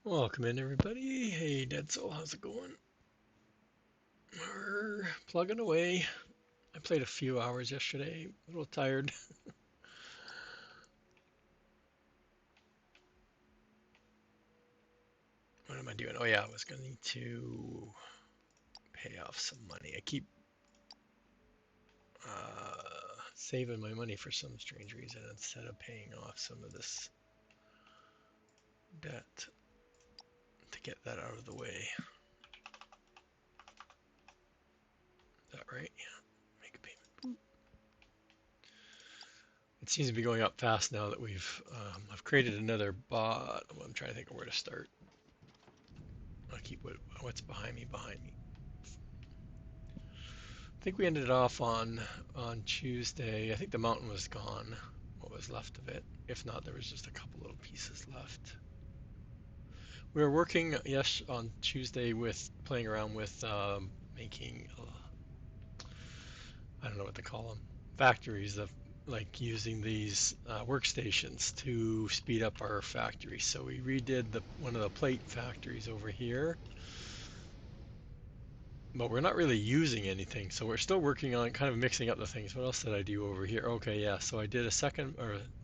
Welcome in, everybody. Hey, Dead Soul, how's it going? We're plugging away. I played a few hours yesterday, a little tired. What am I doing? Oh, yeah, I was going to need to pay off some money. I keep saving my money for some strange reason instead of paying off some of this debt to get that out of the way. Is that right? Yeah, make a payment. It seems to be going up fast now that I've created another bot. I'm trying to think of where to start. I'll keep what's behind me. I think we ended off on Tuesday. I think the mountain was gone, what was left of it. If not, there was just a couple little pieces left. We were working, yes, on Tuesday with playing around with making, I don't know what to call them, factories of like using these workstations to speed up our factory. So we redid one of the plate factories over here, but we're not really using anything, so we're still working on kind of mixing up the things. What else did I do over here? Okay, yeah, so I did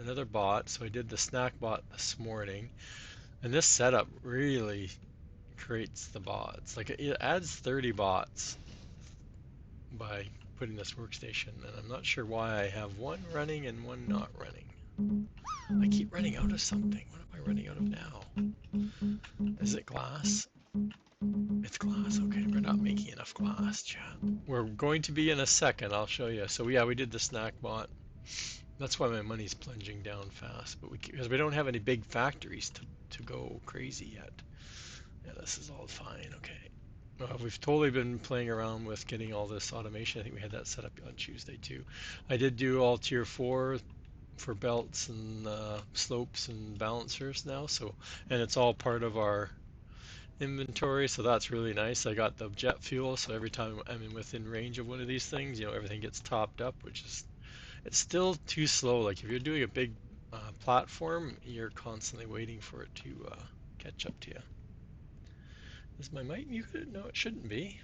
another bot. So I did the snack bot this morning, and this setup really creates the bots. Like it adds 30 bots by putting this workstation, and I'm not sure why I have one running and one not running. I keep running out of something. What am I running out of now? Is it glass? It's glass. Okay, we're not making enough glass, chat. We're going to be in a second. I'll show you. So yeah, we did the snack bot. That's why my money's plunging down fast. But because we don't have any big factories to go crazy yet. Yeah, this is all fine. Okay. We've totally been playing around with getting all this automation. I think we had that set up on Tuesday too. I did do all tier 4 for belts and slopes and balancers now. So, and it's all part of our inventory, so that's really nice. I got the jet fuel, so every time I'm within range of one of these things, everything gets topped up, which is, it's still too slow. Like if you're doing a big platform, you're constantly waiting for it to catch up to you. Is my mic muted? No, it shouldn't be.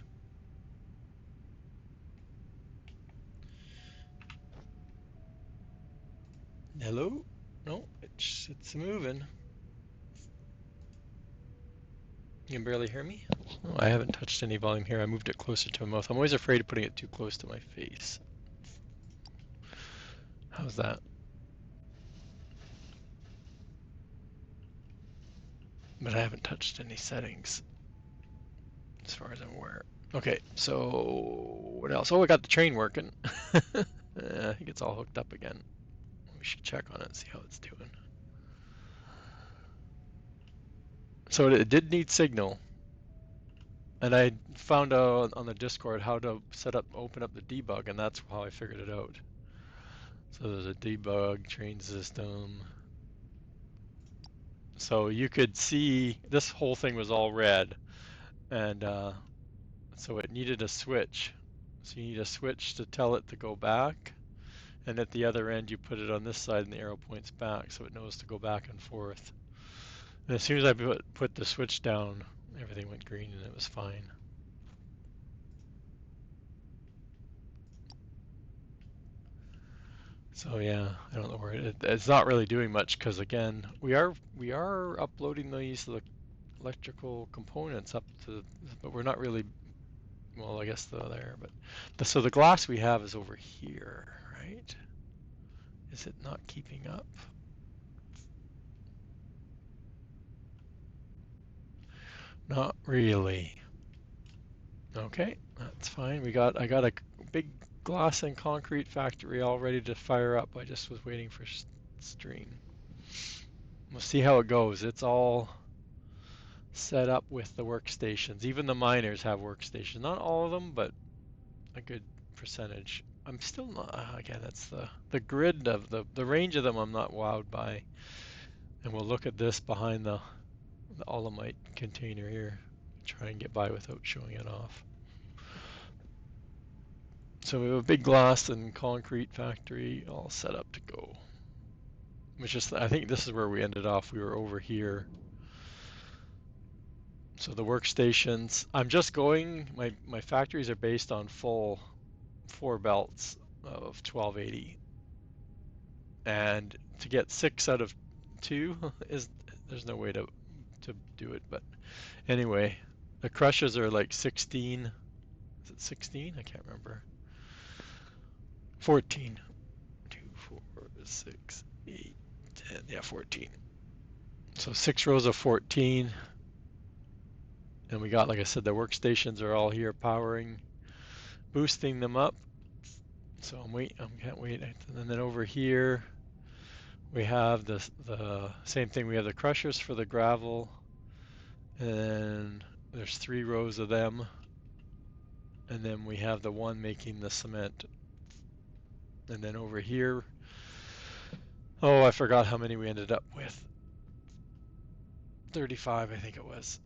Hello? No, it's moving. You can barely hear me? Oh, I haven't touched any volume here. I moved it closer to my mouth. I'm always afraid of putting it too close to my face. How's that? But I haven't touched any settings as far as I'm aware. Okay, so what else? Oh, I got the train working. I think it's all hooked up again. We should check on it and see how it's doing. So it did need signal, and I found out on the Discord how to open up the debug, and that's how I figured it out. So there's a debug train system. So you could see this whole thing was all red, and so it needed a switch. So you need a switch to tell it to go back. And at the other end, you put it on this side and the arrow points back so it knows to go back and forth. And as soon as I put the switch down, everything went green and it was fine. So yeah, I don't know where it's not really doing much because again, we are uploading these electrical components up to, but we're not really, well, I guess they're there, but so the glass we have is over here, right? Is it not keeping up? Not really. Okay, that's fine. I got a big glass and concrete factory all ready to fire up. I just was waiting for stream. We'll see how it goes. It's all set up with the workstations. Even the miners have workstations. Not all of them, but a good percentage. I'm still not, again, that's the grid of the range of them I'm not wowed by. And we'll look at this behind the Olamite container here. Try and get by without showing it off. So we have a big glass and concrete factory all set up to go. Which is, I think this is where we ended off. We were over here So the workstations, I'm just going, my factories are based on full 4 belts of 1280. And to get 6 out of 2 is, there's no way to do it. But anyway, the crushes are like 16. Is it 16? I can't remember. 14. 2, 4, 6, 8, 10. Yeah, 14. So 6 rows of 14. And we got, like I said, the workstations are all here powering, boosting them up. So I can't wait. And then over here, we have the same thing. We have the crushers for the gravel, and there's 3 rows of them. And then we have the one making the cement. And then over here, oh, I forgot how many we ended up with. 35, I think it was,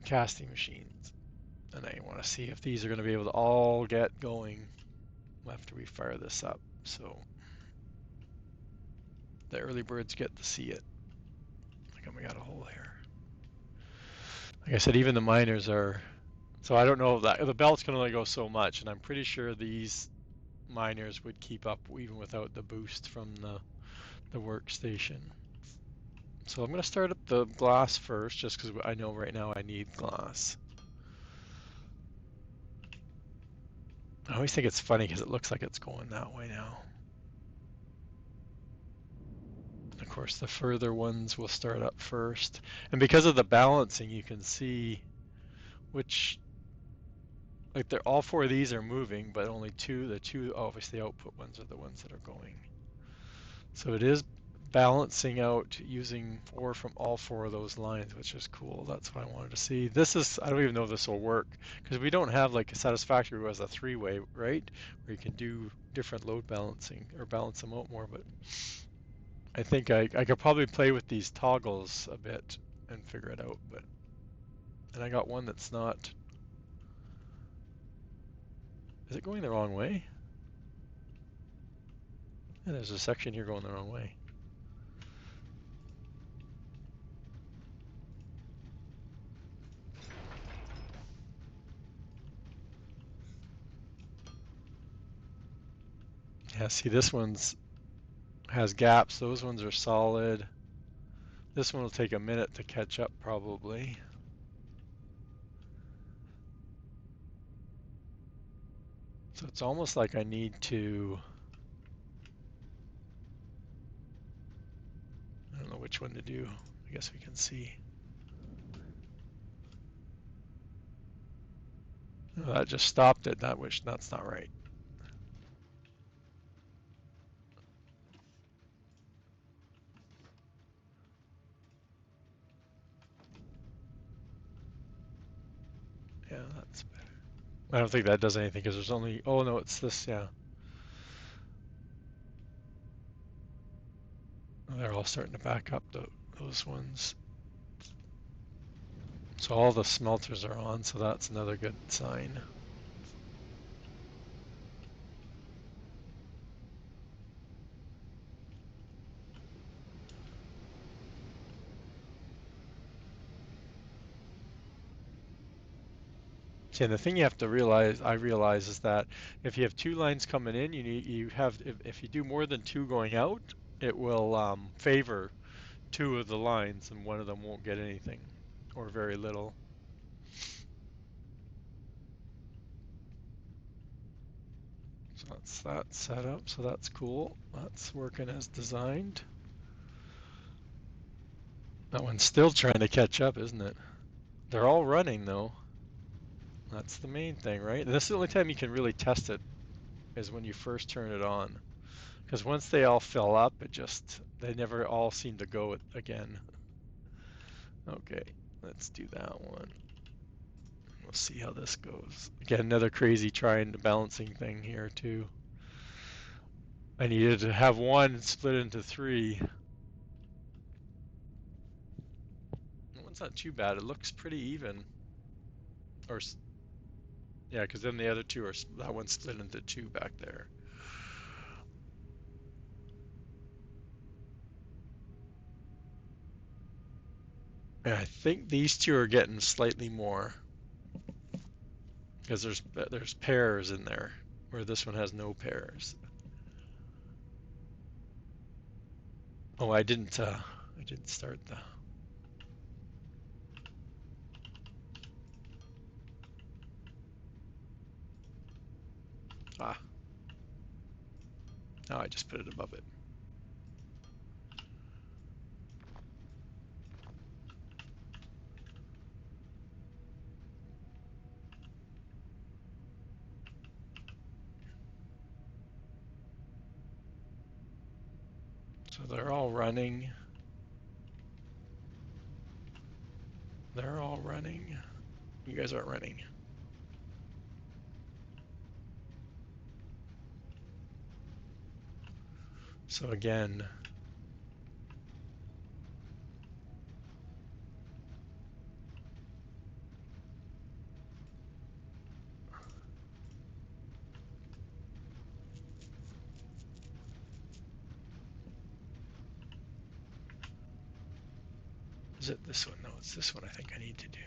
casting machines. And I want to see if these are going to be able to all get going after we fire this up. So the early birds get to see it. Like, we got a hole here. Like I said, even the miners are. So I don't know if that the belts can only go so much, and I'm pretty sure these miners would keep up even without the boost from the workstation. So I'm going to start up the glass first, just because I know right now I need glass. I always think it's funny because it looks like it's going that way now. Of course, the further ones will start up first. And because of the balancing, you can see which, like, they're all 4 of these are moving, but only the two obviously output ones are the ones that are going. So it is balancing out using ore from all 4 of those lines, which is cool. That's what I wanted to see. This is, I don't even know if this will work, because we don't have like a Satisfactory who has a 3-way, right? Where you can do different load balancing or balance them out more, but I think I could probably play with these toggles a bit and figure it out. But and I got one that's not. Is it going the wrong way? Yeah, there's a section here going the wrong way. Yeah, see, this one's has gaps. Those ones are solid. This one will take a minute to catch up probably. So it's almost like I need to, I don't know which one to do. I guess we can see. Oh, that just stopped it. That's not right. Yeah, that's better. I don't think that does anything because there's only, oh no, it's this, yeah. They're all starting to back up those ones. So all the smelters are on, so that's another good sign. Okay, and the thing you have to realize, I realize, is that if you have 2 lines coming in, if you do more than 2 going out, it will favor 2 of the lines, and one of them won't get anything, or very little. So that's that set up, so that's cool. That's working as designed. That one's still trying to catch up, isn't it? They're all running though. That's the main thing, right? And this is the only time you can really test it, is when you first turn it on. Because once they all fill up, they never all seem to go again. Okay, let's do that one. We'll see how this goes. Again, another crazy trying to balancing thing here too. I needed to have one split into 3. That one's not too bad. It looks pretty even. Or yeah, because then the other 2 are, that one's split into 2 back there. And I think these two are getting slightly more because there's pairs in there where this one has no pairs. Oh, I didn't start the. Ah, now I just put it above it. So they're all running. They're all running. You guys aren't running. So again, is it this one? No, it's this one I think I need to do.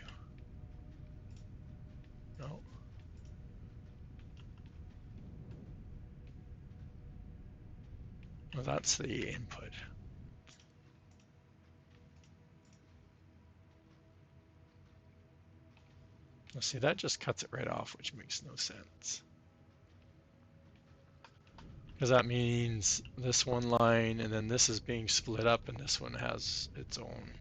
No. Well, that's the input. Let's see, that just cuts it right off, which makes no sense. Because that means this one line, and then this is being split up, and this one has its own.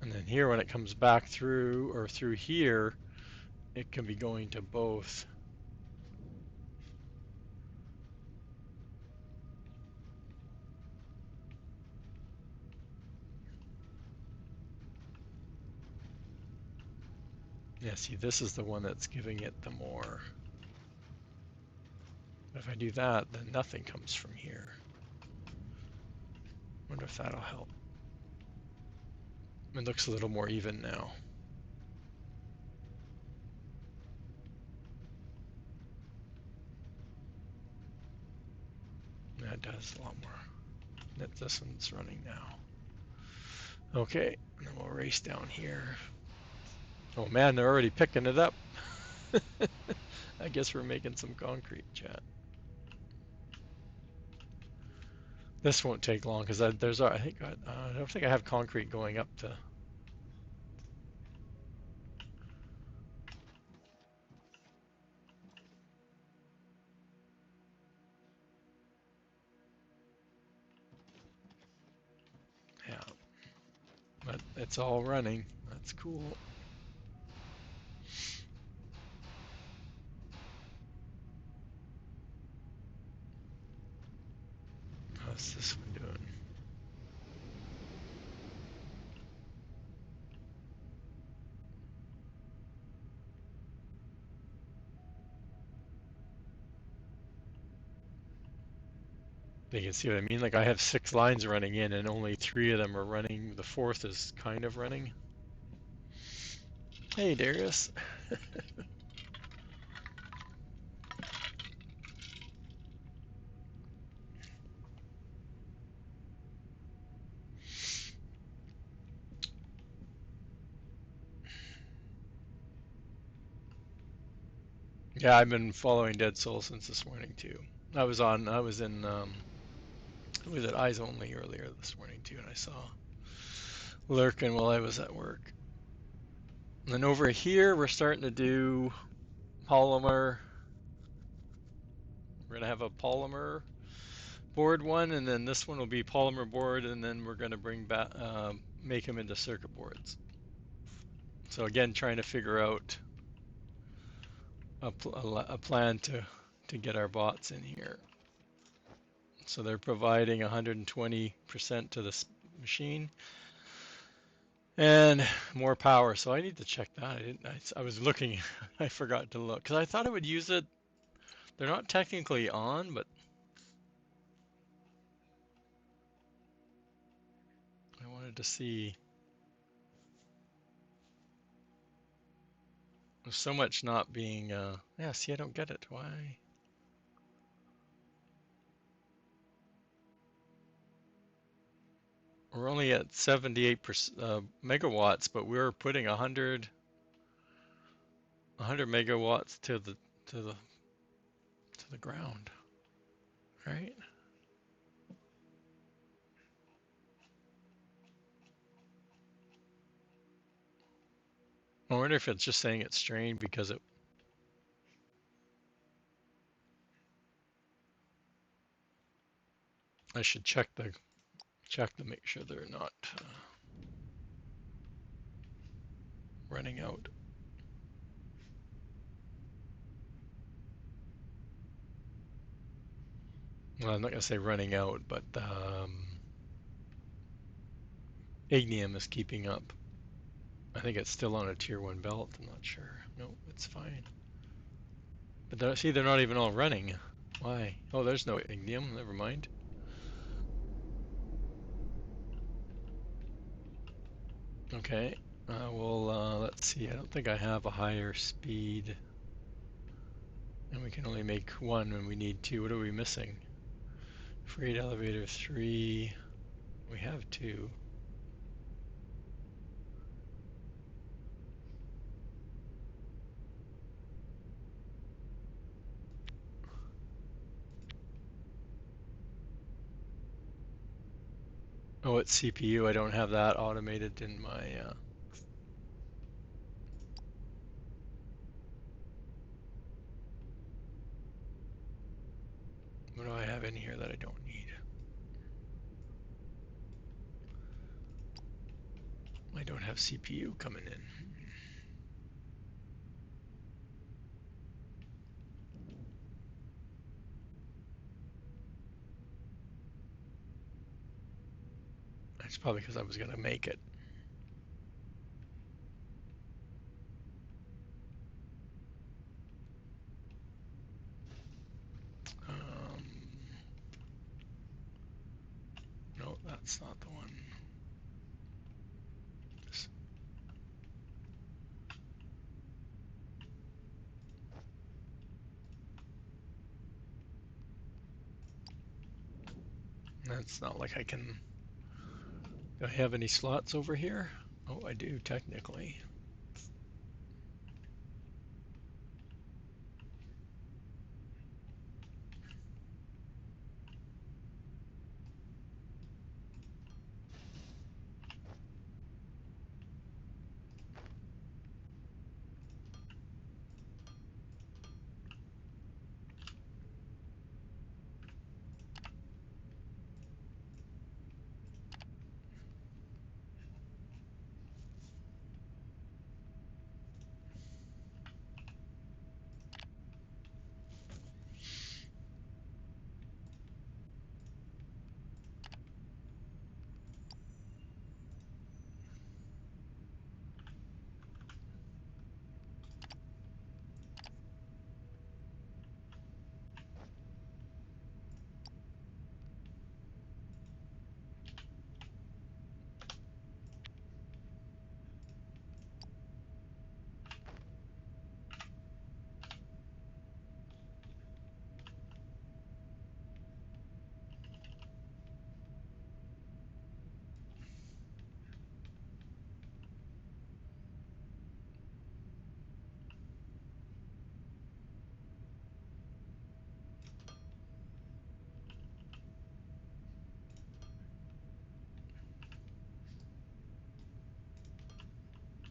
And then here, when it comes back through, or through here, it can be going to both. Yeah, see, this is the one that's giving it the more. If I do that, then nothing comes from here. Wonder if that'll help. It looks a little more even now. That does a lot more. This one's running now. Okay, and then we'll race down here. Oh man, they're already picking it up. I guess we're making some concrete, chat. This won't take long because there's I think I don't think I have concrete going up to. Yeah, but it's all running. That's cool. How's this one doing? You can see what I mean? Like I have 6 lines running in and only 3 of them are running. The 4th is kind of running. Hey, Darius. Yeah, I've been following Dead Soul since this morning too. I was in was it Eyes Only earlier this morning too, and I saw lurking while I was at work. And then over here, we're starting to do polymer. We're gonna have a polymer board one, and then this one will be polymer board, and then we're gonna bring back make them into circuit boards. So again, trying to figure out a plan to get our bots in here. So they're providing 120% to this machine and more power. So I need to check that. I was looking, I forgot to look because I thought it would use it. They're not technically on, but I wanted to see. There's so much not being, yeah, see, I don't get it. Why? we're only at 78% megawatts, but we're putting 100 megawatts to the to the to the ground, right? I wonder if it's just saying it's strained because it. I should check to make sure they're not running out. Well, I'm not gonna say running out, but ignium is keeping up. I think it's still on a tier 1 belt. I'm not sure. No, it's fine. But see, they're not even all running. Why? Oh, there's no ignium. Never mind. Okay. Well, let's see. I don't think I have a higher speed. And we can only make one when we need two. What are we missing? Freight elevator 3. We have 2. Oh, it's CPU. I don't have that automated in my. What do I have in here that I don't need? I don't have CPU coming in. That's probably because I was going to make it. No, that's not the one. That's not like I can. Do I have any slots over here? Oh, I do technically.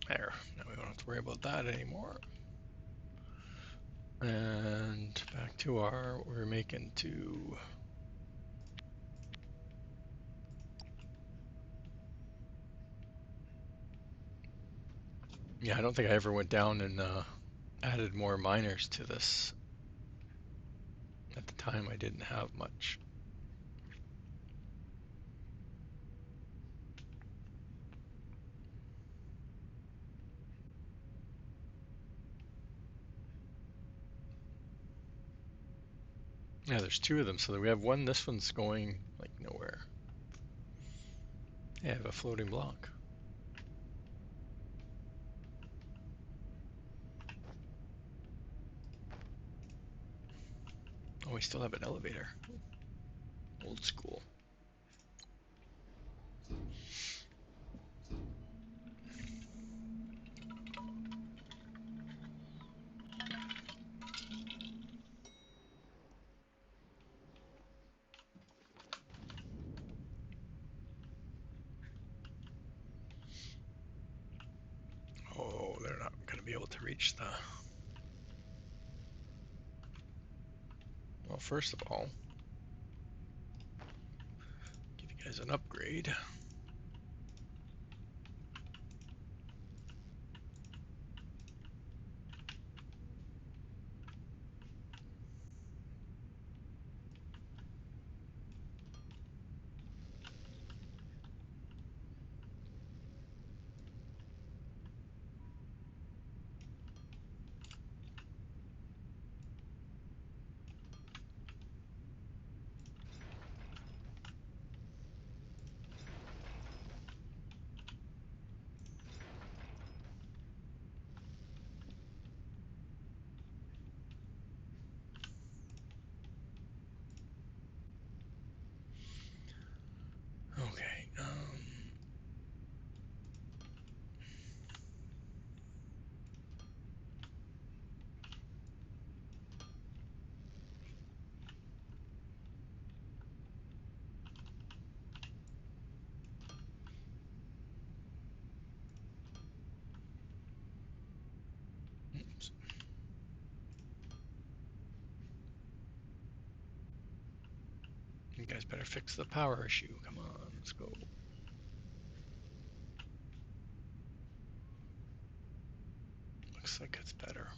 There. Now we don't have to worry about that anymore. And back to our, we're making 2. Yeah, I don't think I ever went down and added more miners to this. At the time, I didn't have much. Yeah, there's 2 of them, so we have one. This one's going like nowhere. Yeah, I have a floating block. Oh, we still have an elevator. Old school. able to reach the... Well, first of all, give you guys an upgrade. Okay. Oops. You guys better fix the power issue. Come on, let's go. Looks like it's better.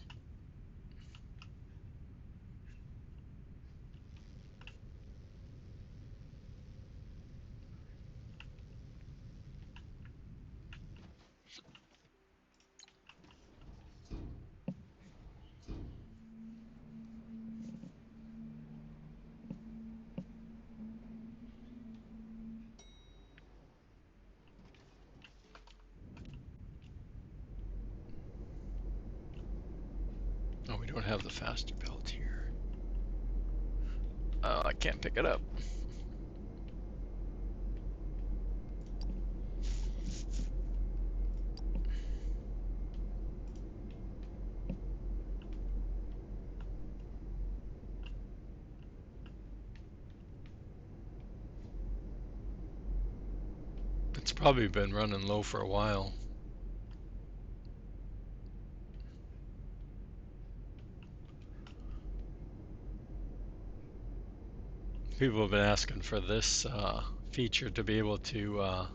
Oh, we don't have the faster belt here. I can't pick it up. It's probably been running low for a while. People have been asking for this feature to be able to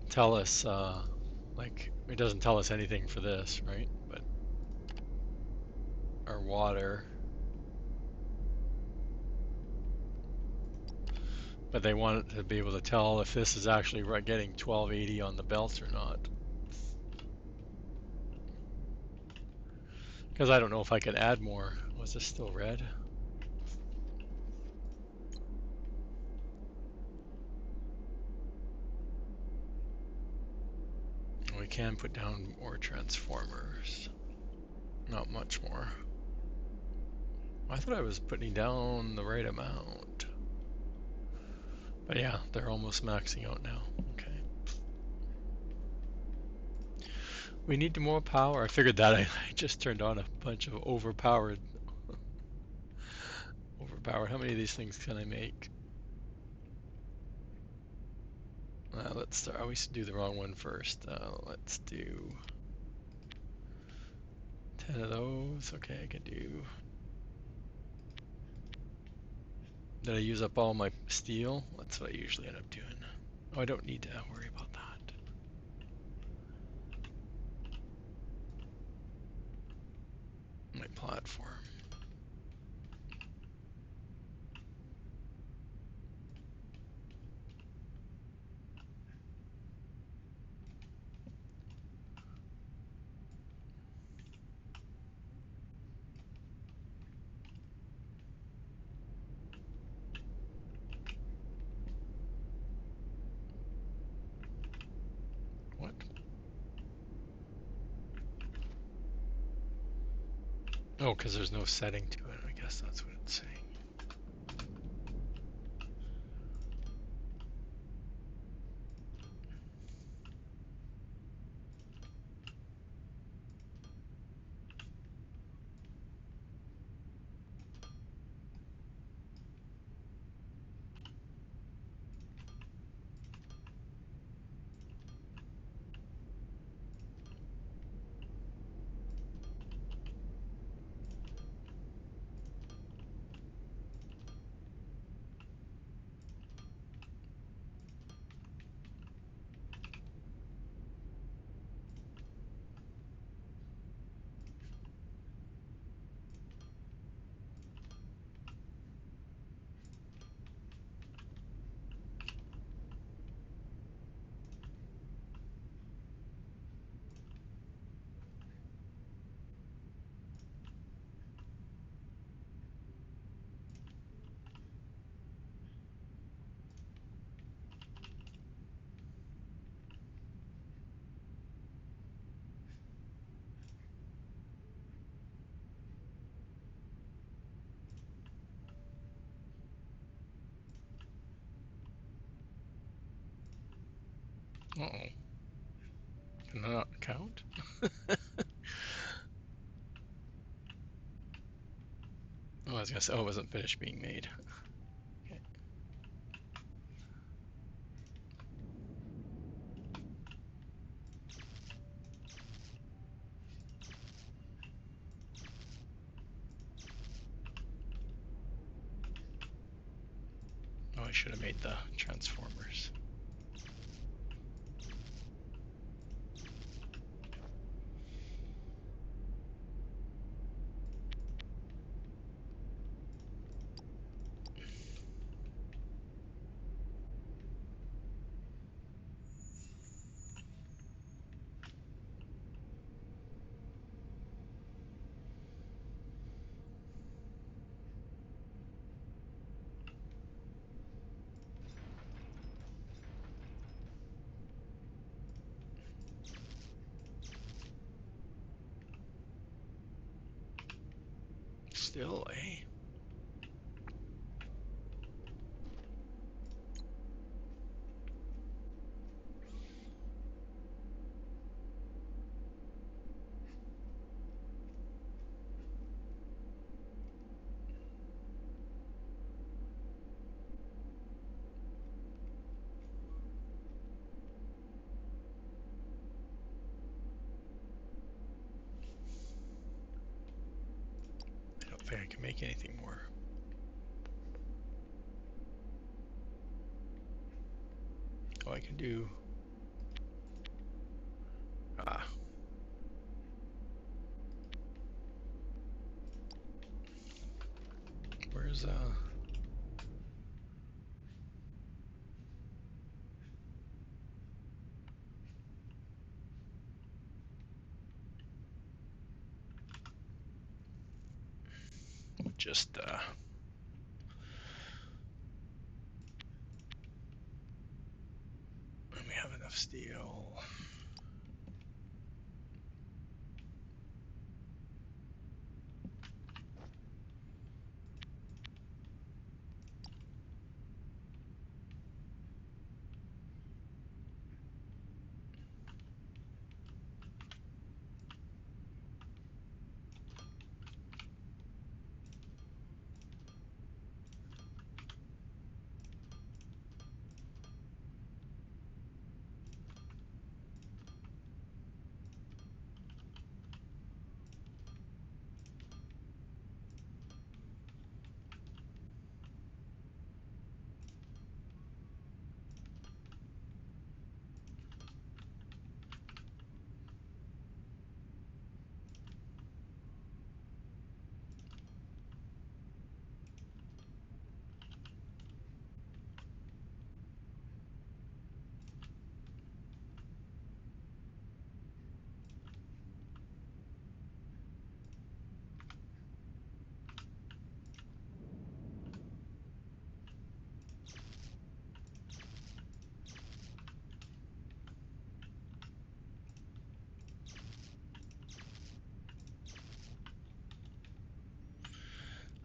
tell us, like, it doesn't tell us anything for this, right? But our water. But they want it to be able to tell if this is actually getting 1280 on the belt or not. Because I don't know if I could add more. Was this still red? We can put down more transformers. Not much more. I thought I was putting down the right amount. But yeah, they're almost maxing out now. Okay. We need more power. I figured that I just turned on a bunch of overpowered. How many of these things can I make? Let's start. I always do the wrong one first. Let's do 10 of those. Okay, I can do. Did I use up all my steel? That's what I usually end up doing. Oh, I don't need to worry about that. My platform. What? Oh, because there's no setting to it. I guess that's what it's saying. Uh-oh. Can that not count? Oh, I was gonna say, oh, it wasn't finished being made. Okay. Oh, I should have made the transformers. Still, eh? I don't think I can make anything more. Oh, I can do... Ah. Where's, just, let me have enough steel.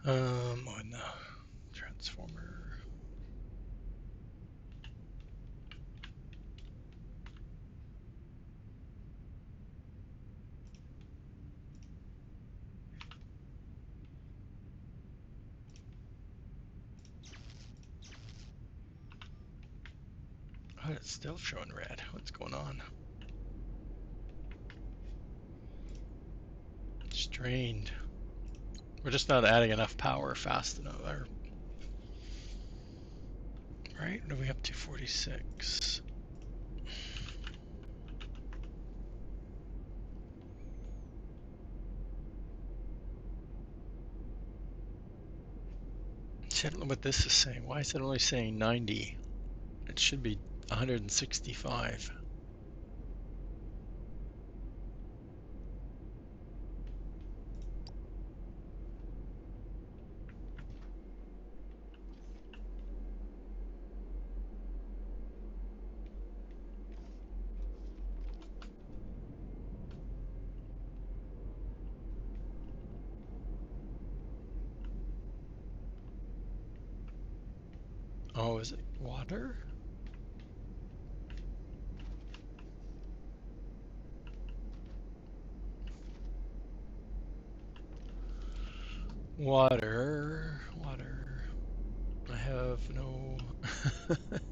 On the transformer. Oh, it's still showing red. What's going on? Strained. We're just not adding enough power fast enough. Right? What are we up to? 46. See, I don't know what this is saying. Why is it only saying 90? It should be 165. Oh, is it water? Water, water. I have no.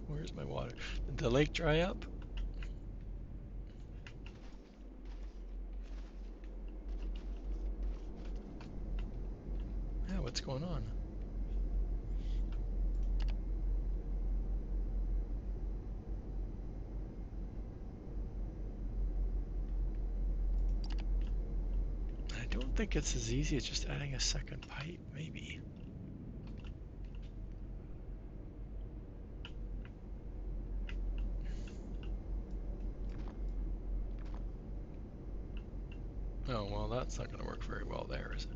Where's my water? Did the lake dry up? Yeah, what's going on? I don't think it's as easy as just adding a second pipe, maybe. Oh, well, that's not going to work very well there, is it?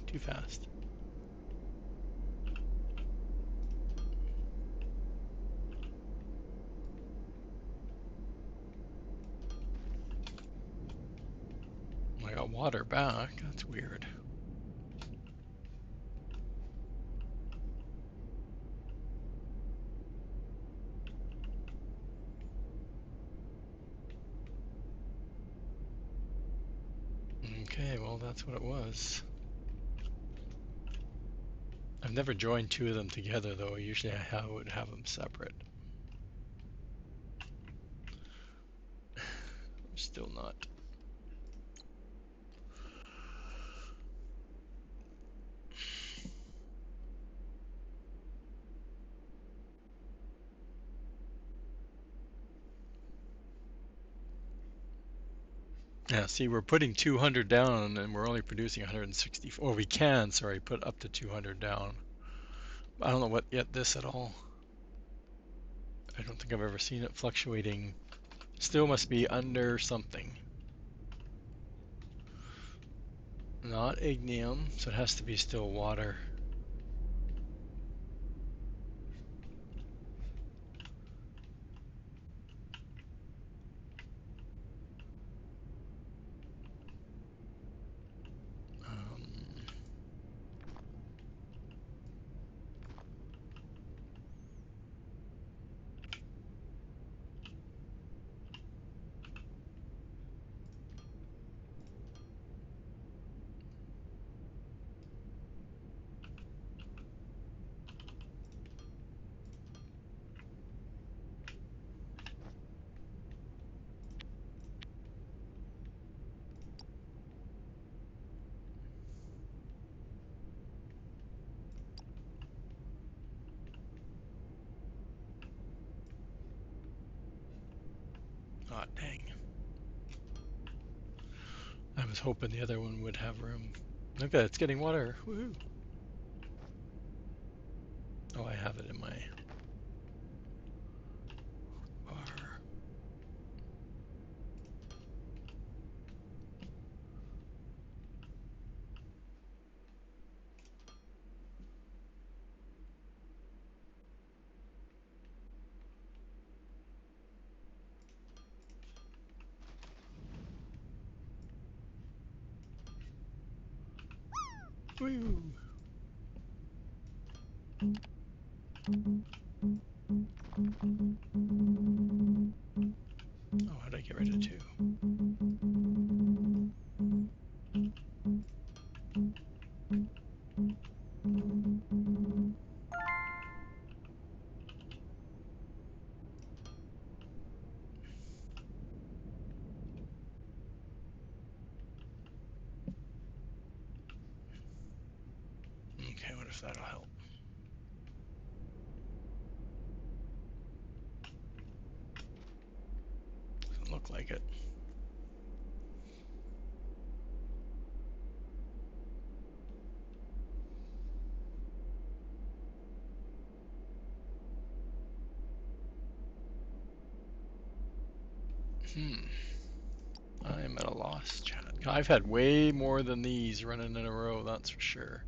Too fast. I got water back. That's weird. Okay, well, that's what it was. I've never joined two of them together, though. Usually I would have them separate. Still not. Yeah, see, we're putting 200 down and we're only producing 160. Or we can, sorry, put up to 200 down. I don't know what yet this at all. I don't think I've ever seen it fluctuating. Still must be under something. Not ignium, so it has to be still water. Oh, dang. I was hoping the other one would have room. Okay, it's getting water. Woohoo! Oh, I have it in my bar. Woo! Oh, how'd I get rid of two? Okay, what if that'll help? look like it. I'm at a loss, chat. I've had way more than these running in a row, that's for sure.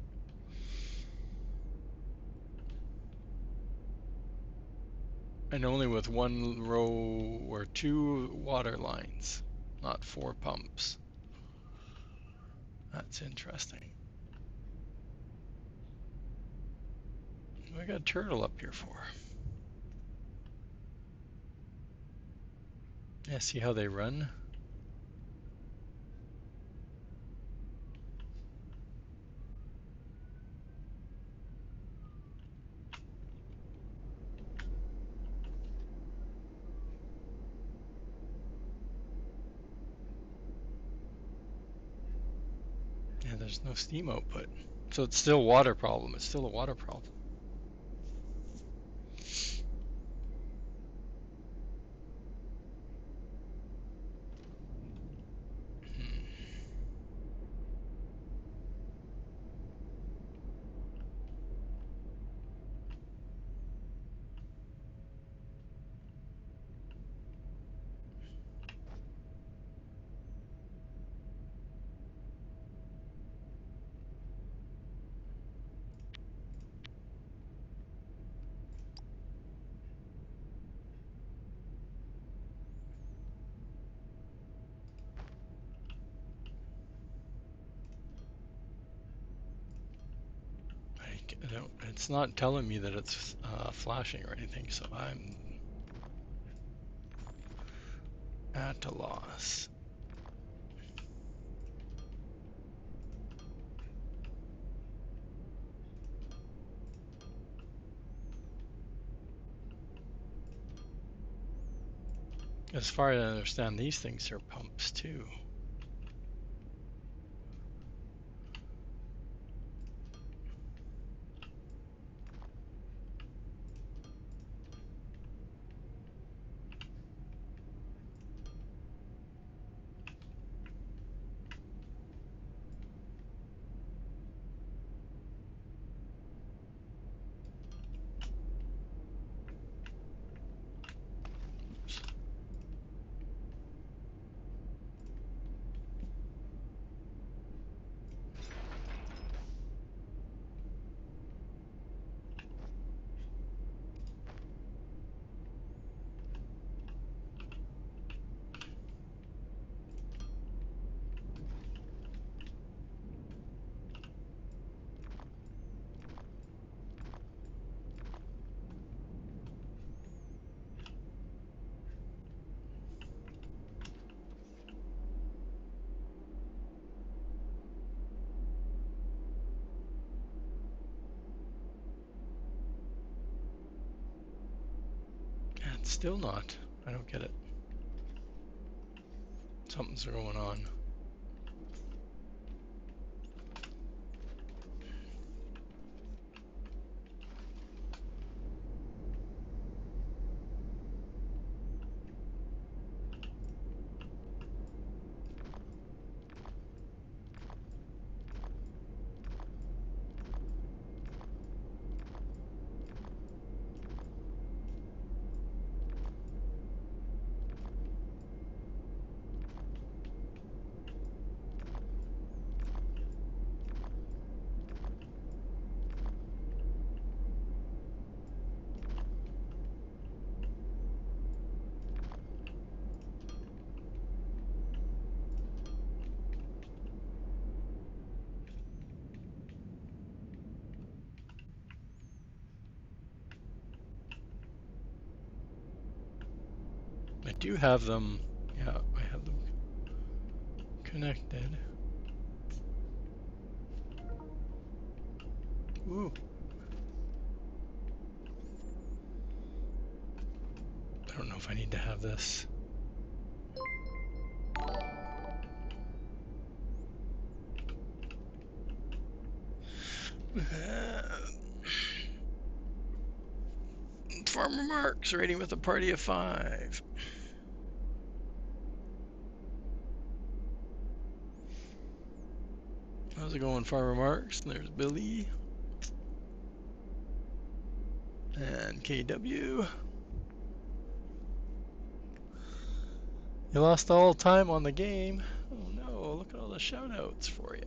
And only with one row or two water lines, not 4 pumps. That's interesting. What do I got a turtle up here for? Yeah, see how they run? Yeah, there's no steam output. So it's still a water problem. It's still a water problem. It's not telling me that it's flashing or anything, so I'm at a loss. As far as I understand, these things are pumps too. It's still not. I don't get it. Something's going on. I do have them. Yeah, I have them connected. Ooh. I don't know if I need to have this. Farmer Mark's raiding with a party of 5. How's it going, Farmer Marks? There's Billy. And KW. You lost all time on the game. Oh no, look at all the shoutouts for you.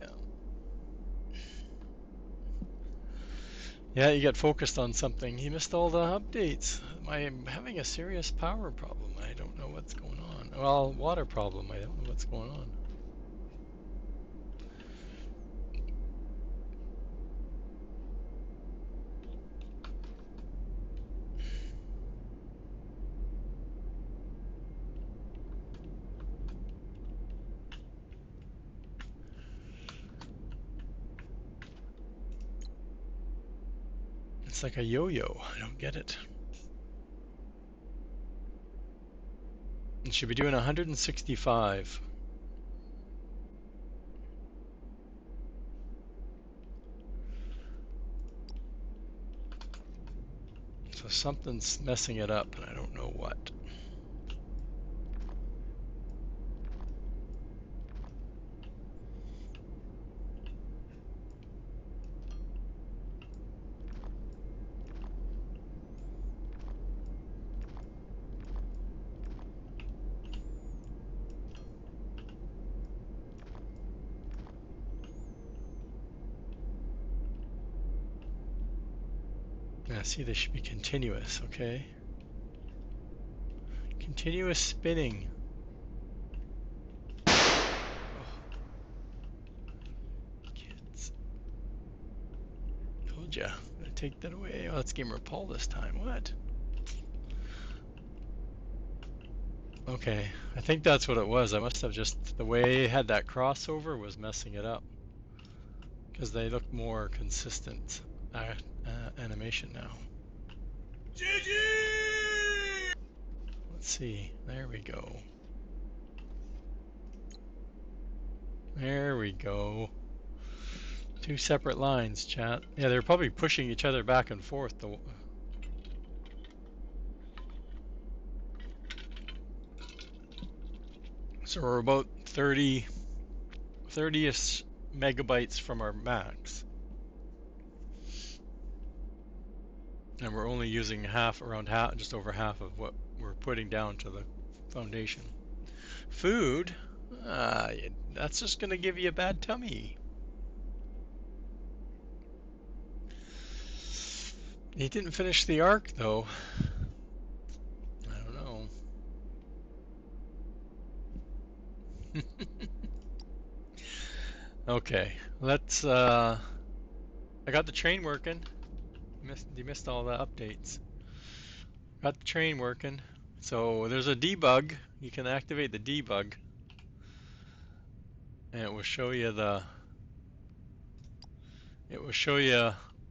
Yeah, you get focused on something. You missed all the updates. I'm having a serious power problem. I don't know what's going on. Well, water problem. I don't know what's going on. It's like a yo-yo. I don't get it. It should be doing 165. So something's messing it up, and I don't know what. Yeah, see, they should be continuous, okay? Continuous spinning. Oh, kids. Told ya. I'm gonna take that away. Oh, that's Gamer Paul this time. What? Okay, I think that's what it was. I must have just, the way it had that crossover was messing it up. Because they look more consistent animation now. GG! Let's see. There we go. There we go. Two separate lines, chat. Yeah, they're probably pushing each other back and forth. So we're about 30-ish megabytes from our max. And we're only using around half, just over half of what we're putting down to the foundation. Food? That's just going to give you a bad tummy. He didn't finish the arc, though. I don't know. Okay, let's, I got the train working. You missed all the updates. Got the train working. So there's a debug. You can activate the debug. And it will show you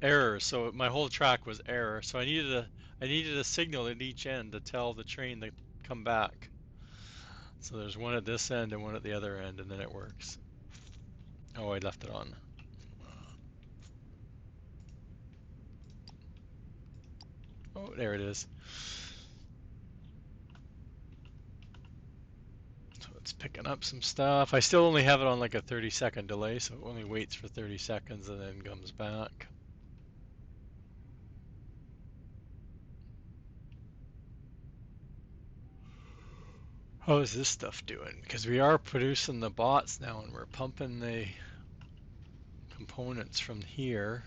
errors. So my whole track was error. So I needed a signal at each end to tell the train to come back. So there's one at this end and one at the other end, and then it works. Oh, I left it on. Oh, there it is. So it's picking up some stuff. I still only have it on like a 30-second delay, so it only waits for 30 seconds and then comes back. How is this stuff doing? Because we are producing the bots now and we're pumping the components from here.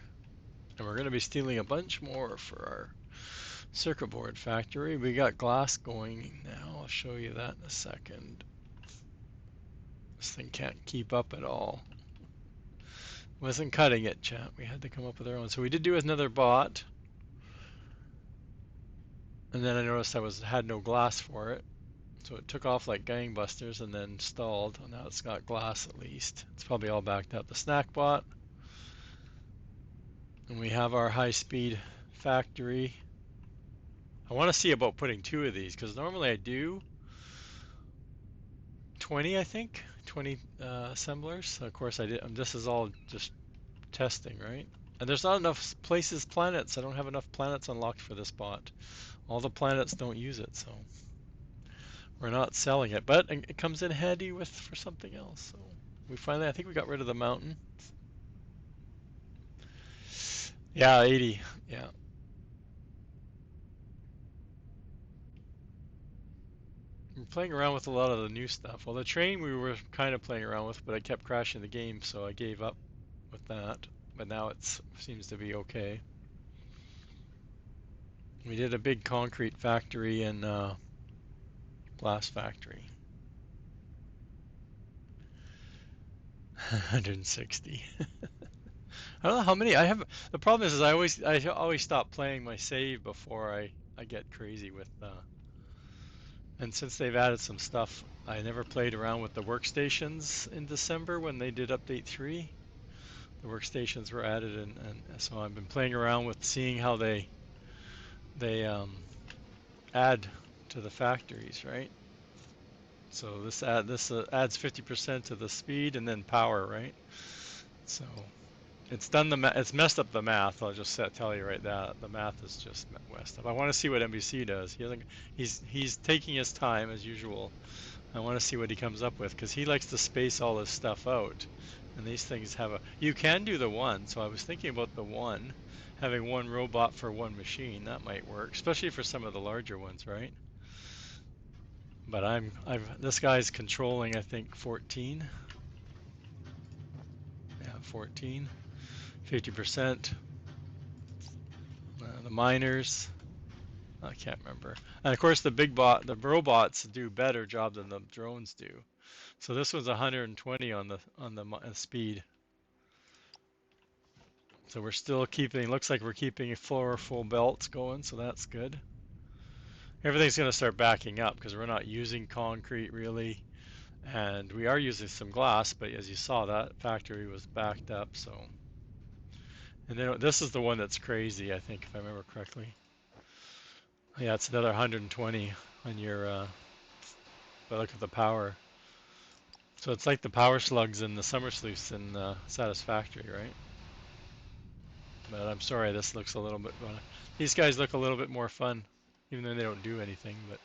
And we're going to be stealing a bunch more for our circuit board factory. We got glass going now. I'll show you that in a second. This thing can't keep up at all. Wasn't cutting it, chat. We had to come up with our own. So we did do another bot. And then I noticed I had no glass for it. So it took off like gangbusters and then stalled. And now it's got glass at least. It's probably all backed up. The snack bot. And we have our high-speed factory. I want to see about putting 2 of these because normally I do 20, I think, 20 assemblers. So of course I did. This is all just testing, right? And there's not enough planets. I don't have enough planets unlocked for this bot. All the planets don't use it, so we're not selling it. But it comes in handy for something else. So I think we got rid of the mountain. Yeah, 80. Yeah. I'm playing around with a lot of the new stuff. Well, the train we were kind of playing around with, but I kept crashing the game, so I gave up with that. But now it seems to be okay. We did a big concrete factory and glass factory. 160. I don't know how many I have. The problem is I always stop playing my save before I get crazy with and since they've added some stuff, I never played around with the workstations in December when they did update 3. The workstations were added and so I've been playing around with seeing how they add to the factories, right? So this adds 50% to the speed and then power, right? So it's messed up the math. I'll just tell you right that the math is just messed up. I want to see what NBC does. He's taking his time as usual. I want to see what he comes up with because he likes to space all this stuff out. And these things have a you can do the one. So I was thinking about the one, having one robot for one machine. That might work, especially for some of the larger ones, right? But I've this guy's controlling I think 14. Yeah, 14. 50%. The miners. I can't remember. And of course, the robots do better job than the drones do. So this was 120 on the speed. So we're still keeping. Looks like we're keeping 4 full belts going. So that's good. Everything's going to start backing up because we're not using concrete really, and we are using some glass. But as you saw, that factory was backed up. So, and then this is the one that's crazy. I think if I remember correctly. Yeah, it's another 120 on your. But look at the power. So it's like the power slugs and the summer sleuths in Satisfactory, right? But I'm sorry, this looks a little bit. These guys look a little bit more fun, even though they don't do anything. But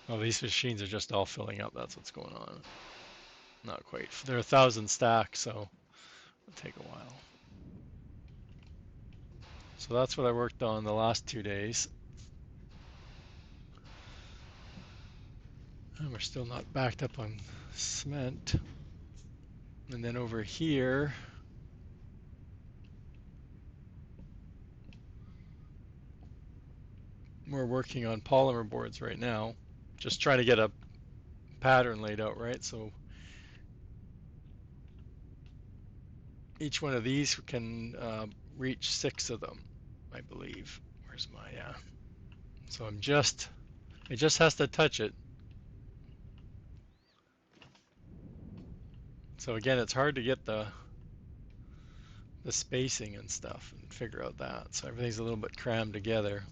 oh, these machines are just all filling up. That's what's going on. Not quite. They're 1,000 stacks, so it'll take a while. So that's what I worked on the last 2 days. And we're still not backed up on cement. And then over here, we're working on polymer boards right now. Just trying to get a pattern laid out, right? So each one of these can reach 6 of them, I believe. Where's my, yeah. So it just has to touch it. So again, it's hard to get the spacing and stuff and figure out that. So everything's a little bit crammed together.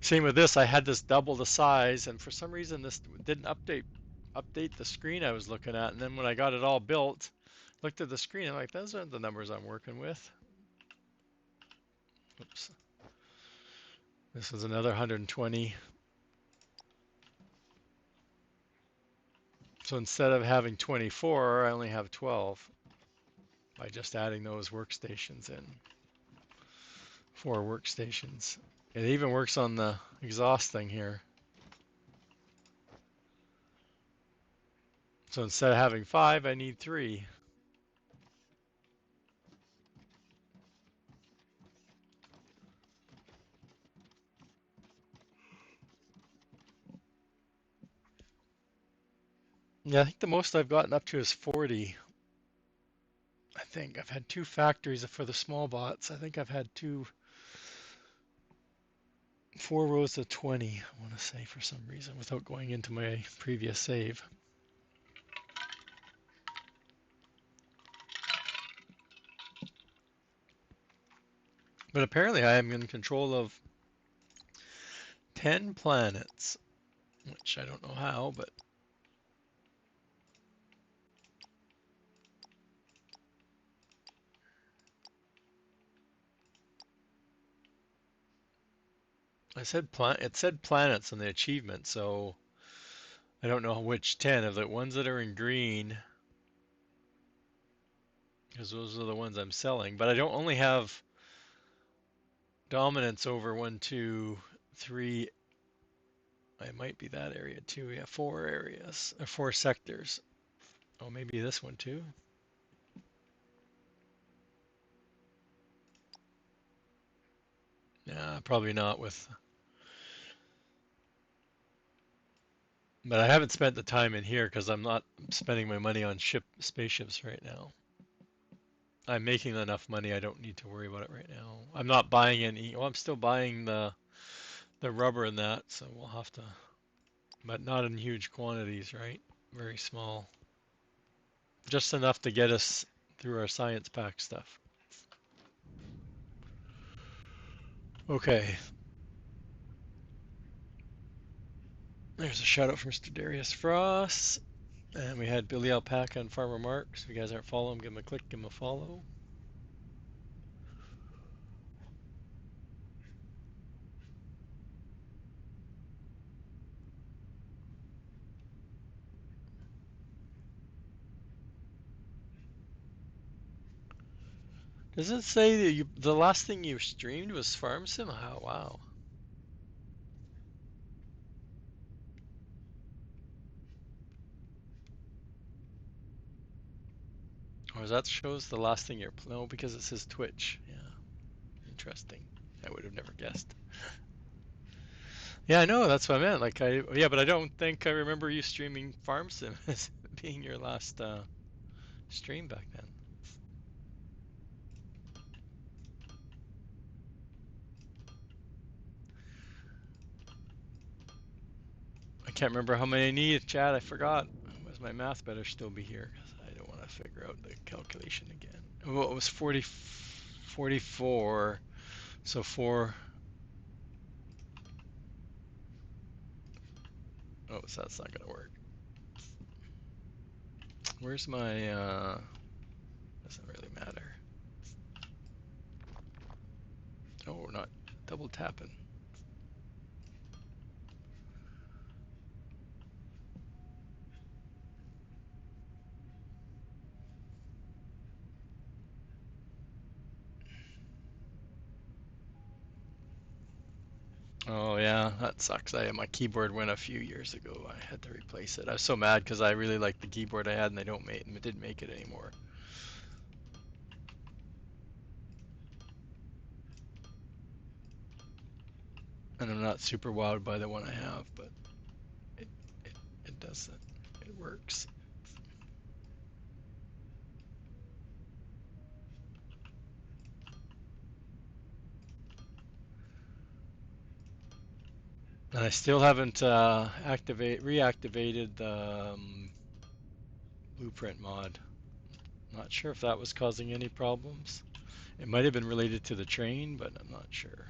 Same with this, I had this double the size, and for some reason this didn't update the screen I was looking at. And then when I got it all built, looked at the screen, I'm like, those aren't the numbers I'm working with. Oops. This is another 120. So instead of having 24, I only have 12 by just adding those workstations in. 4 workstations. It even works on the exhaust thing here. So instead of having 5, I need 3. Yeah, I think the most I've gotten up to is 40. I think I've had 2 factories for the small bots. I think I've had 4 rows of 20, I want to say, for some reason, without going into my previous save. But apparently I am in control of 10 planets, which I don't know how, but it said planets in the achievement, so I don't know which 10 of the ones that are in green, because those are the ones I'm selling. But I don't only have dominance over 1, 2, 3. It might be that area too. Yeah, 4 areas or 4 sectors. Oh, maybe this one too. Yeah, probably not with. But I haven't spent the time in here because I'm not spending my money on spaceships right now. I'm making enough money. I don't need to worry about it right now. I'm not buying any. Well, I'm still buying the rubber and that, so we'll have to, but not in huge quantities, right? Very small. Just enough to get us through our science pack stuff. Okay. There's a shout out from Mr. Darius Frost. And we had Billy Alpaca and Farmer Mark. So if you guys aren't following, give him a click, give him a follow. Does it say that the last thing you streamed was Farm Sim? Oh, wow. Or that shows the last thing you're no, because it says Twitch. Yeah, interesting. I would have never guessed. Yeah, I know. That's what I meant. Like yeah, but I don't think I remember you streaming Farm Sim as being your last stream back then. I can't remember how many I need, Chad. I forgot. Was my math better still be here? Because I don't want to figure out the calculation again. Well, it was 44. So 4. Oh, so that's not gonna work. Where's my? Doesn't really matter. Oh, we're not double tapping. Oh yeah, that sucks. My keyboard went a few years ago. I had to replace it. I was so mad because I really liked the keyboard I had, and they didn't make it anymore. And I'm not super wowed by the one I have, but it it, it does it. It works. And I still haven't reactivated the blueprint mod. Not sure if that was causing any problems. It might have been related to the train, but I'm not sure.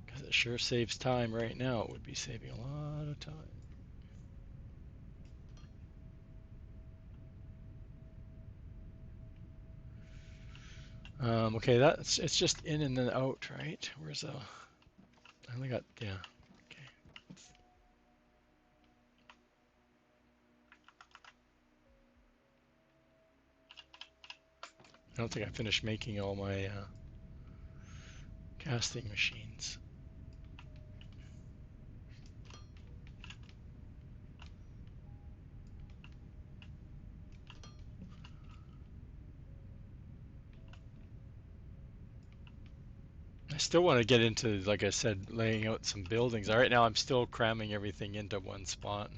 Because it sure saves time right now. It would be saving a lot of time. Okay, it's just in and then out, right? Where's I only got, yeah, okay. I don't think I finished making all my casting machines. I still want to get into, like I said, laying out some buildings. Right now I'm still cramming everything into one spot,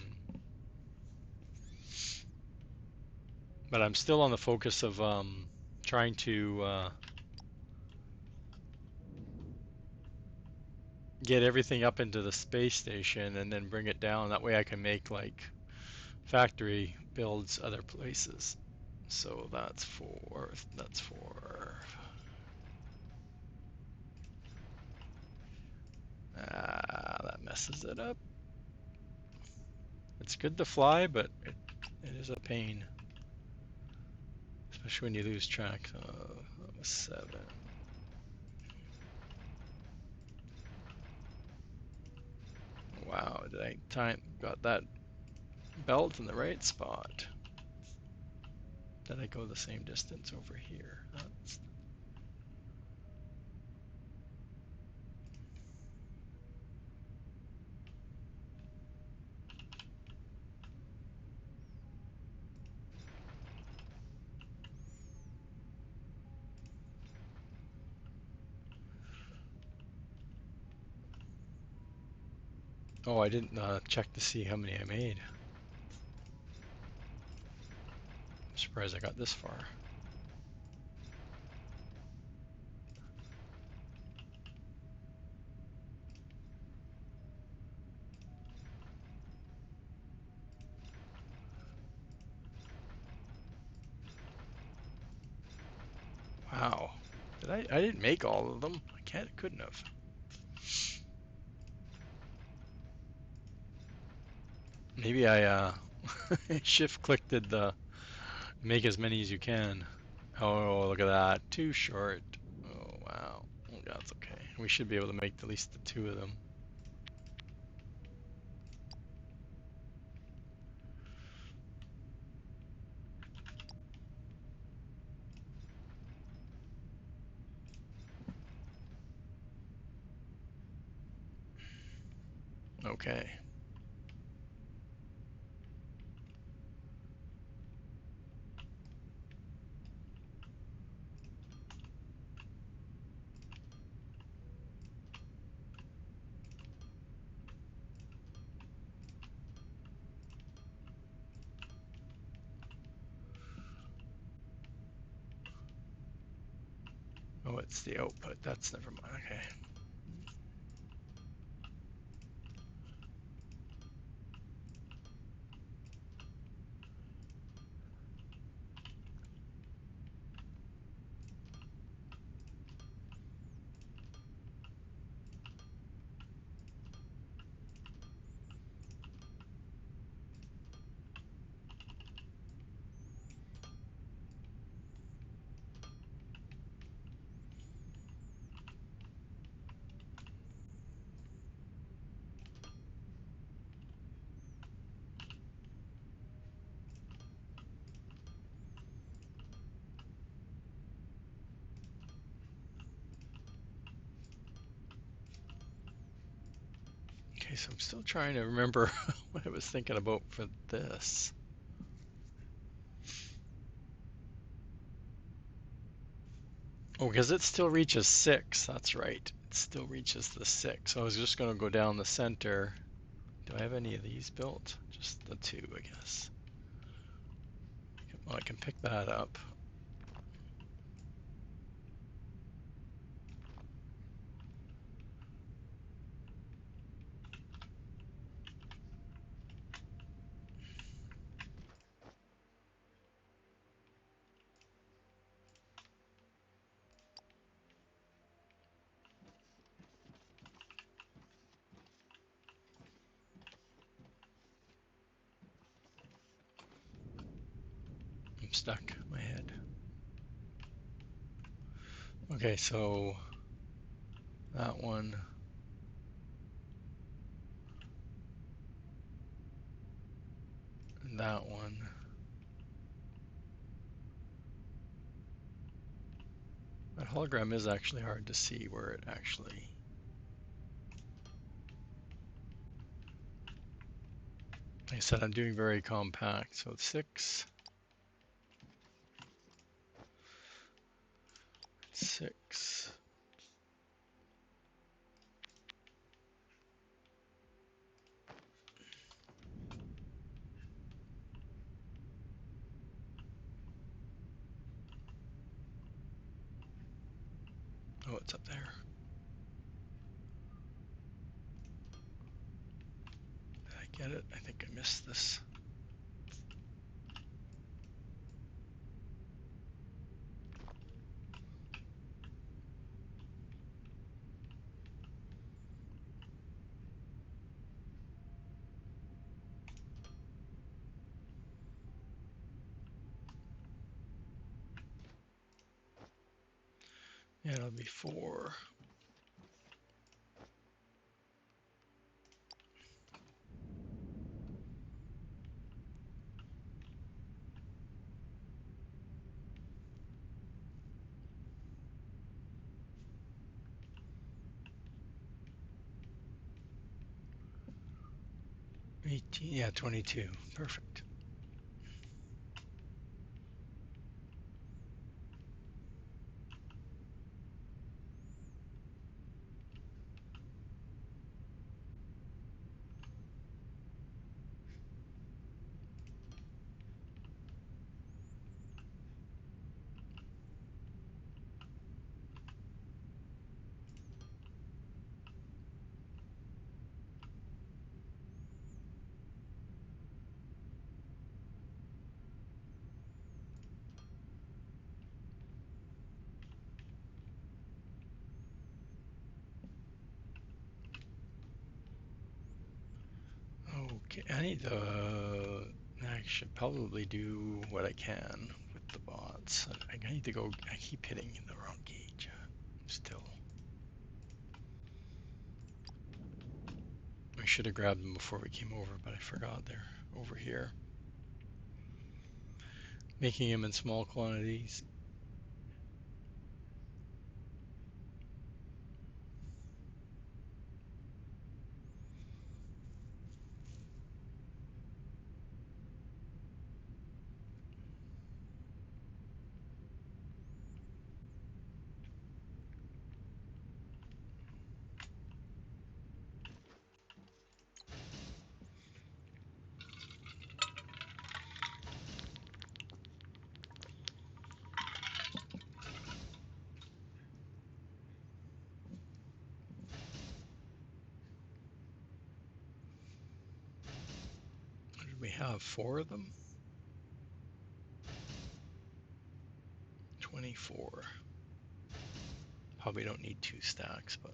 but I'm still on the focus of trying to get everything up into the space station and then bring it down. That way I can make like factory builds other places. So that's for that messes it up. It's good to fly, but it is a pain, especially when you lose track. That was 7. wow, did I got that belt in the right spot? Did I go the same distance over here? Oh, I didn't check to see how many I made. I'm surprised I got this far. Wow. I didn't make all of them. Couldn't have. Maybe I shift clicked the make as many as you can. Oh, look at that. Too short. Oh, wow. Oh, that's okay. We should be able to make at least the two of them. Okay. Oh, it's the output. That's never mind. Okay. Okay, so I'm still trying to remember what I was thinking about for this. Oh, because it still reaches 6. That's right. It still reaches the 6. So I was just going to go down the center. Do I have any of these built? Just the 2, I guess. Well, I can pick that up. I'm stuck in my head. Okay, so that one. And that one. That hologram is actually hard to see where it actually. Like I said, I'm doing very compact. So 6. 6. Oh, it's up there. Did I get it? I think I missed this. Yeah, it'll be 4. 18, yeah, 22. Perfect. Okay, I should probably do what I can with the bots. I need to go, I keep hitting the wrong gauge still. I should have grabbed them before we came over, but I forgot they're over here. Making them in small quantities. We have 4 of them. 24. Probably don't need 2 stacks, but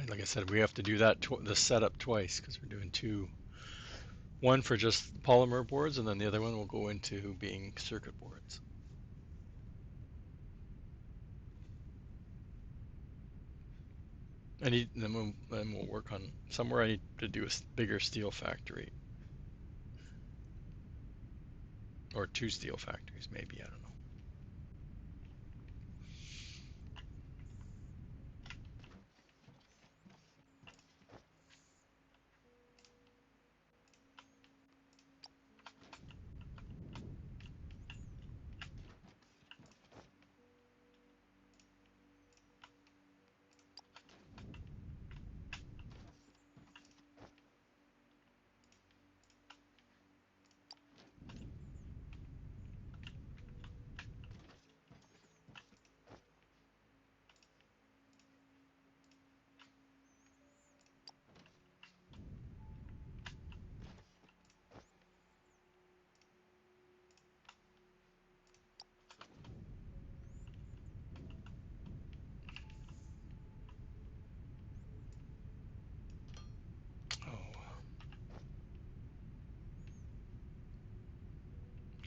like I said, we have to do that the setup twice because we're doing 2. One for just polymer boards, and then the other one will go into being circuit boards. Then we'll work on somewhere. I need to do a bigger steel factory, or 2 steel factories, maybe. I don't know.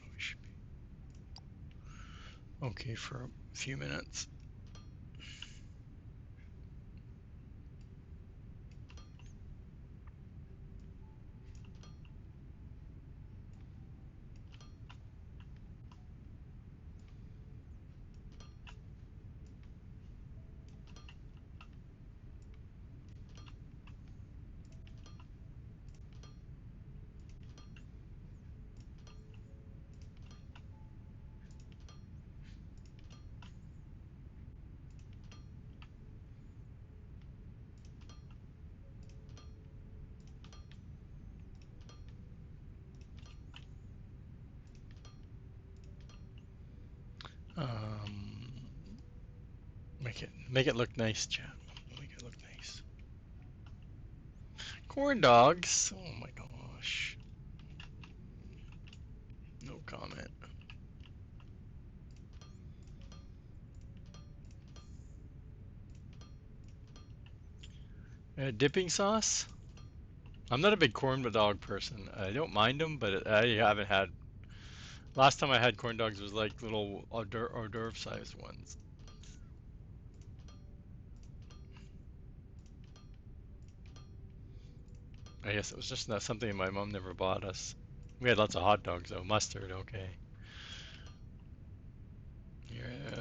We should be okay for a few minutes. Make it look nice, chat. Make it look nice. Corn dogs. Oh my gosh. No comment. Dipping sauce? I'm not a big corn dog person. I don't mind them, but I haven't had. Last time I had corn dogs was like little hors d'oeuvre sized ones. I guess it was just not something my mom never bought us. We had lots of hot dogs though. Mustard, okay.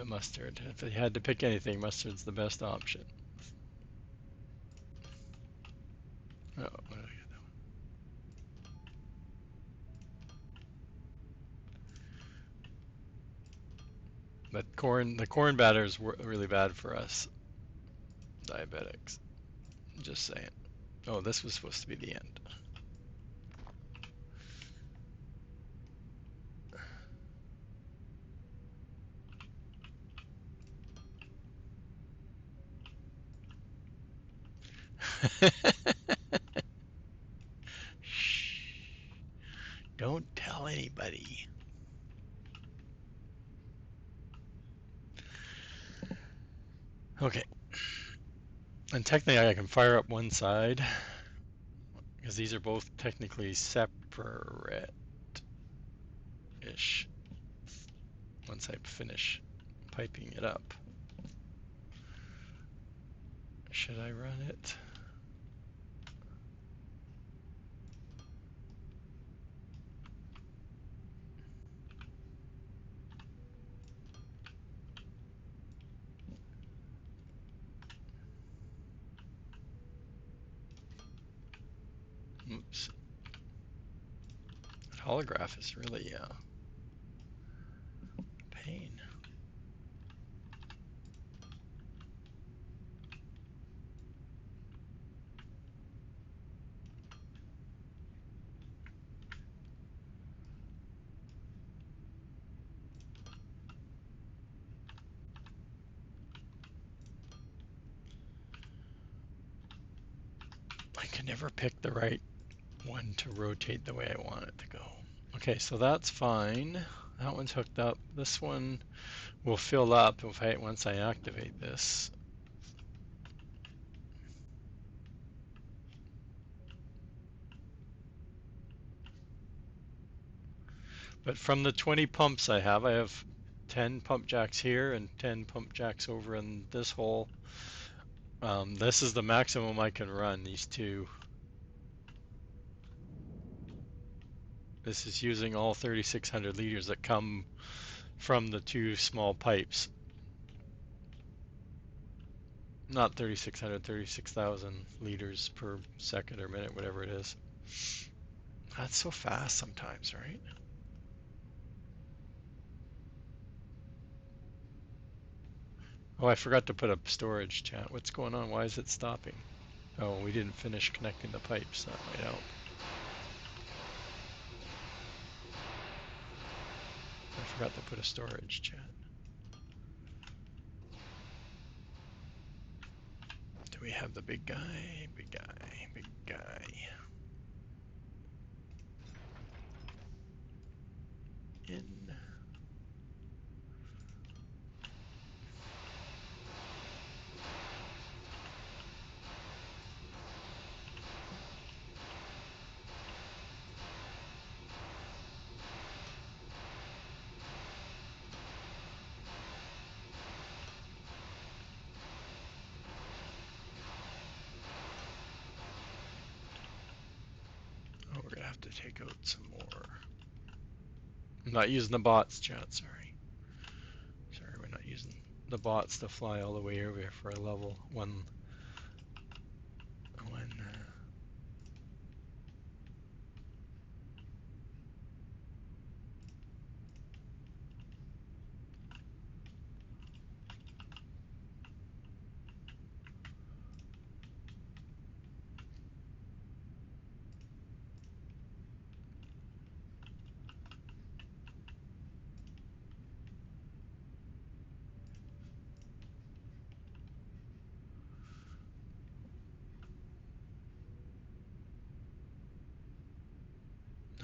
mustard. If you had to pick anything, mustard's the best option. Oh, what did I get? But the corn batter is really bad for us diabetics. Just saying. Oh, this was supposed to be the end. Shh. Don't tell anybody. Okay. And technically I can fire up one side because these are both technically separate-ish once I finish piping it up. Should I run it? Oops. That holograph is really pain. I can never pick the right one to rotate the way I want it to go. Okay, so that's fine. That one's hooked up. This one will fill up once I activate this. But from the 20 pumps I have 10 pump jacks here and 10 pump jacks over in this hole. This is the maximum I can run, these two. This is using all 3,600 liters that come from the two small pipes. Not 3,600, 36,000 liters per second or minute, whatever it is. That's so fast sometimes, right? Oh, I forgot to put up storage, chat. What's going on? Why is it stopping? Oh, we didn't finish connecting the pipes. That might help. I forgot to put a storage, chat. Do we have the big guy? Big guy, big guy. In. Oh, we're gonna have to take out some more. I'm not using the bots, chat, sorry. Sorry, we're not using the bots to fly all the way over here for a level one.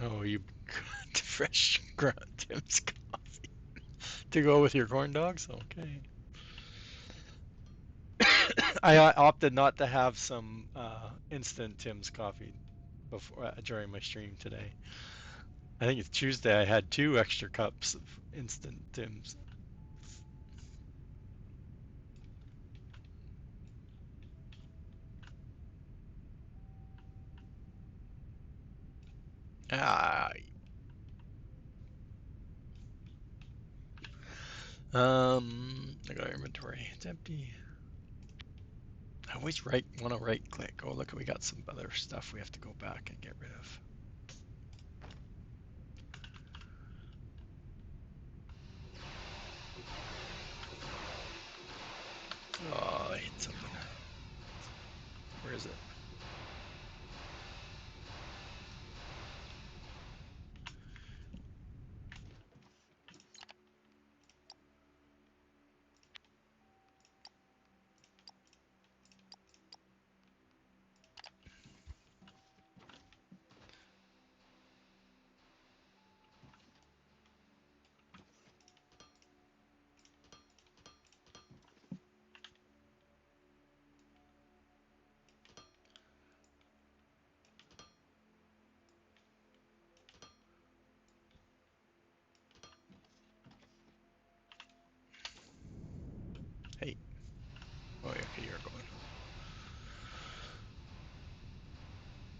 Oh, you got fresh Tim's coffee to go with your corn dogs? Okay. I opted not to have some instant Tim's coffee before during my stream today. I think it's Tuesday. I had 2 extra cups of instant Tim's. Ah, I got our inventory. It's empty. I always want to right click. Oh, look, we got some other stuff we have to go back and get rid of. Oh, I hit something. Where is it? Hey. Oh, yeah, okay, you're going.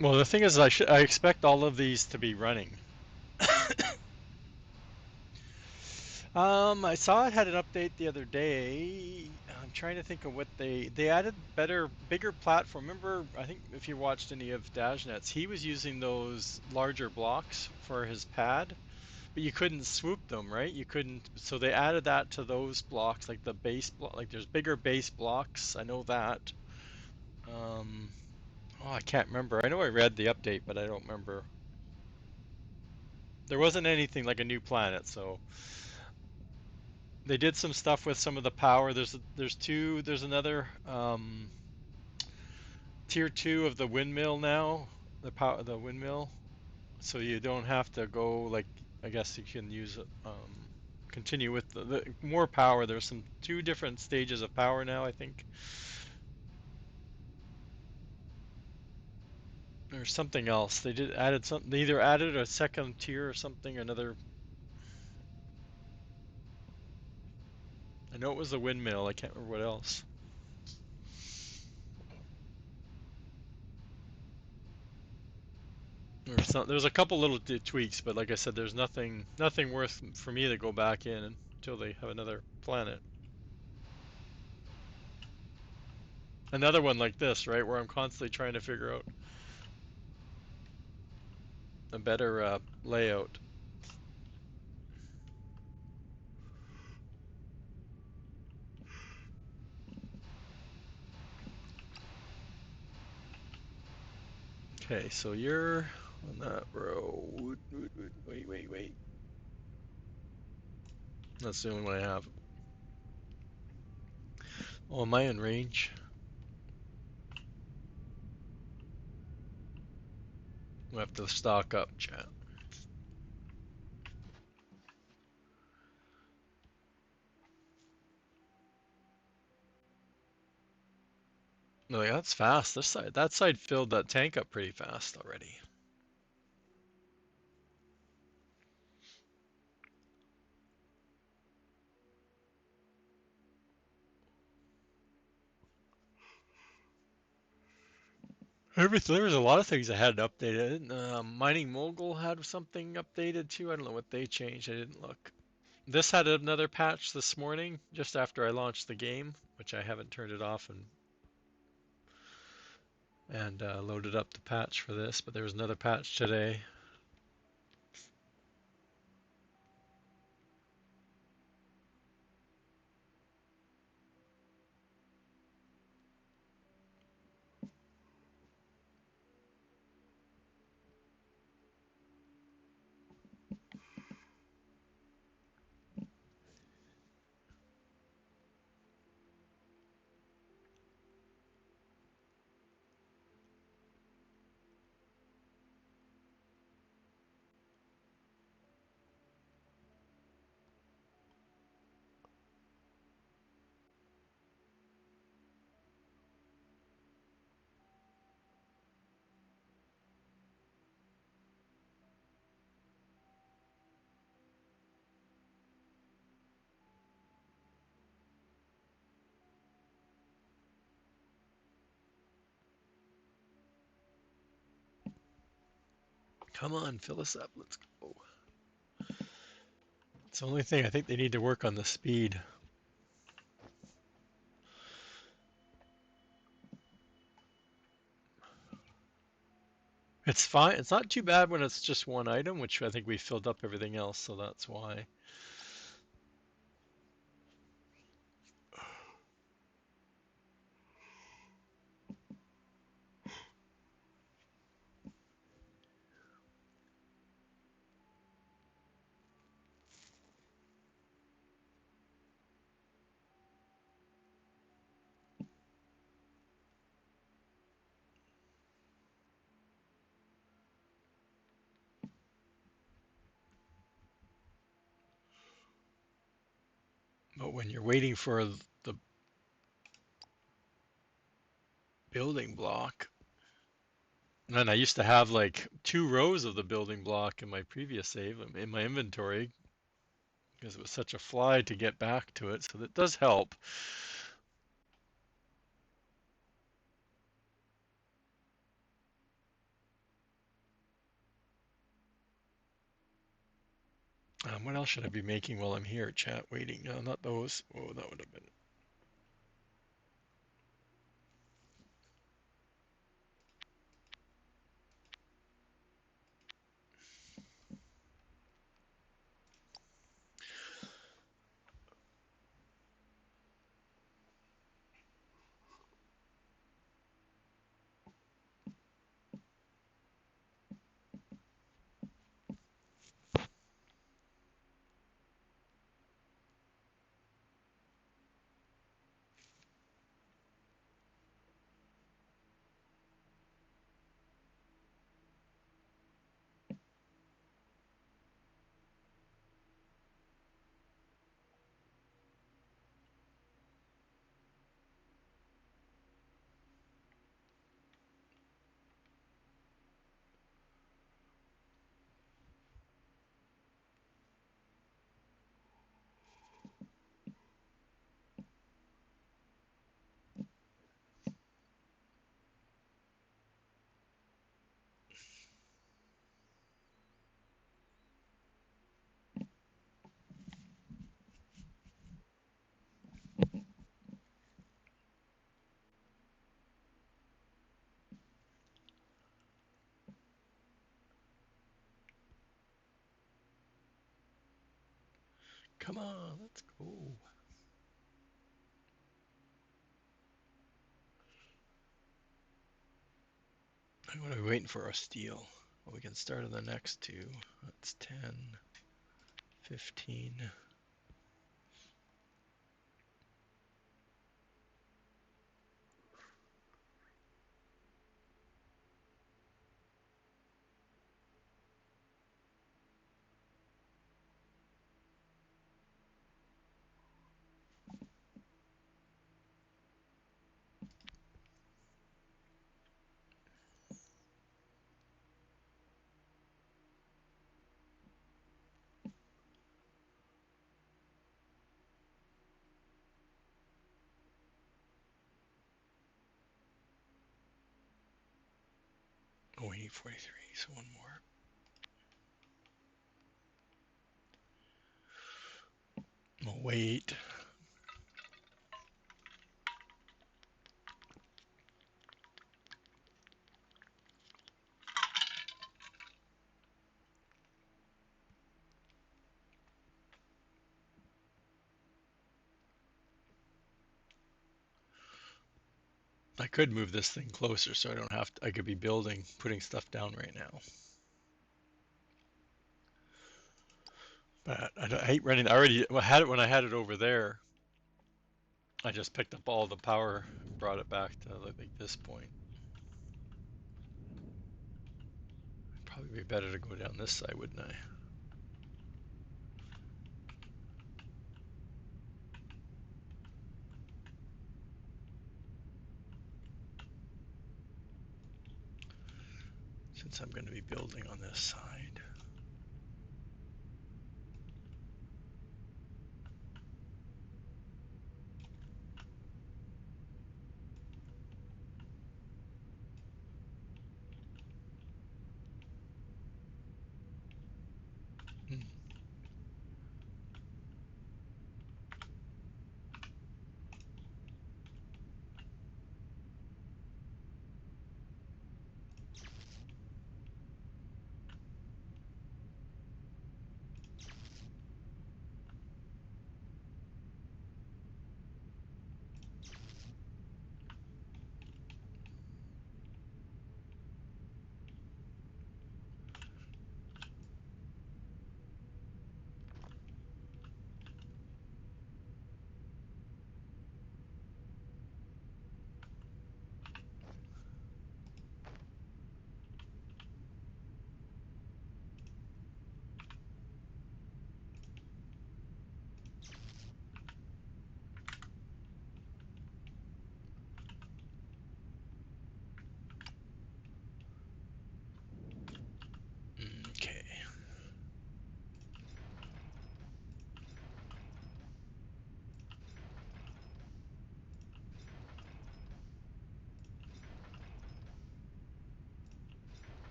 Well, the thing is, I expect all of these to be running. I saw it had an update the other day. I'm trying to think of what they added bigger platform. Remember, I think if you watched any of Dajnet's, he was using those larger blocks for his pad, but you couldn't swoop them, right? You couldn't. So they added that to those blocks, like the base block. Like there's bigger base blocks. I know that. Um, oh, I can't remember. I know I read the update, but I don't remember. There wasn't anything like a new planet, so they did some stuff with some of the power. There's another tier 2 of the windmill now, the windmill, so you don't have to go like, I guess you can use continue with the more power. There's some 2 different stages of power now, I think. There's something else. They either added a second tier or something, another. I know it was the windmill. I can't remember what else. There's a couple little tweaks, but like I said, there's nothing worth for me to go back in until they have another planet. Another one like this, right, where I'm constantly trying to figure out a better layout. Okay, so you're on that row. Wait. That's the only one I have. Oh, am I in range? We have to stock up, chat. No, yeah, that's fast. That side filled that tank up pretty fast already. There was a lot of things I had updated. Mining Mogul had something updated too. I don't know what they changed. I didn't look. This had another patch this morning, just after I launched the game, which I haven't turned it off and loaded up the patch for this. But there was another patch today. Come on, fill us up. Let's go. It's the only thing. I think they need to work on the speed. It's fine. It's not too bad when it's just one item, which I think we filled up everything else, so that's why. But when you're waiting for the building block, and I used to have like 2 rows of the building block in my previous save in my inventory because it was such a fly to get back to it. So that does help. What else should I be making while I'm here, chat? Waiting. No, not those. Oh, that would have been. Come on, let's go. I'm going to be waiting for our steel. Well, we can start on the next two. That's 10, 15. Oh, we need 43, so one more. We'll wait. I could move this thing closer so I don't have to, I could be building, putting stuff down right now. But I hate running, I already had it when I had it over there. I just picked up all the power, brought it back to like this point. Probably be better to go down this side, wouldn't I? Since I'm going to be building on this side.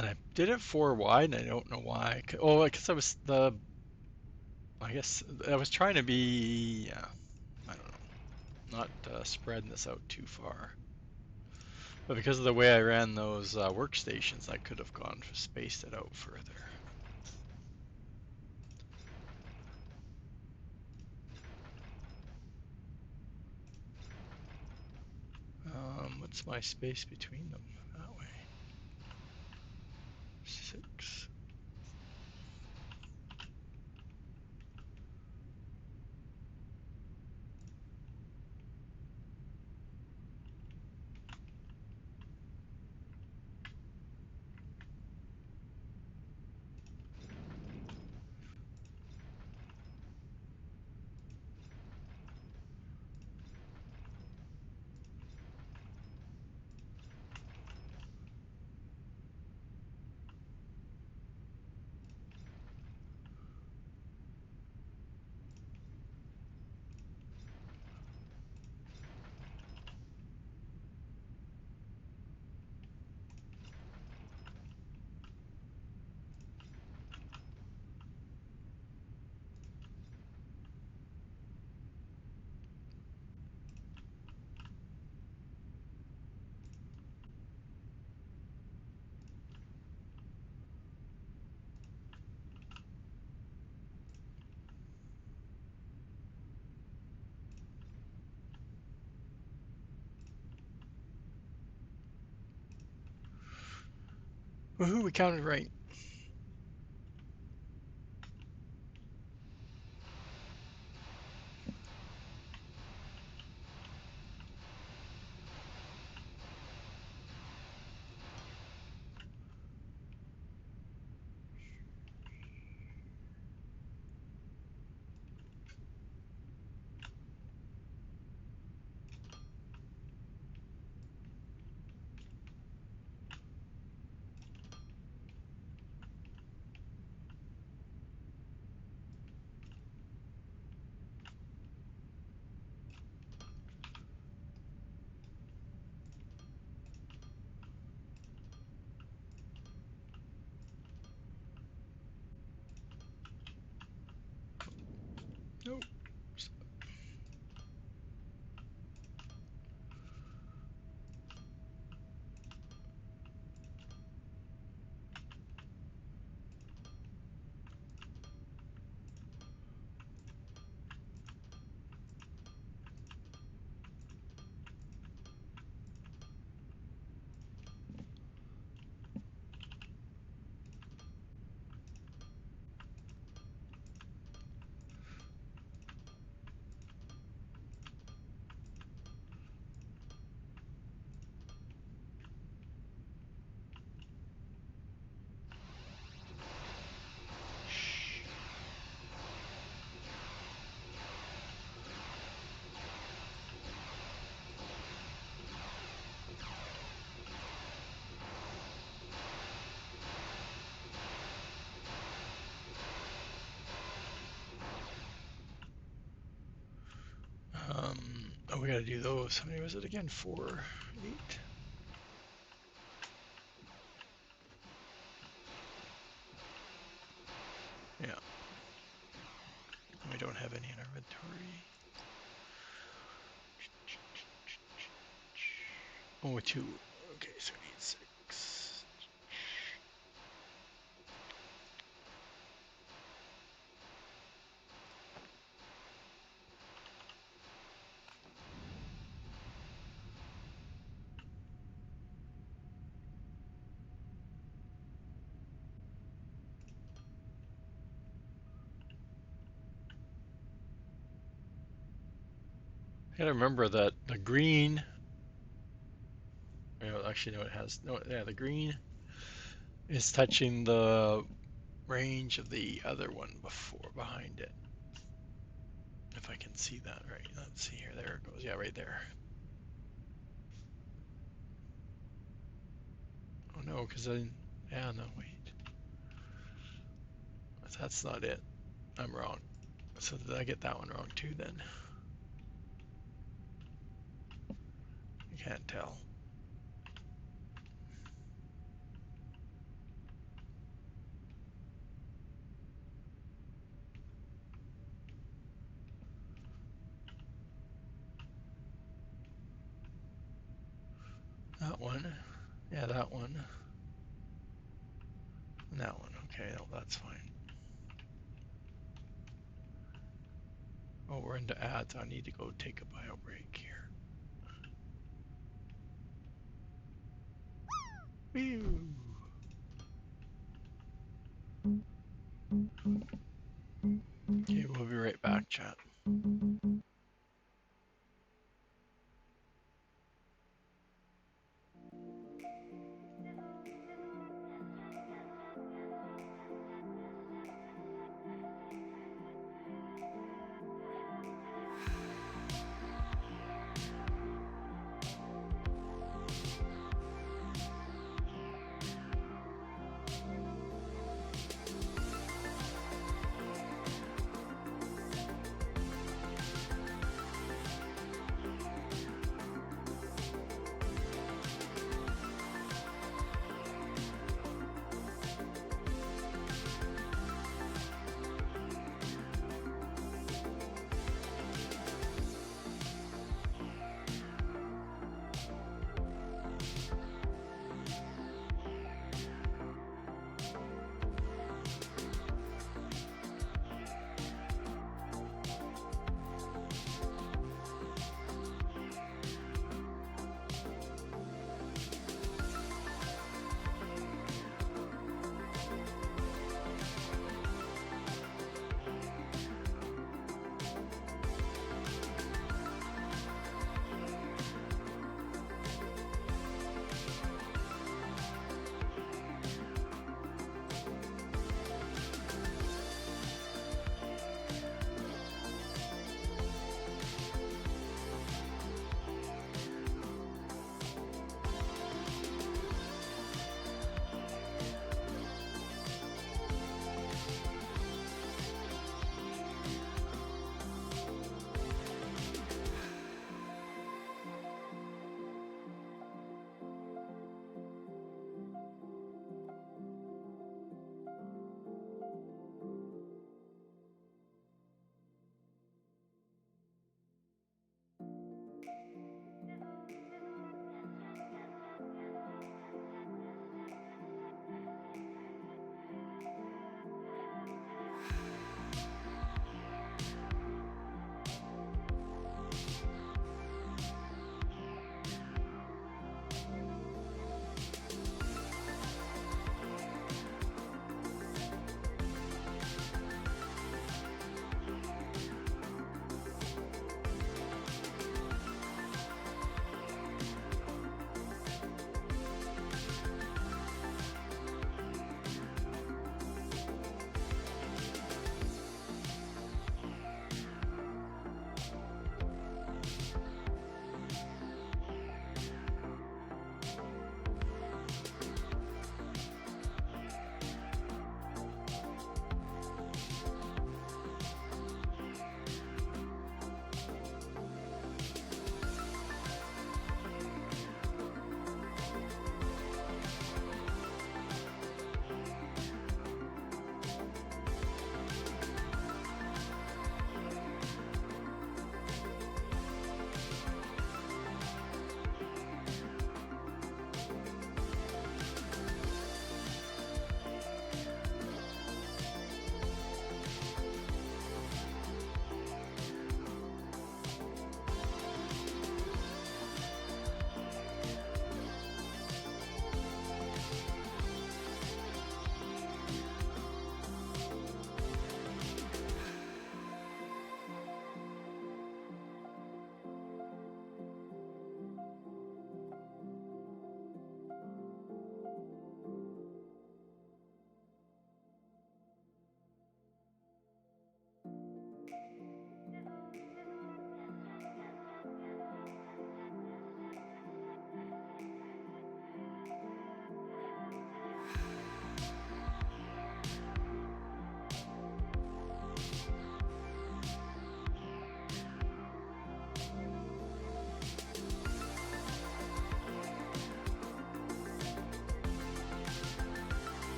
And I did it 4 wide, and I don't know why. Oh, because I was I guess I was trying to be, yeah, I don't know, not spreading this out too far. But because of the way I ran those workstations, I could have gone spaced it out further. What's my space between them? That way. 6. Woohoo, we counted right. Nope. Oh, we gotta do those. How many was it again? 4, 8. Yeah. We don't have any in our inventory. Oh, 2. Okay, so we need 6. I gotta remember that the green, actually no, it has, no, yeah, the green is touching the range of the other one behind it. If I can see that right. Let's see here. There it goes. Yeah, right there. Oh no, because yeah, no, wait. That's not it. I'm wrong. So did I get that one wrong too then? I can't tell. That one. Yeah, that one. And that one. Okay, no, that's fine. Oh, we're into ads. I need to go take a bio break here. Whew. Okay, we'll be right back, chat.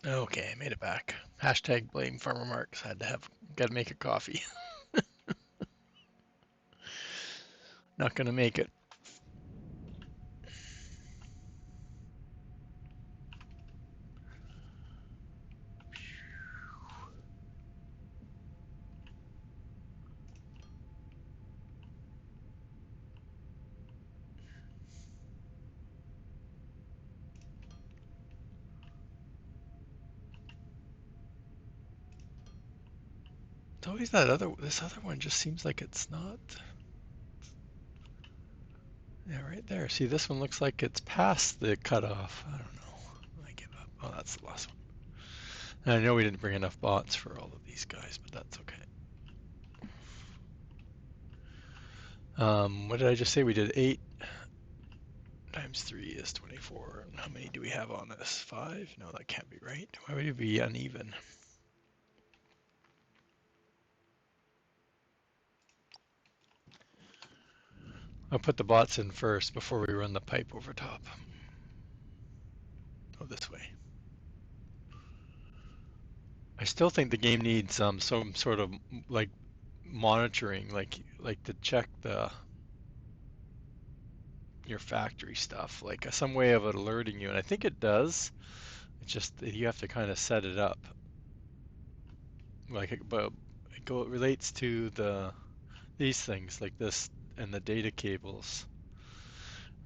Okay, I made it back. Hashtag blame Farmer Marks. Gotta make a coffee. Not gonna make it. It's always this other one just seems like it's not. Yeah, right there. See, this one looks like it's past the cutoff. I don't know. I give up. Oh, that's the last one. And I know we didn't bring enough bots for all of these guys, but that's okay. What did I just say? We did 8 times 3 is 24. And how many do we have on this? 5? No, that can't be right. Why would it be uneven? I'll put the bots in first before we run the pipe over top. Go this way. I still think the game needs some sort of like monitoring, like to check your factory stuff, like some way of alerting you, and I think it does. It's just that you have to kind of set it up. But it relates to these things like this and the data cables,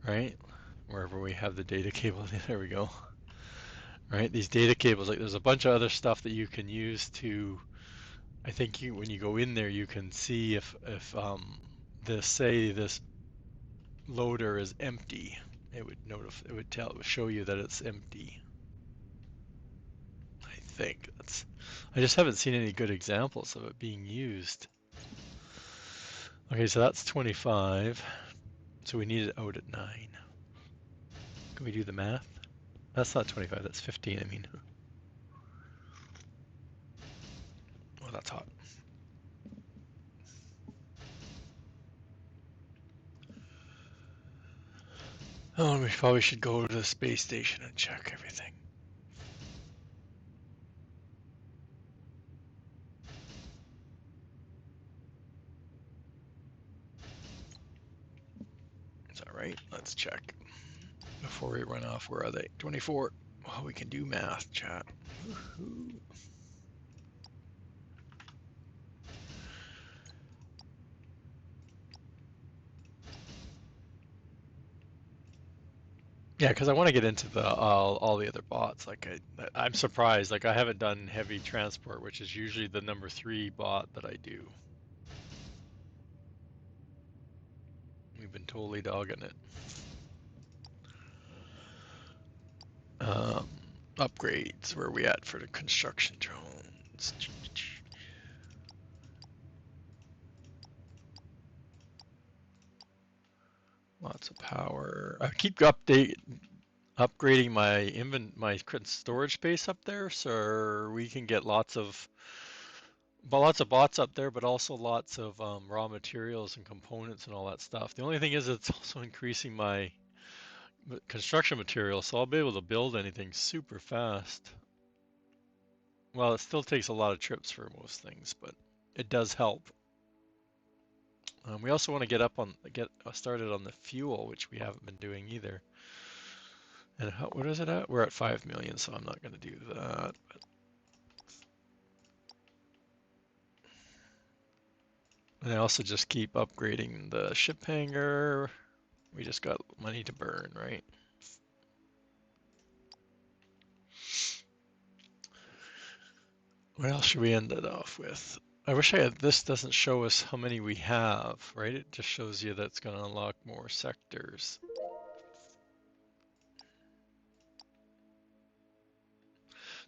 right? Wherever we have the data cable, there we go. Right, these data cables, like there's a bunch of other stuff that you can use to. I think when you go in there, you can see if this loader is empty. It would show you that it's empty. I think I just haven't seen any good examples of it being used. Okay, so that's 25. So we need it out at 9. Can we do the math? That's not 25, that's 15, I mean. Oh, that's hot. Oh, we probably should go to the space station and check everything. Is that right? Let's check. Before we run off, where are they? 24. Oh, we can do math, chat. Yeah, because I want to get into all the other bots. I'm surprised. Like I haven't done heavy transport, which is usually the number 3 bot that I do. We've been totally dogging it. Upgrades. Where are we at for the construction drones? Lots of power. I keep upgrading my storage space up there, so we can get lots of bots up there, but also lots of raw materials and components and all that stuff. The only thing is, it's also increasing my construction material, so I'll be able to build anything super fast. Well, it still takes a lot of trips for most things, but it does help. We also want to get started on the fuel, which we haven't been doing either. And what is it at? We're at 5 million, so I'm not going to do that. But and I also just keep upgrading the ship hangar. We just got money to burn, right? What else should we end it off with? I wish this doesn't show us how many we have, right? It just shows you that it's going to unlock more sectors.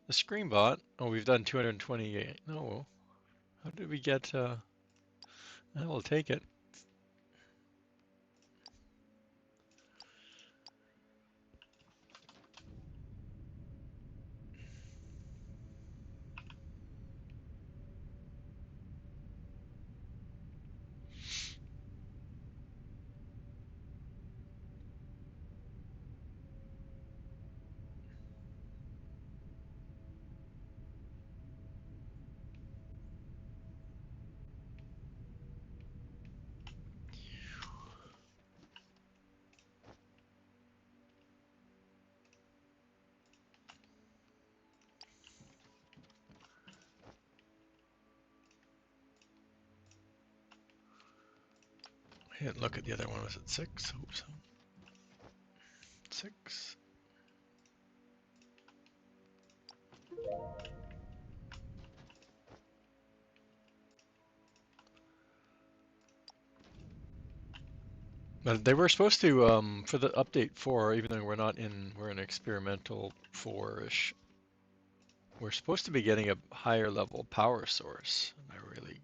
The screen bot, oh, we've done 228. No, how did we get, I will take it. I didn't look at the other one. Was it 6? Hope so. 6. But they were supposed to, for the update 4, even though we're in experimental 4-ish, we're supposed to be getting a higher level power source. I really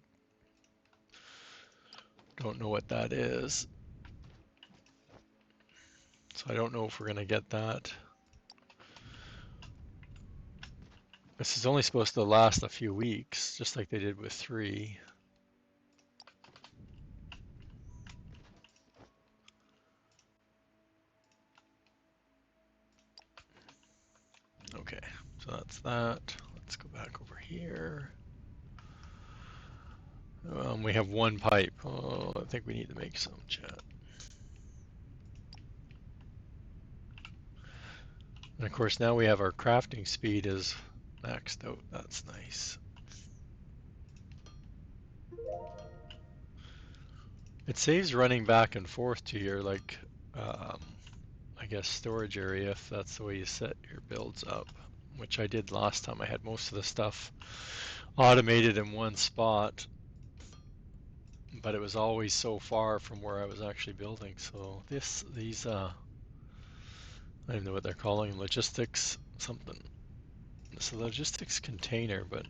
don't know what that is. So I don't know if we're going to get that. This is only supposed to last a few weeks, just like they did with 3. Okay, so that's that. Let's go back over here. We have 1 pipe. Oh, I think we need to make some, chat. And of course now we have our crafting speed is maxed out. That's nice. It saves running back and forth to your I guess storage area if that's the way you set your builds up, which I did last time. I had most of the stuff automated in one spot, but it was always so far from where I was actually building. So these I don't know what they're calling, logistics something. It's a logistics container, but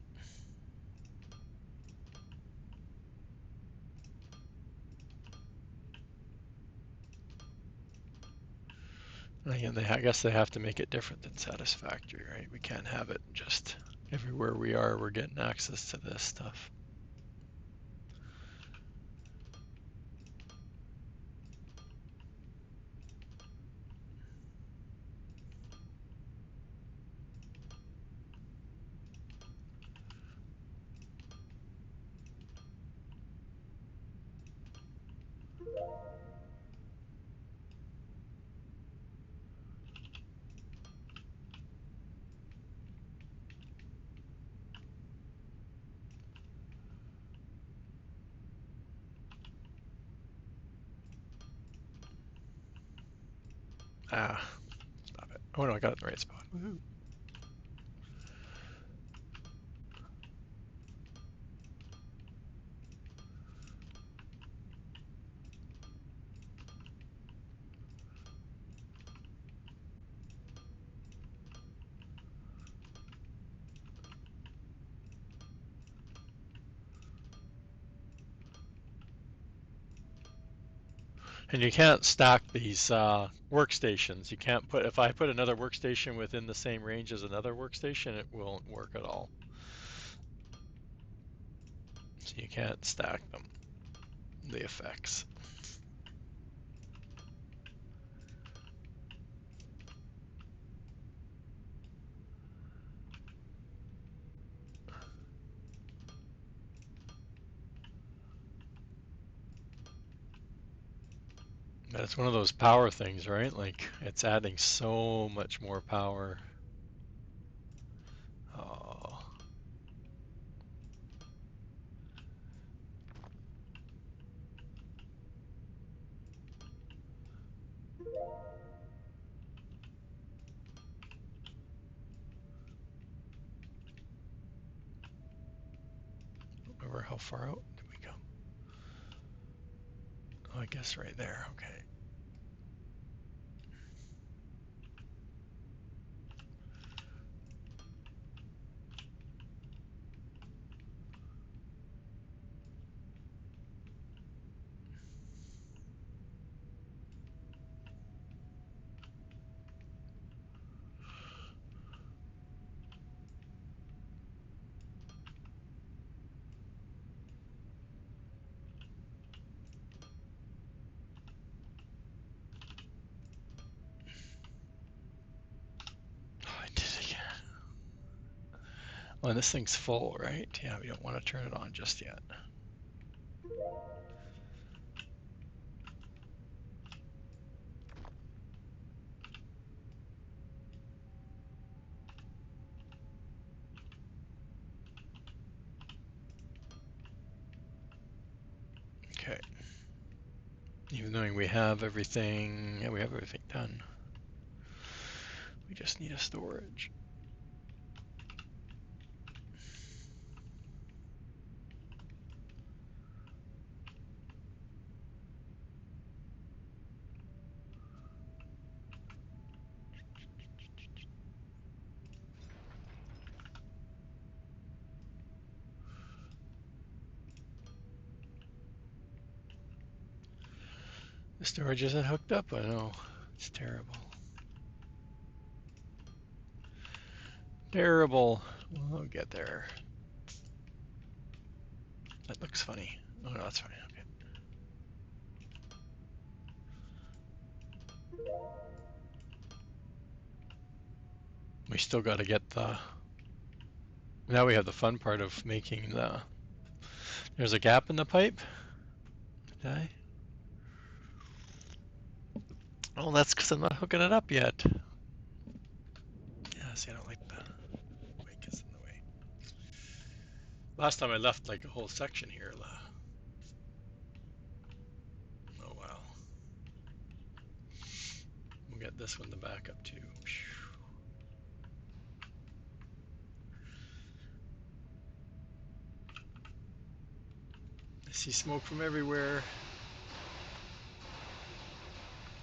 again, I guess they have to make it different than satisfactory, right? We can't have it just everywhere we are, we're getting access to this stuff. Ah, stop it. Oh no, I got it in the right spot. Woohoo. And you can't stack these workstations. You can't put, if I put another workstation within the same range as another workstation, it won't work at all. So you can't stack them, the effects. That's one of those power things, right? Like it's adding so much more power. Oh. Remember how far out did we go? Oh, I guess right there. Okay. Oh, I did it again. Well, and this thing's full, right? Yeah, we don't want to turn it on just yet. Okay. Even though we have everything, yeah, we have everything done. We just need a storage. The storage isn't hooked up. I know. It's terrible. Terrible. We'll get there. That looks funny. Oh no, that's fine. Okay. We still got to get the. Now we have the fun part of making the. There's a gap in the pipe. Did I? Oh, that's because I'm not hooking it up yet. Yeah, see, I don't like the mic is in the way. Last time I left like a whole section here. Oh well. We'll get this one the backup too. I see smoke from everywhere.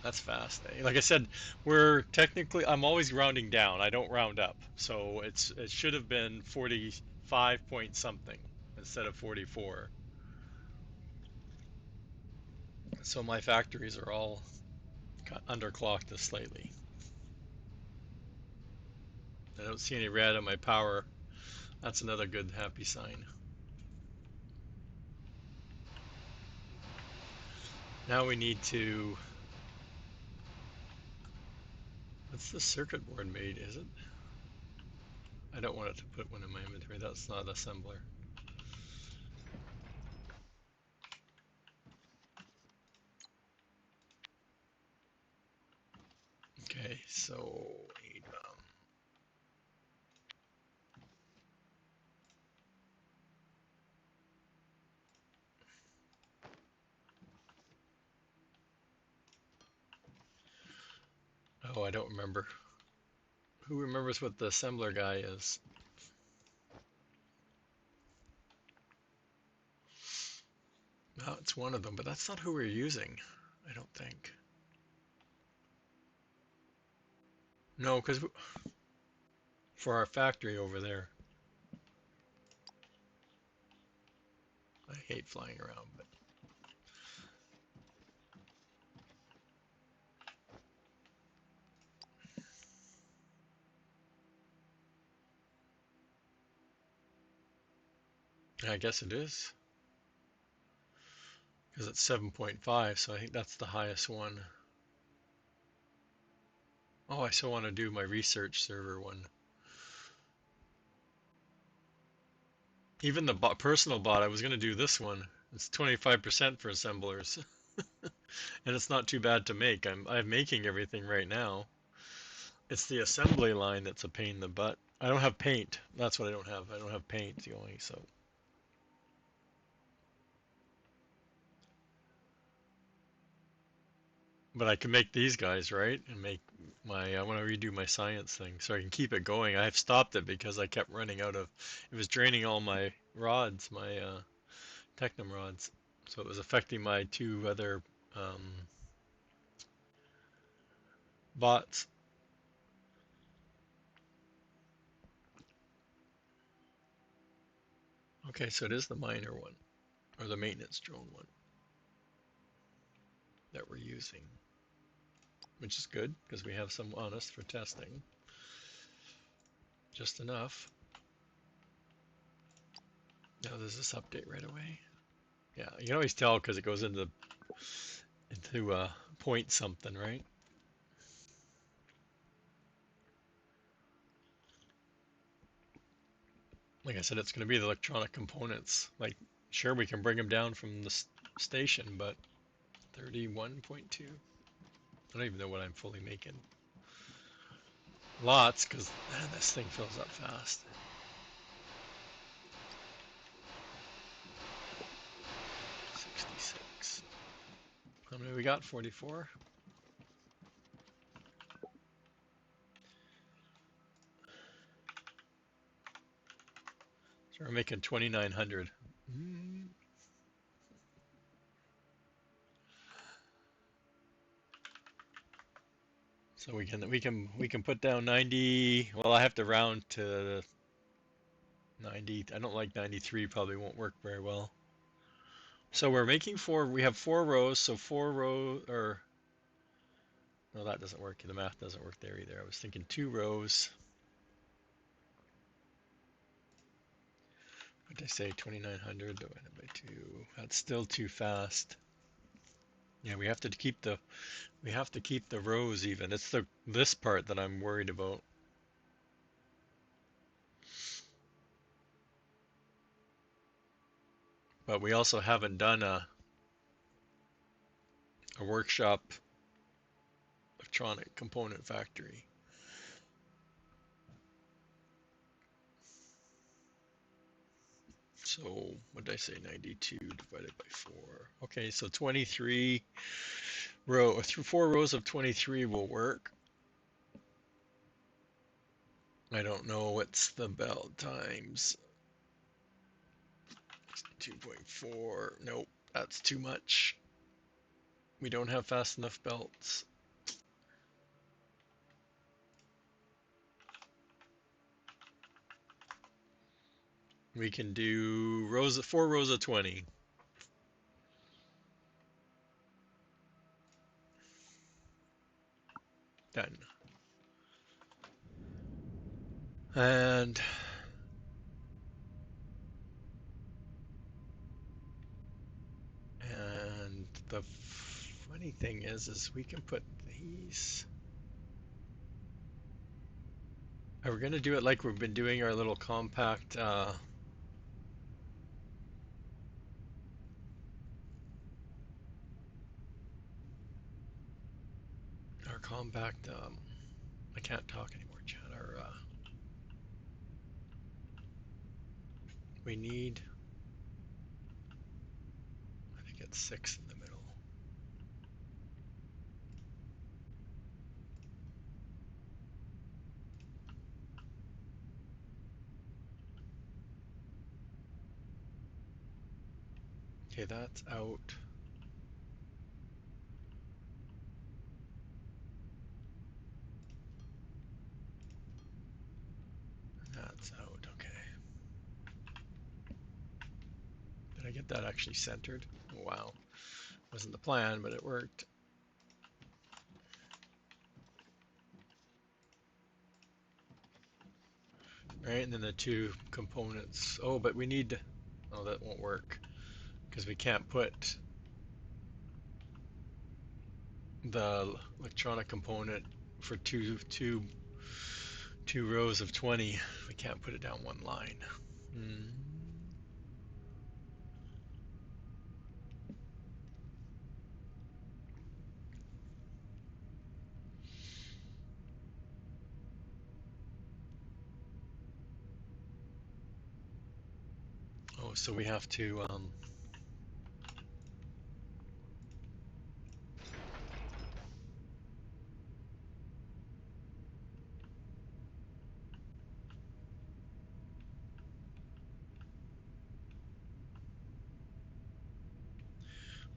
That's fast. Like I said, we're technically, I'm always rounding down. I don't round up. So it should have been 45 point something instead of 44. So my factories are all underclocked just slightly. I don't see any red on my power. That's another good happy sign. Now we need to, what's the circuit board made, is it? I don't want it to put one in my inventory. That's not assembler. Okay, so oh, I don't remember. Who remembers what the assembler guy is? No, it's one of them, but that's not who we're using, I don't think. No, because for our factory over there. I hate flying around, but I guess it is. Because it's 7.5, so I think that's the highest one. Oh, I still want to do my research server one. Even the personal bot, I was going to do this one. It's 25% for assemblers. And it's not too bad to make. I'm making everything right now. It's the assembly line that's a pain in the butt. I don't have paint. That's what I don't have. I don't have paint going, so. But I can make these guys, right? And make my, I want to redo my science thing so I can keep it going. I have stopped it because I kept running out of, it was draining all my rods, my Technum rods. So it was affecting my two other bots. Okay, so it is the minor one, or the maintenance drone one that we're using, which is good because we have some on us for testing. Just enough. Now does this update right away? Yeah, you can always tell because it goes into point something, right? Like I said, it's going to be the electronic components. Like, sure, we can bring them down from the station, but 31.2. I don't even know what I'm fully making. Lots, because this thing fills up fast. How many we got? 44? So we're making 2,900. So we can put down 90. Well, I have to round to 90. I don't like 93, probably won't work very well. So we're making we have 4 rows, so 4 rows, or no, that doesn't work. The math doesn't work there either. I was thinking 2 rows. What did I say? 2,900 divided by 2. That's still too fast. Yeah, we have to keep the rows even. It's this part that I'm worried about. But we also haven't done a workshop electronic component factory. So what did I say? 92 divided by 4. Okay, so 23 through 4 rows of 23 will work. I don't know what's the belt times. 2.4. Nope, that's too much. We don't have fast enough belts. We can do 4 rows of 20. Done. And the funny thing is we can put these. We're gonna do it like we've been doing our little compact I can't talk anymore, Chad. We need, I think it's 6 in the middle. Okay, that's out. That's out, okay. Did I get that actually centered? Oh, wow. Wasn't the plan, but it worked. Right, and then the 2 components. Oh, but we need, oh, that won't work because we can't put the electronic component for two rows of 20. We can't put it down one line. Hmm. Oh, so we have to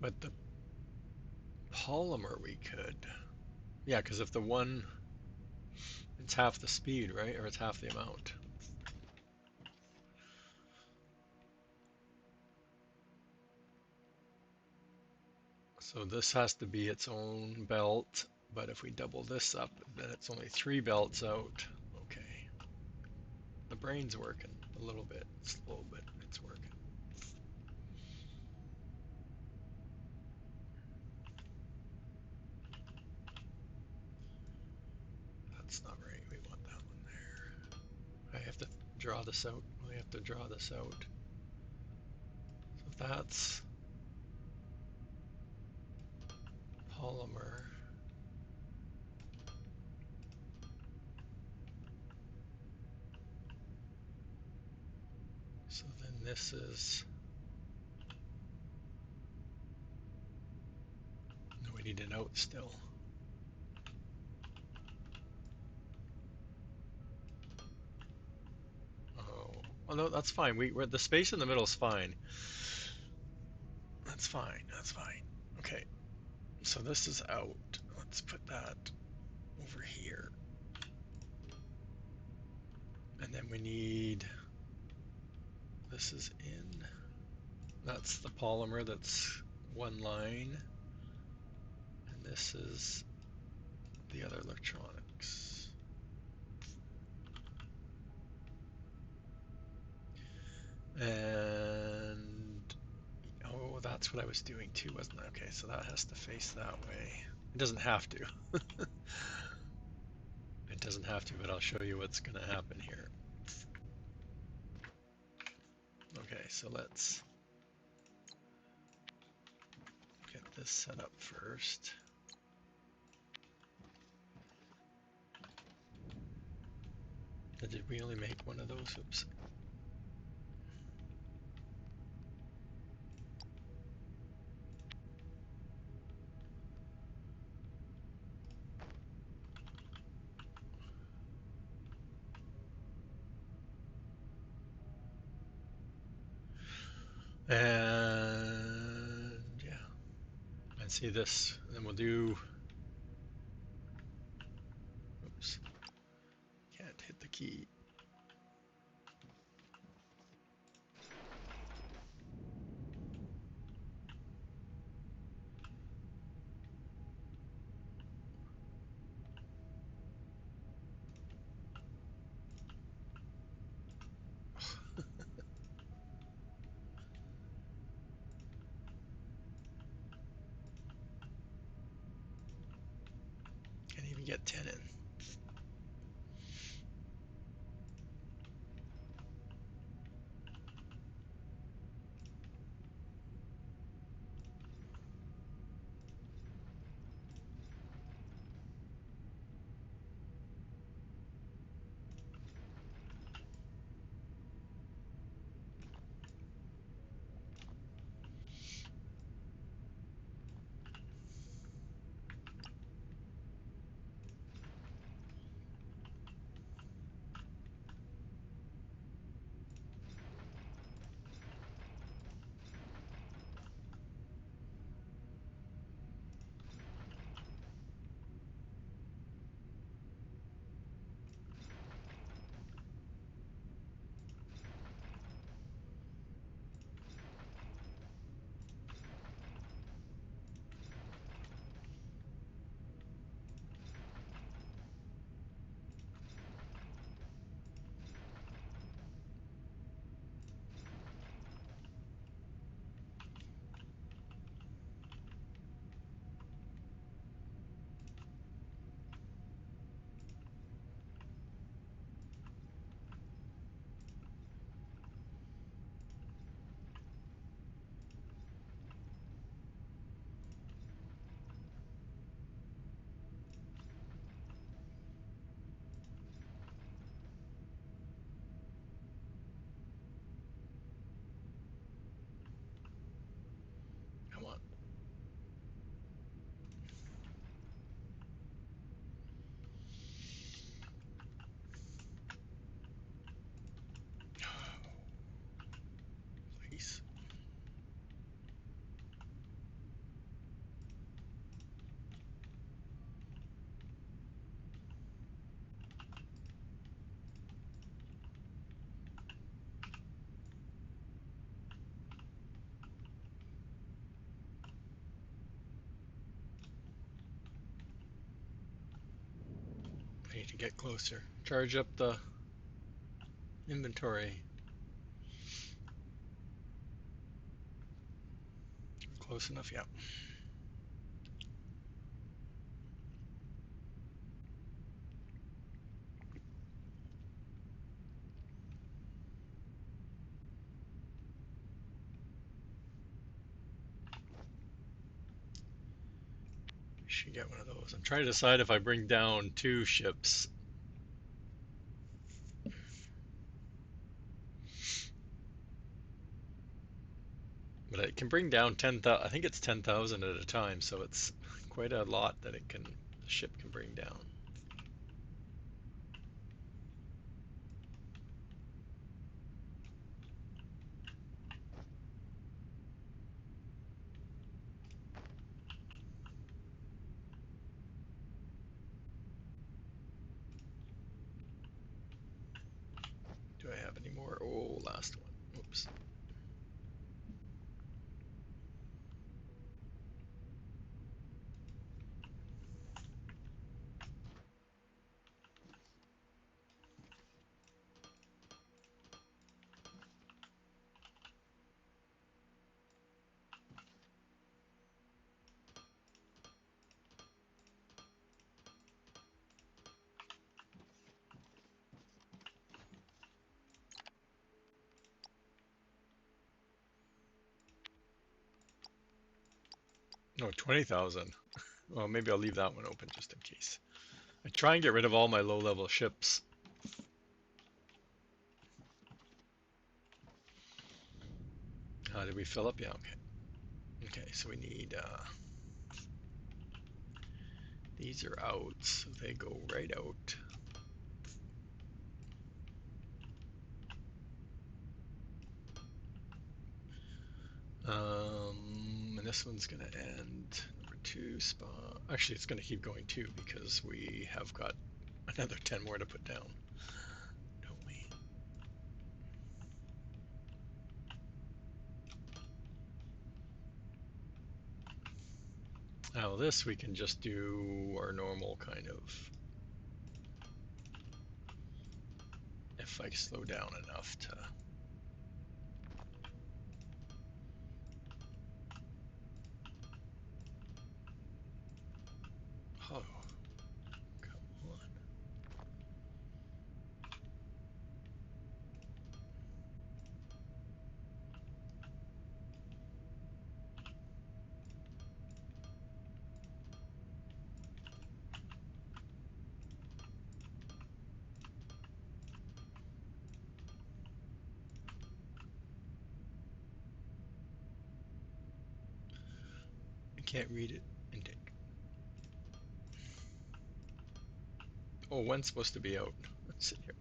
but the polymer we could. Yeah, because if the one, it's half the speed, right? Or it's half the amount. So this has to be its own belt, but if we double this up, then it's only 3 belts out. Okay. The brain's working a little bit, slow, but it's working. That's not right. We want that one there. I have to draw this out. I have to draw this out. So that's polymer. So then this is we need an out still. Oh, well, no, that's fine. We're the space in the middle is fine. That's fine. That's fine. Okay, so this is out. Let's put that over here. And then we need, this is in, that's the polymer, that's one line. And this is the other electronics. And, oh, that's what I was doing too, wasn't it? Okay, so that has to face that way. It doesn't have to. It doesn't have to, but I'll show you what's going to happen here. Okay, so let's get this set up first. Did we only make one of those? Oops. And yeah, and see this, and then we'll do, oops, can't hit the key. Can't even get 10 in. Come on. Please. I need to get closer. Charge up the inventory. Close enough, yeah. Should get one of those. I'm trying to decide if I bring down 2 ships. But I can bring down 10,000. I think it's 10,000 at a time, so it's quite a lot that the ship can bring down. Do I have any more? Oh, last one. Oops. No, 20,000. Well, maybe I'll leave that one open just in case. I try and get rid of all my low-level ships. Did we fill up? Yeah, okay. Okay, so we need, these are out, so they go right out. And this one's gonna end number 2 spot. Actually, it's gonna keep going too because we have got another 10 more to put down, don't we? Now this we can just do our normal kind of, if I slow down enough to, oh, come on. I can't read it. Intake. Oh, one's supposed to be out. Let's see here.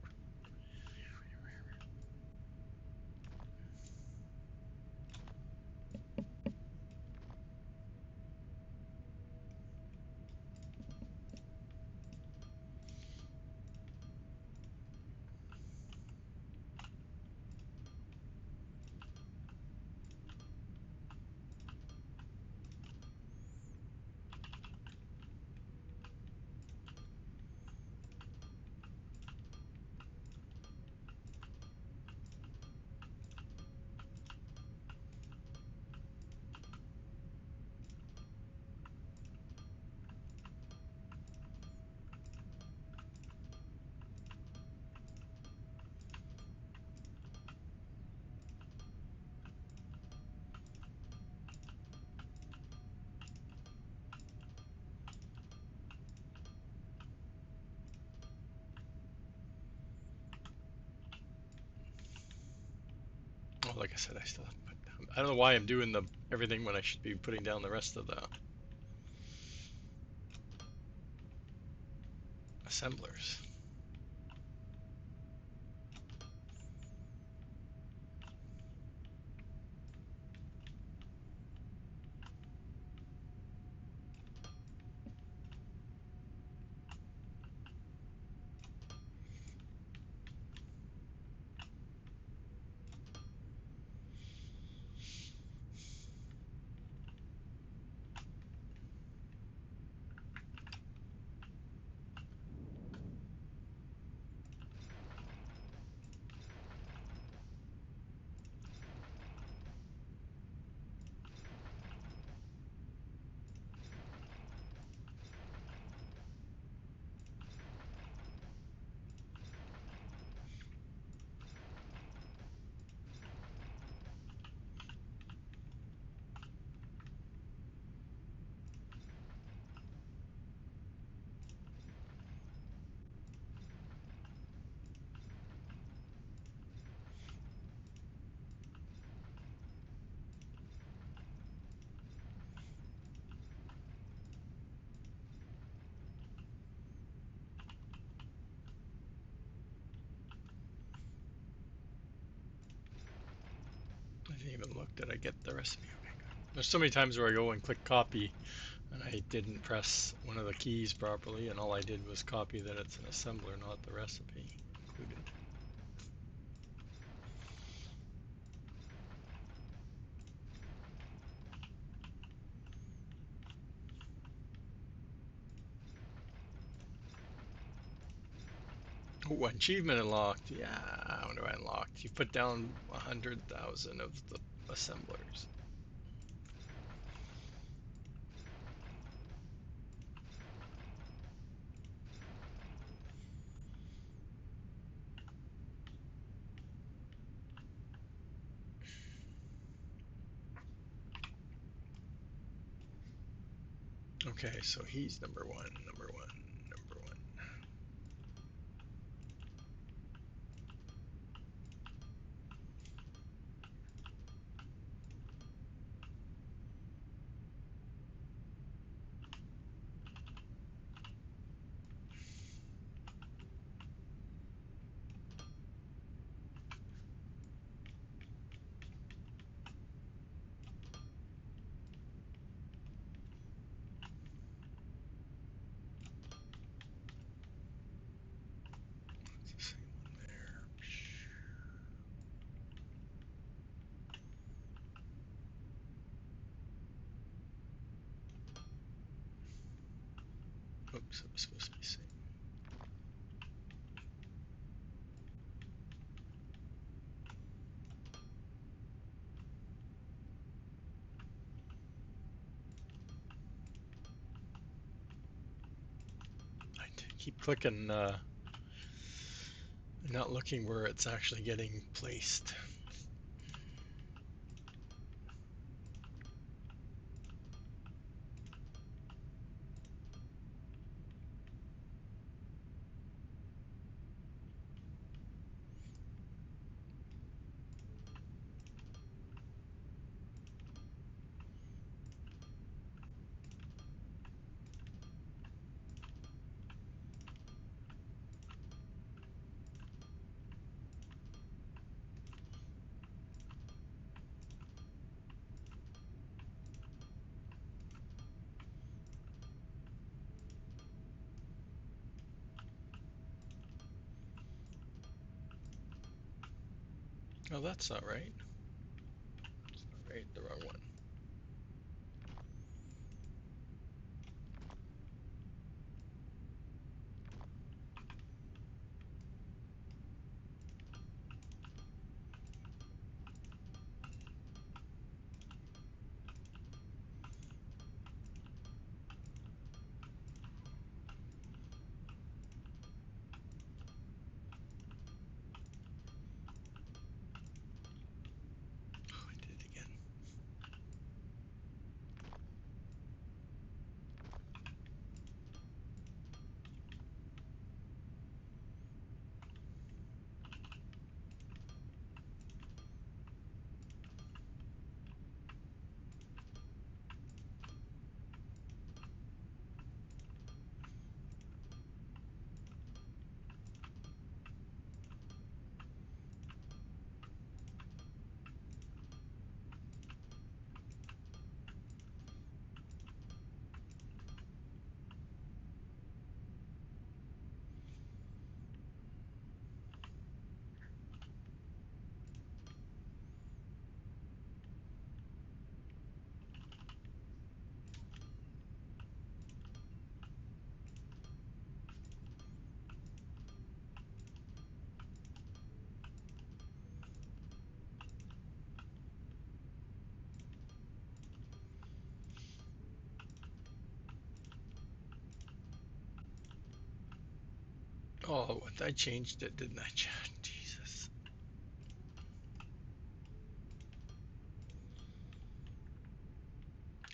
Oh, like I said, I still haven't put down. I don't know why I'm doing the everything when I should be putting down the rest of the assemblers. look. Did I get the recipe? Okay, good. There's so many times where I go and click copy and I didn't press one of the keys properly, and all I did was copy that it's an assembler, not the recipe included. Oh, achievement unlocked. Yeah, what do I unlocked? You put down 100,000 of the assemblers. Okay, so he's number one, number one, number one. It's the same one there. Oops, it was supposed to be same. I keep clicking, not looking where it's actually getting placed. Oh, that's not right. It's not right, the wrong one. Oh, I did it again. Oh, I changed it, didn't I? Jesus.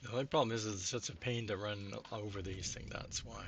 The only problem is it's such a pain to run over these things, that's why.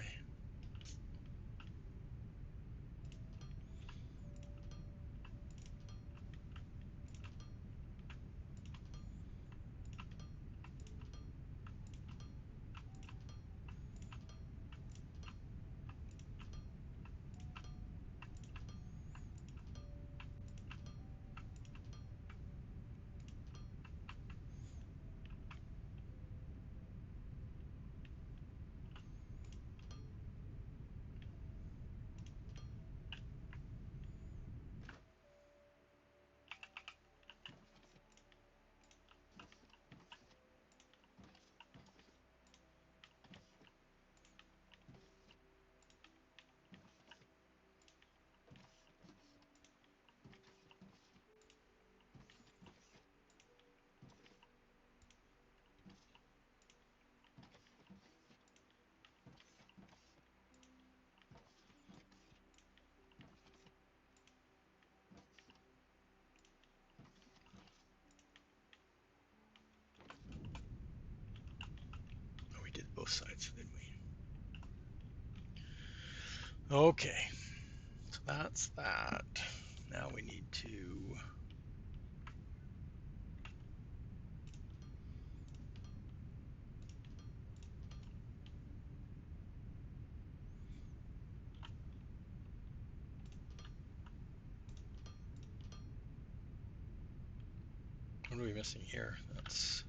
both sides, didn't we? Okay, so that's that. Now we need to what are we missing here? That's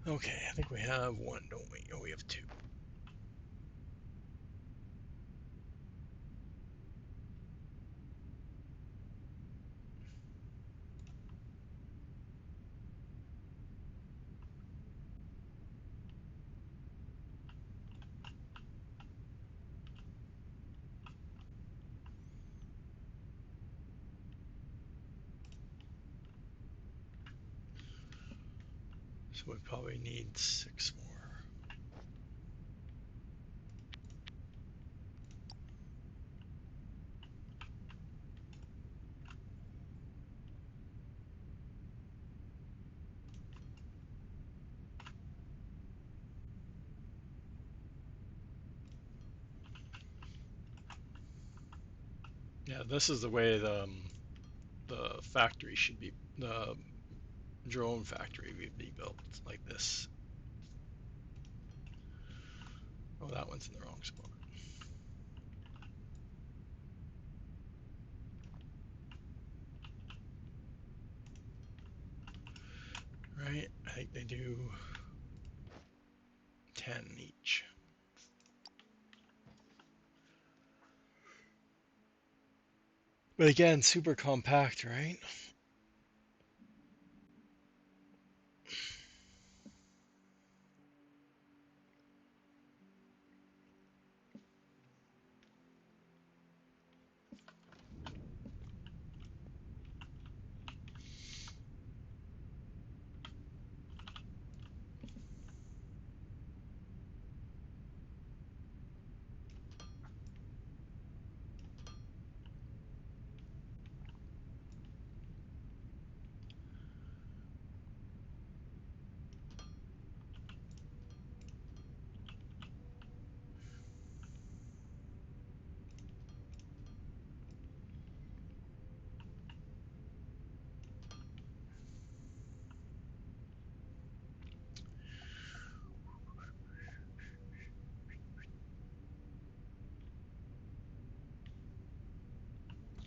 okay. I think we have one, don't we? Oh, we have two. So we probably need 6 more. Yeah, this is the way the factory should be, the drone factory would be built like this. Oh, that one's in the wrong spot. Right, I think they do 10 each. But again, super compact, right?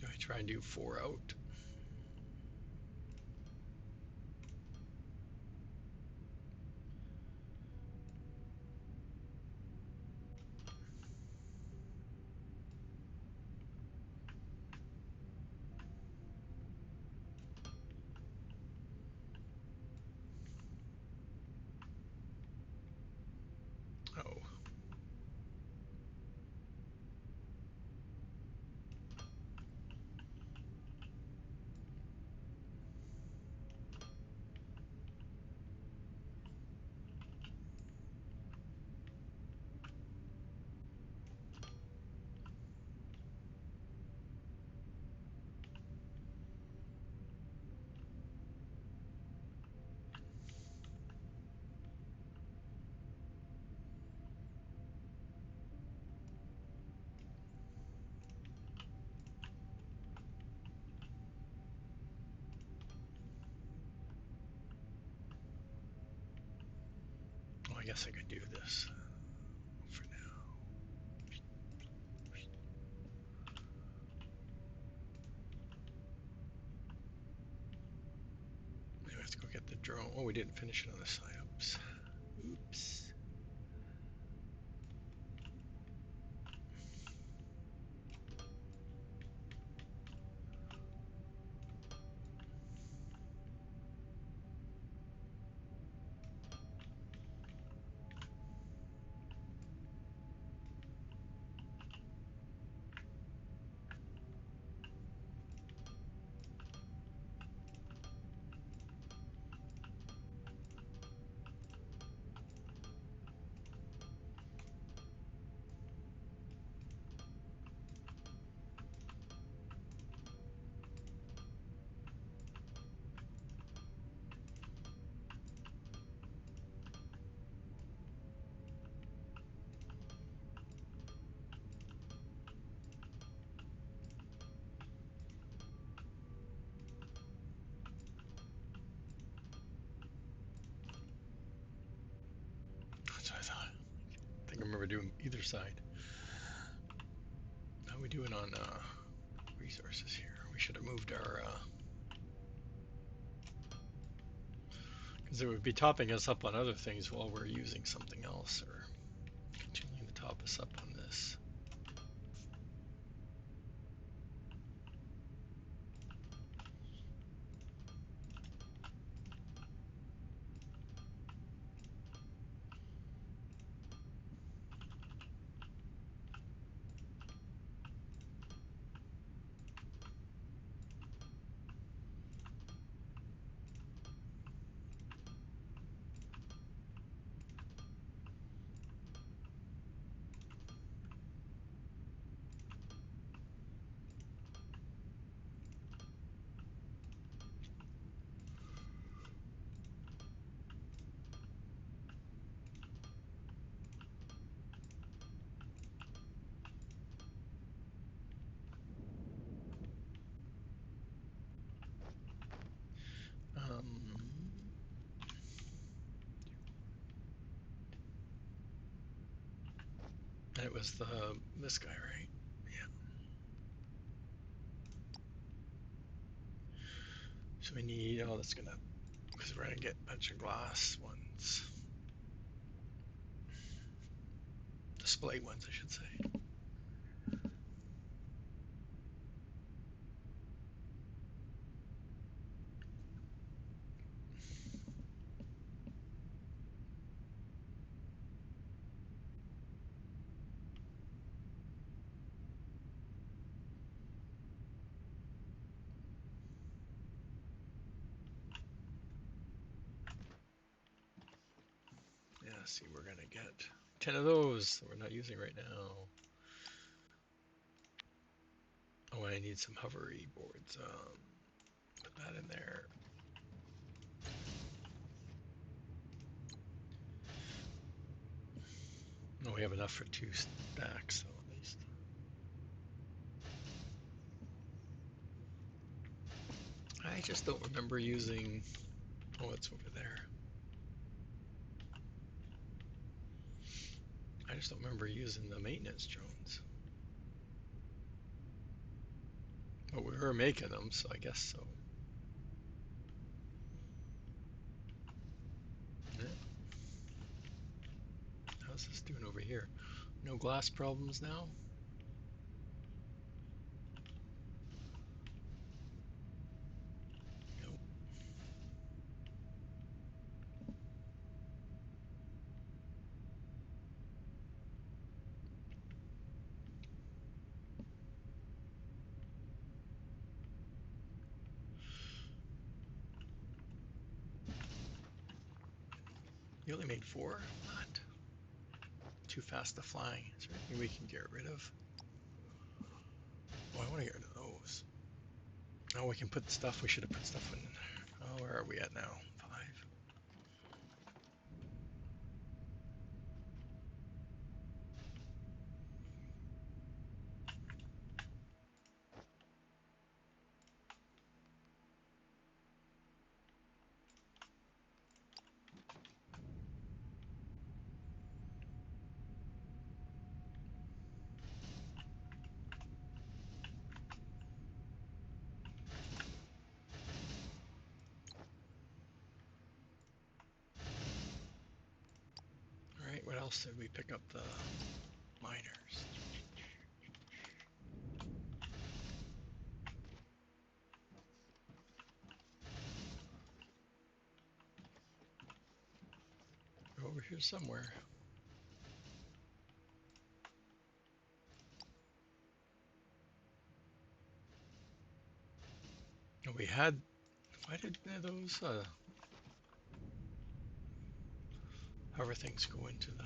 Do I try and do 4 out? Oh, well, I guess I could do this for now. Maybe let's go get the drone. Oh, we didn't finish it on the side. Oops. Oops. think I remember doing either side. How are we doing on resources here? We should have moved our because it would be topping us up on other things while we're using something else, or continuing to top us up on this. And it was this guy, right? Yeah. So we need, oh, that's gonna, because we're gonna get a bunch of glass ones. Display ones, I should say. Yeah, see, we're gonna get 10 of those that we're not using right now. Oh, I need some hovery boards. Put that in there. No, we have enough for 2 stacks, so at least. I just don't remember using. Oh, it's over there. I just don't remember using the maintenance drones. But we were making them, so I guess so. Yeah. How's this doing over here? No glass problems now? Nope. You only made 4? What? Too fast to fly. Is there anything we can get rid of? Oh, I want to get rid of those. Oh, we can put stuff. We should have put stuff in. Oh, where are we at now? 5. All right, what else did we pick up? The miners. They're over here somewhere. Oh, we had. Why did those hover things go into the?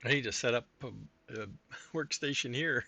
I need to set up a workstation here.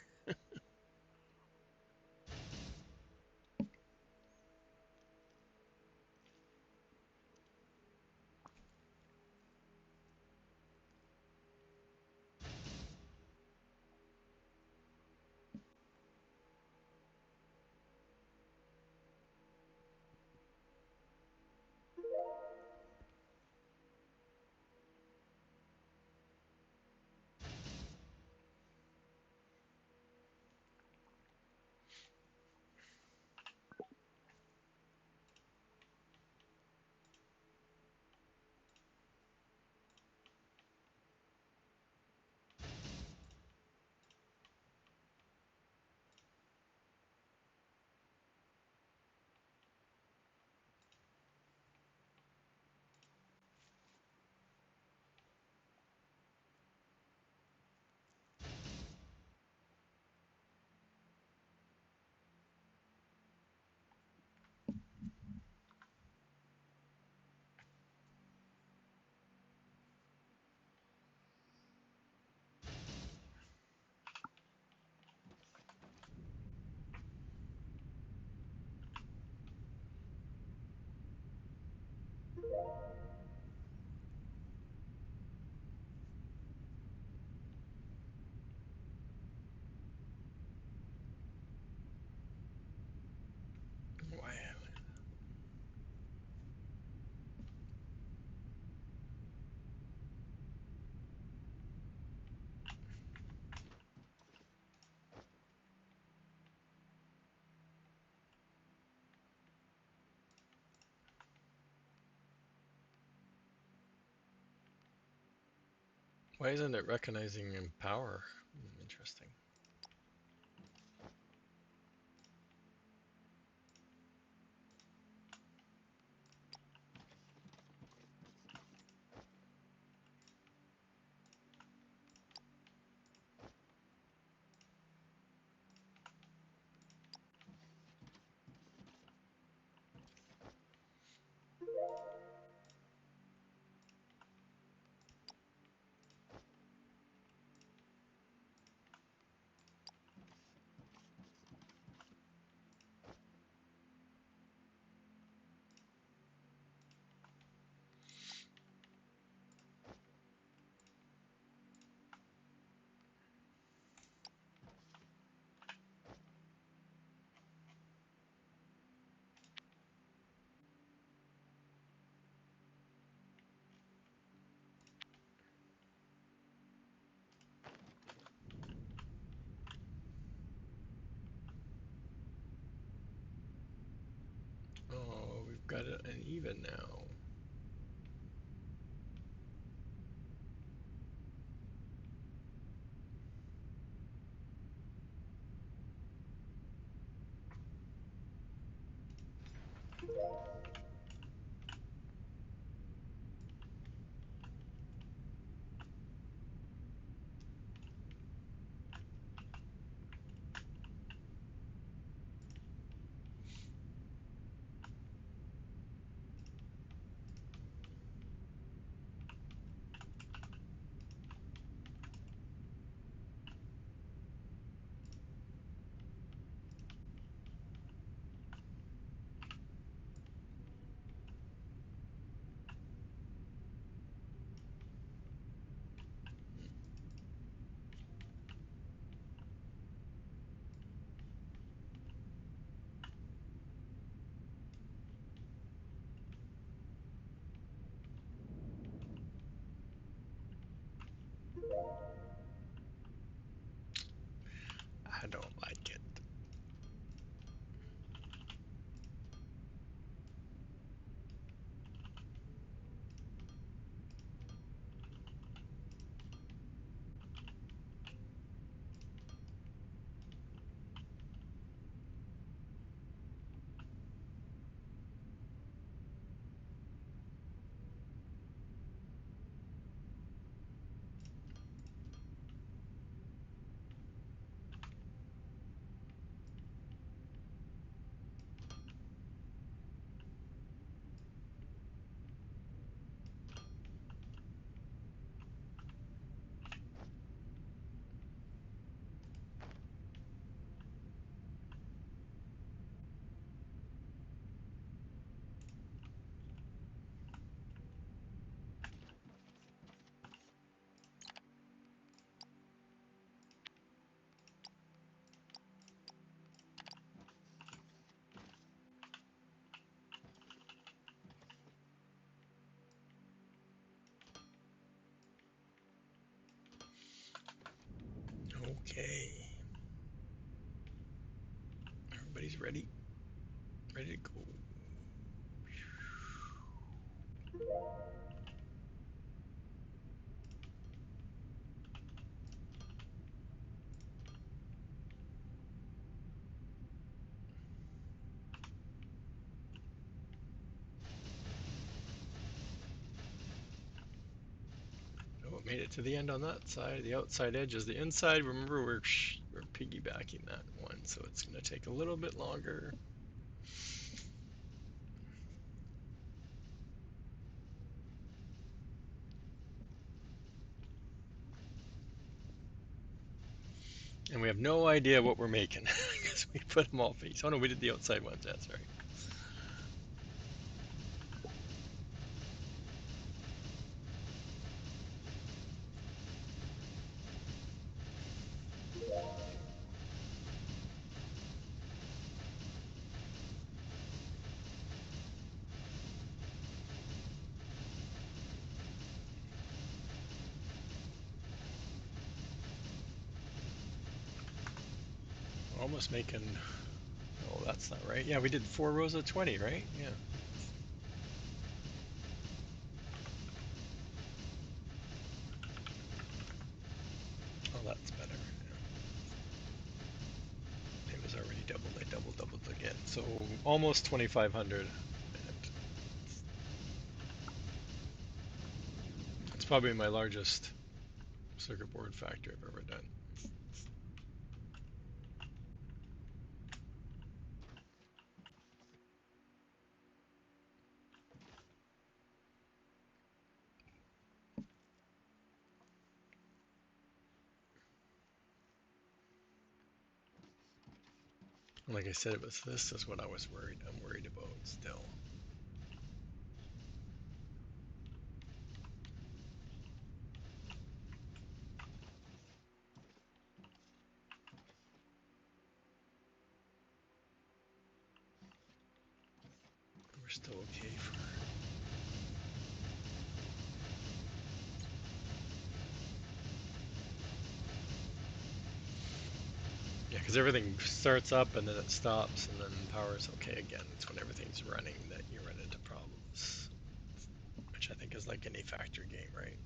Why? Why isn't it recognizing in power? Interesting. Oh, we've got it an even now. Okay. Everybody's ready? Ready to go. Oh, it made it to the end on that side. The outside edge is the inside. Remember, we're piggybacking that one, so it's going to take a little bit longer. And we have no idea what we're making because we put them all face. Oh no, we did the outside ones. That's right. We're almost making. Oh, that's not right. Yeah, we did 4 rows of 20, right? Yeah. Oh, that's better. Yeah. It was already doubled. I doubled again. So almost 2,500. It's probably my largest circuit board factory I've ever done. Like I said, it was this is what I'm worried about still. We're still okay for. Yeah, because everything starts up and then it stops and then power is okay again. It's when everything's running that you run into problems, which I think is like any factory game, right?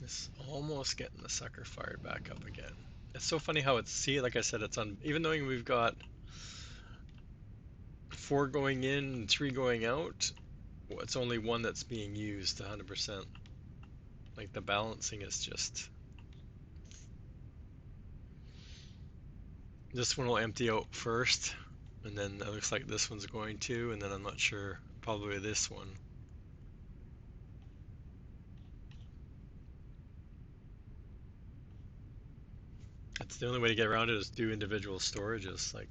It's almost getting the sucker fired back up again. It's so funny how it's, see, like I said, it's on, even though we've got 4 going in and 3 going out, it's only one that's being used 100%. Like the balancing is just, this one will empty out first, and then it looks like this one's going to, and then I'm not sure, probably this one. That's the only way to get around it is do individual storages, like,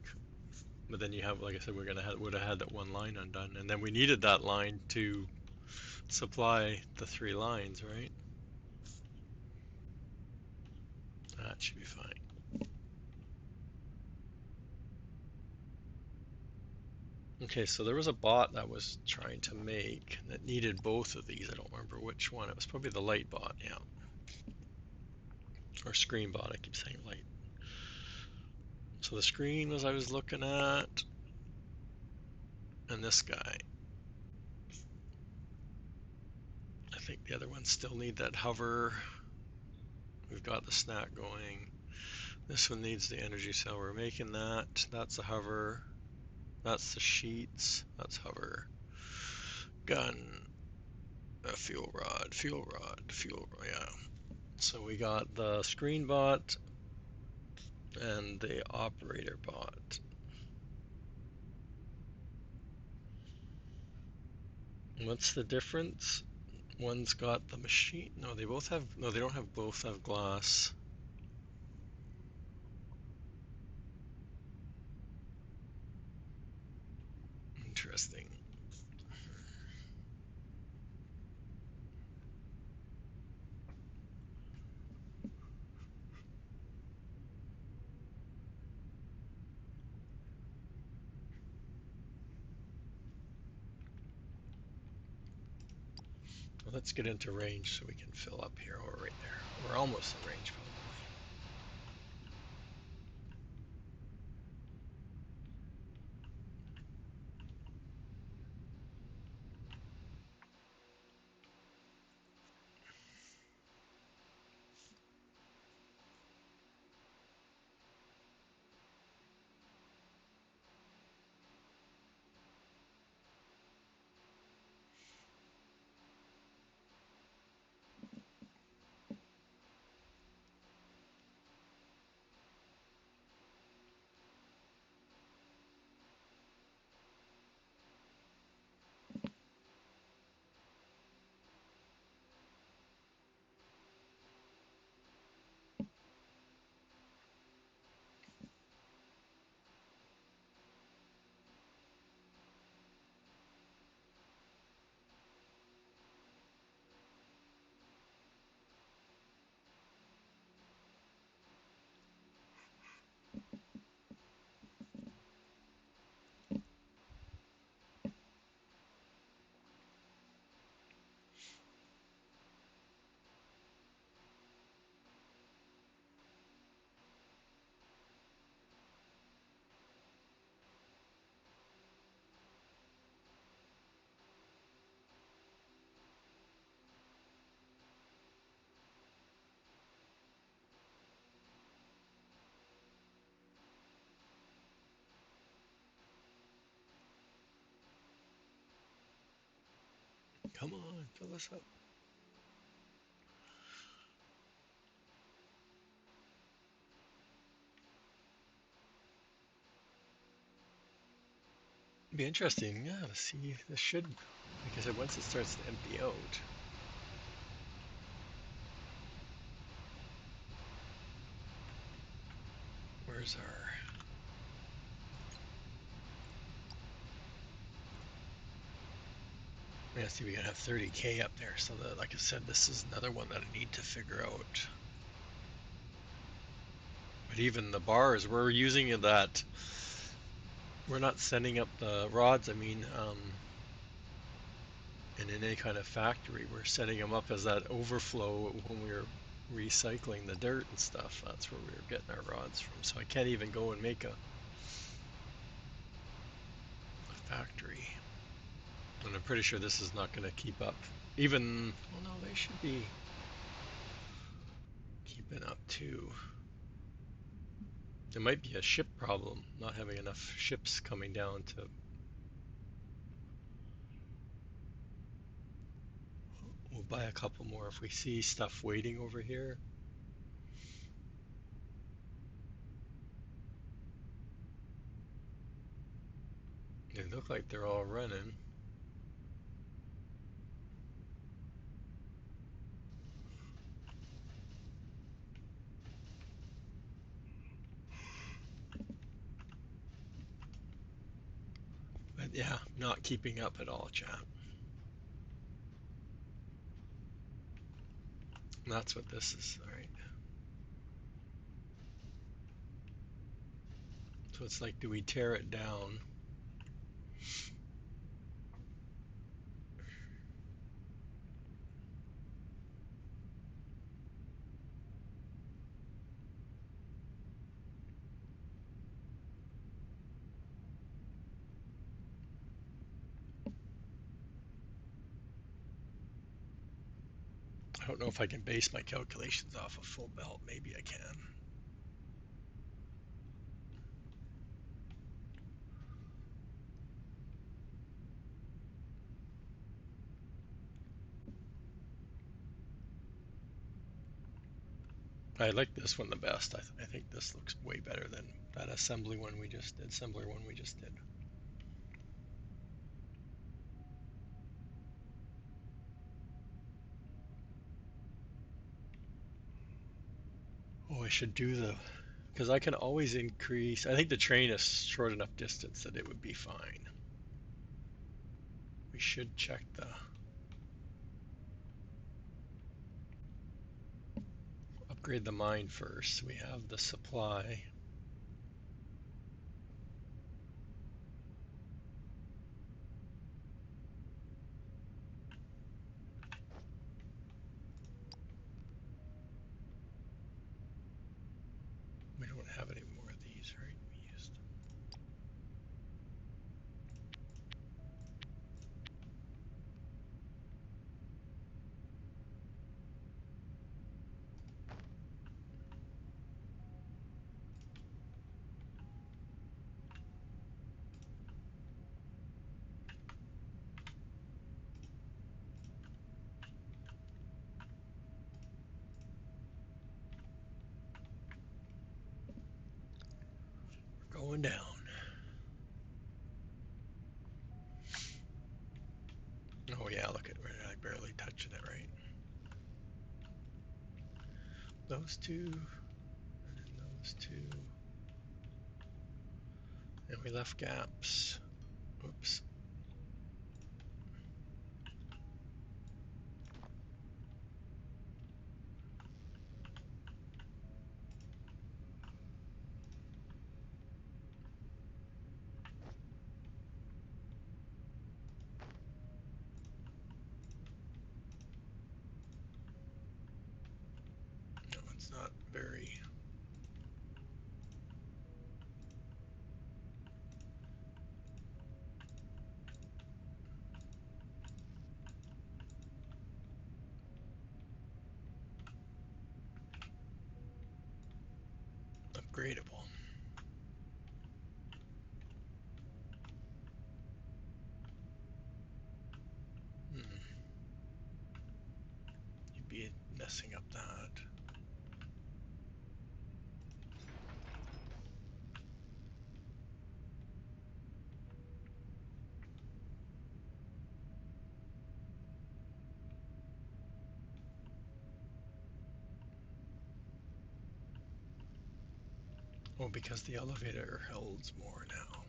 but then you have, like I said, would have had that one line undone, and then we needed that line to supply the 3 lines, right? That should be fine. Okay, so there was a bot that was trying to make that needed both of these. I don't remember which one. It was probably the light bot, yeah. Or screen bot, I keep saying light. So the screen was I was looking at, and this guy. I think the other ones still need that hover. We've got the snack going. This one needs the energy cell. We're making that. That's the hover. That's the sheets. That's hover. Gun. A fuel rod. Fuel rod. Fuel rod. Yeah. So we got the screen bot and the operator bot. What's the difference? One's got the machine. No, they both have. No, they don't have. Both have glass. Interesting. Let's get into range so we can fill up here. Or right there. We're almost in range probably. Come on, fill us up. It'd be interesting, yeah, to see. This should, like I said, once it starts to empty out. Where's our? Yeah, see, we gotta have 30K up there. So that, like I said, this is another one that I need to figure out. But even the bars, we're using that. We're not sending up the rods. I mean, and in any kind of factory, we're setting them up as that overflow when we're recycling the dirt and stuff. That's where we were getting our rods from. So I can't even go and make a factory. And I'm pretty sure this is not going to keep up. Even, well, no, they should be keeping up too. There might be a ship problem, not having enough ships coming down to. We'll buy a couple more if we see stuff waiting over here. They look like they're all running. But yeah, not keeping up at all, chat. And that's what this is, all right. So it's like, do we tear it down? I don't know if I can base my calculations off a full belt. Maybe I can. I like this one the best. I think this looks way better than that assembly one we just did. Assembler one we just did. Oh, I should do the, because I can always increase. I think the train is short enough distance that it would be fine. We should check the, upgrade the mine first. We have the supply. have any more of these, right? We used them. We're going down. Oh yeah, look at where I barely touching it, right? Those two, and then those two. And we left gaps. Oops. No, it's not very. Upgradable. You'd be messing up that. Oh, because the elevator holds more now.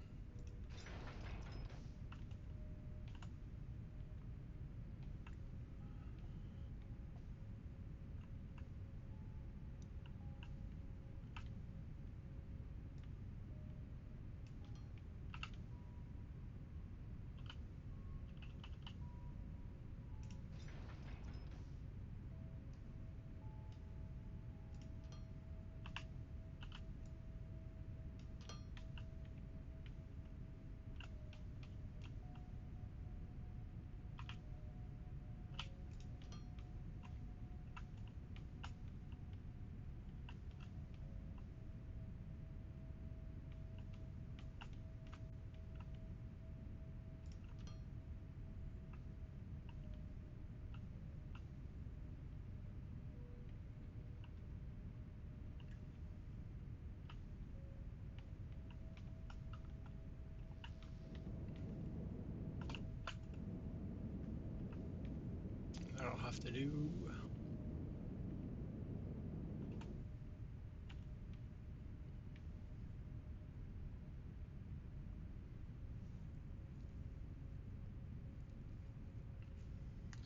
That'll have to do.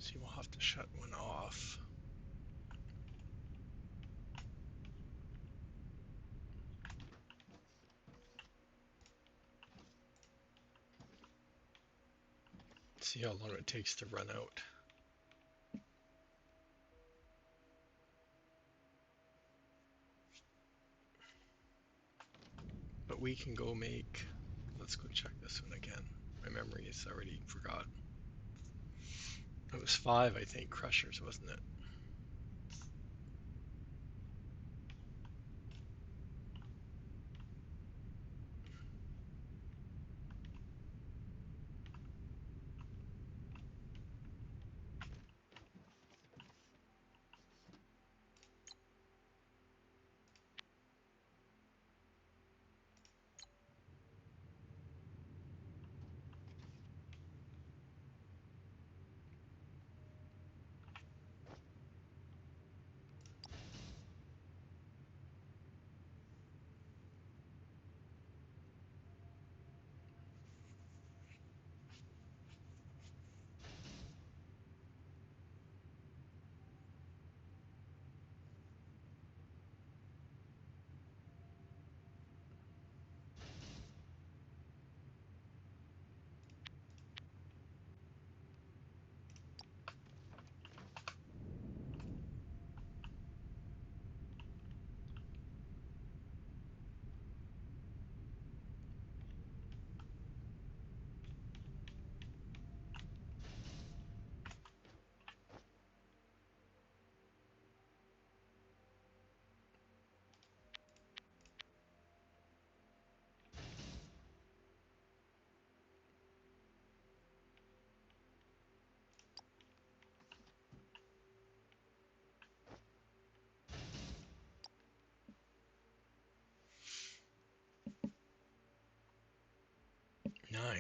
See, we'll have to shut one off. See how long it takes to run out. But we can go make, let's go check this one again. My memory is already forgot. It was 5, I think, crushers, wasn't it?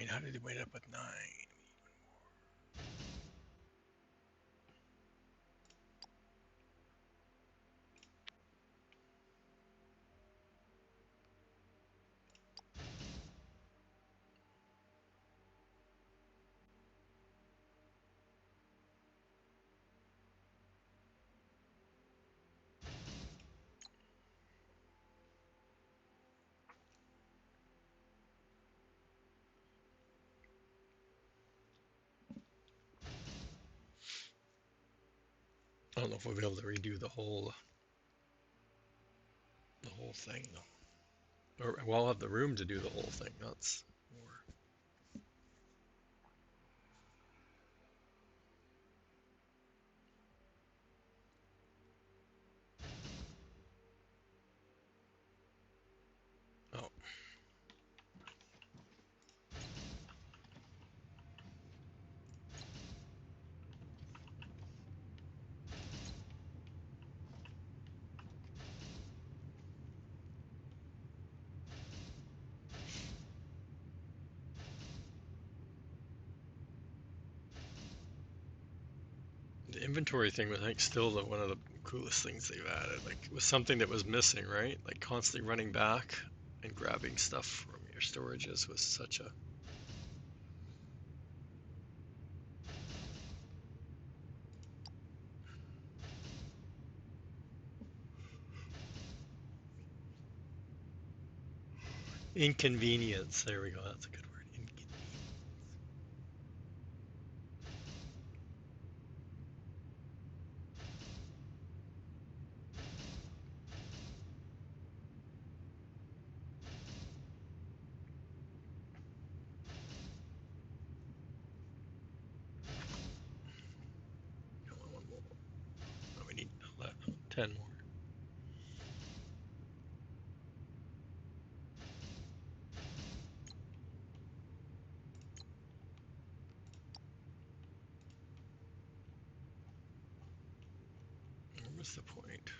How did he wind up with 9? I don't know if we'll be able to redo the whole thing though. Or we'll have the room to do the whole thing. That's more. Oh. The inventory thing was, I think, still one of the coolest things they've added. Like, it was something that was missing, right? Like, constantly running back and grabbing stuff from your storages was such a... inconvenience. There we go. That's a good word. Inconvenience. Come on, one more. Oh, we need 10 more. What's the point?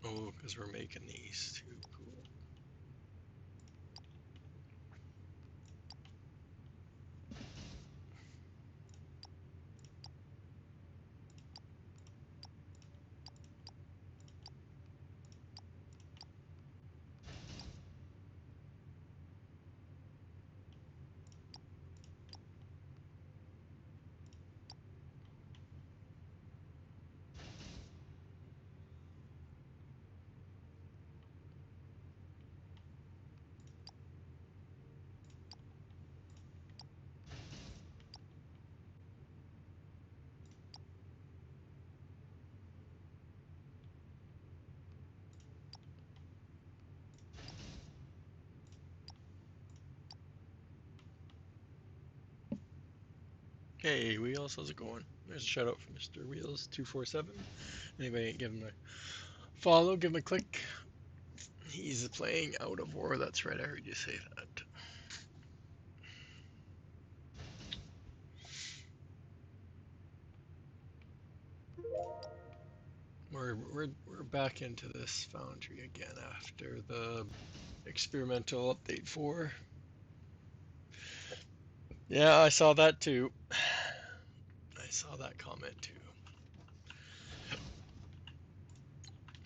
Oh, because we're making these too. Cool. Hey, Wheels, how's it going? There's a shout out from Mr. Wheels247. Anybody ain't give him a follow, give him a click. He's playing Out of War. That's right, I heard you say that. We're back into this Foundry again after the experimental update 4. Yeah, I saw that too. I saw that comment too.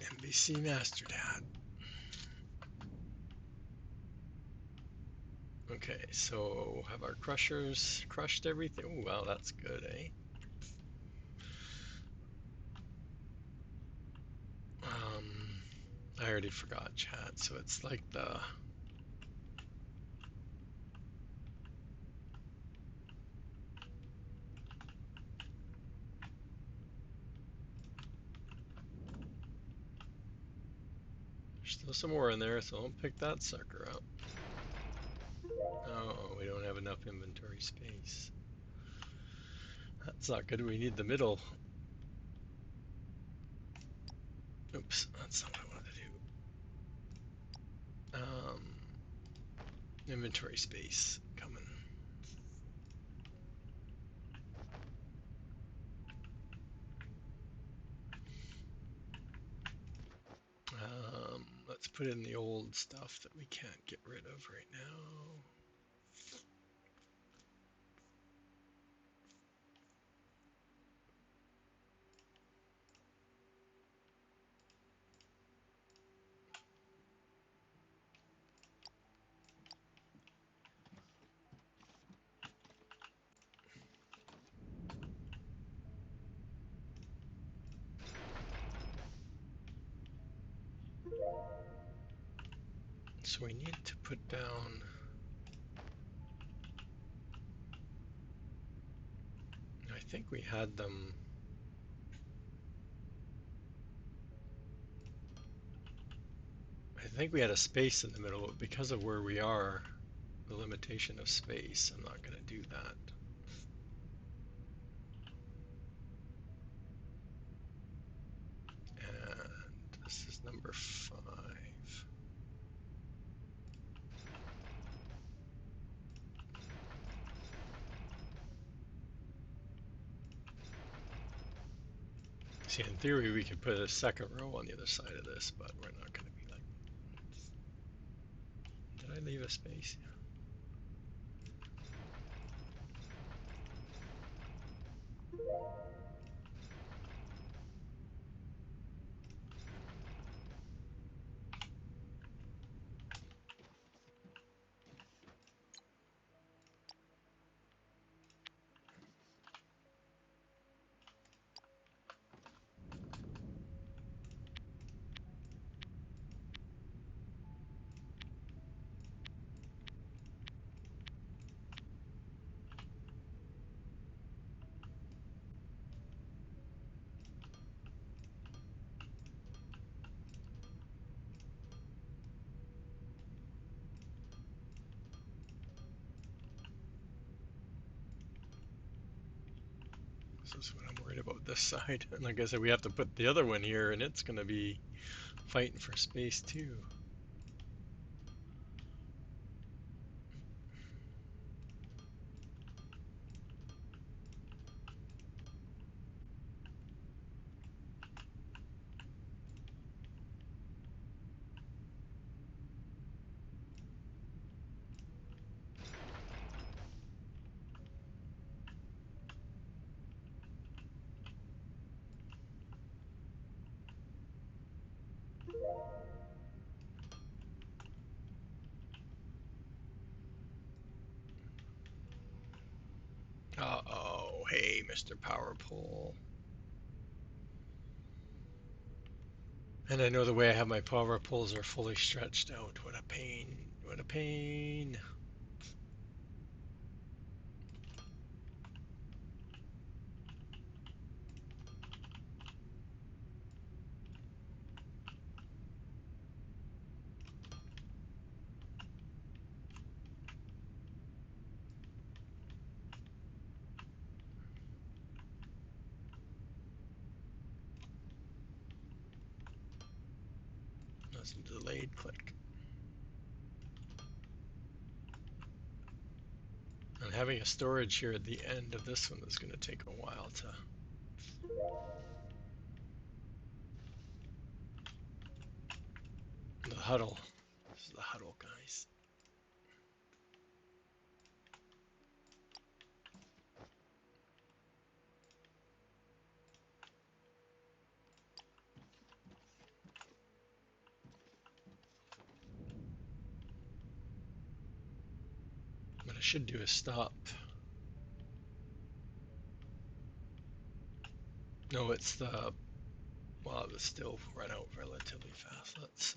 MVC Master Dad. Okay, so have our crushers crushed everything? Ooh, wow, that's good, eh? I already forgot, chat. So it's like the... There's still some more in there, so don't pick that sucker up. Oh, we don't have enough inventory space. That's not good. We need the middle. Oops, that's not what I wanted to do. Inventory space coming. Let's put in the old stuff that we can't get rid of right now. So we need to put down, I think we had them, I think we had a space in the middle, but because of where we are, the limitation of space, I'm not going to do that. And this is number 5. See, in theory, we could put a second row on the other side of this, but we're not going to be like, did I leave a space? This is what I'm worried about, this side. And like I said, we have to put the other one here, and it's going to be fighting for space too. Uh-oh, hey, Mr. Power Pole. And I know the way I have my power poles are fully stretched out. What a pain. What a pain. That's a delayed click. And having a storage here at the end of this one is going to take a while to... The huddle. This is the huddle, guys. What I should do is stop. No, it's the... Well, it was still run out relatively fast. Let's...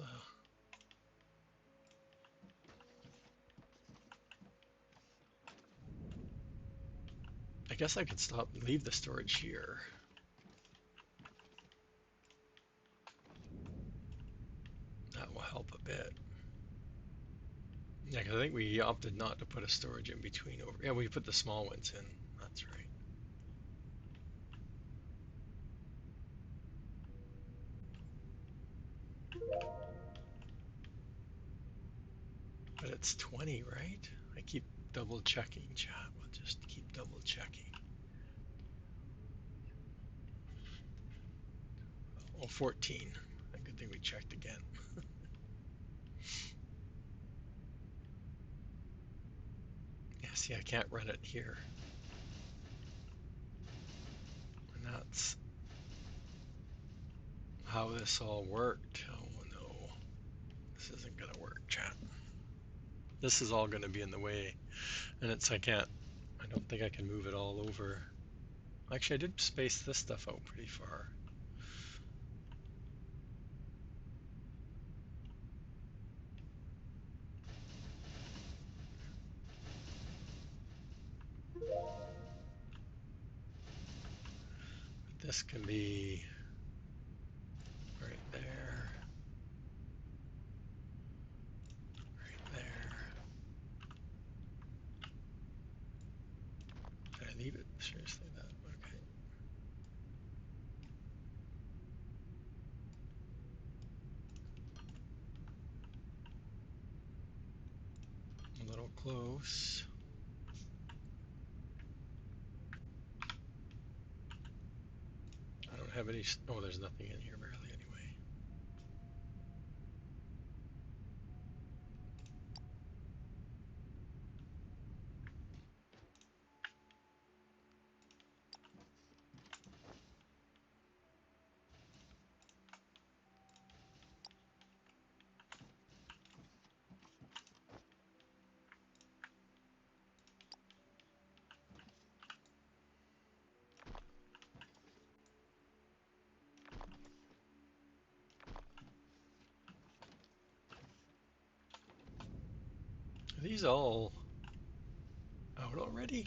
I guess I could stop and leave the storage here. That will help a bit. Yeah, because I think we opted not to put a storage in between over. Yeah, we put the small ones in. That's right. But it's 20, right? I keep double checking, chat. We'll just keep double checking. Oh, 14. A good thing we checked again. Yeah, see, I can't run it here. And that's how this all worked. Oh no, this isn't gonna work, chat. This is all gonna be in the way, and I don't think I can move it all over. Actually, I did space this stuff out pretty far. This can be right there, right there. Did I leave it? Seriously, that? Okay. A little close. I don't have any, oh, there's nothing in here barely anyway. Are these all out already?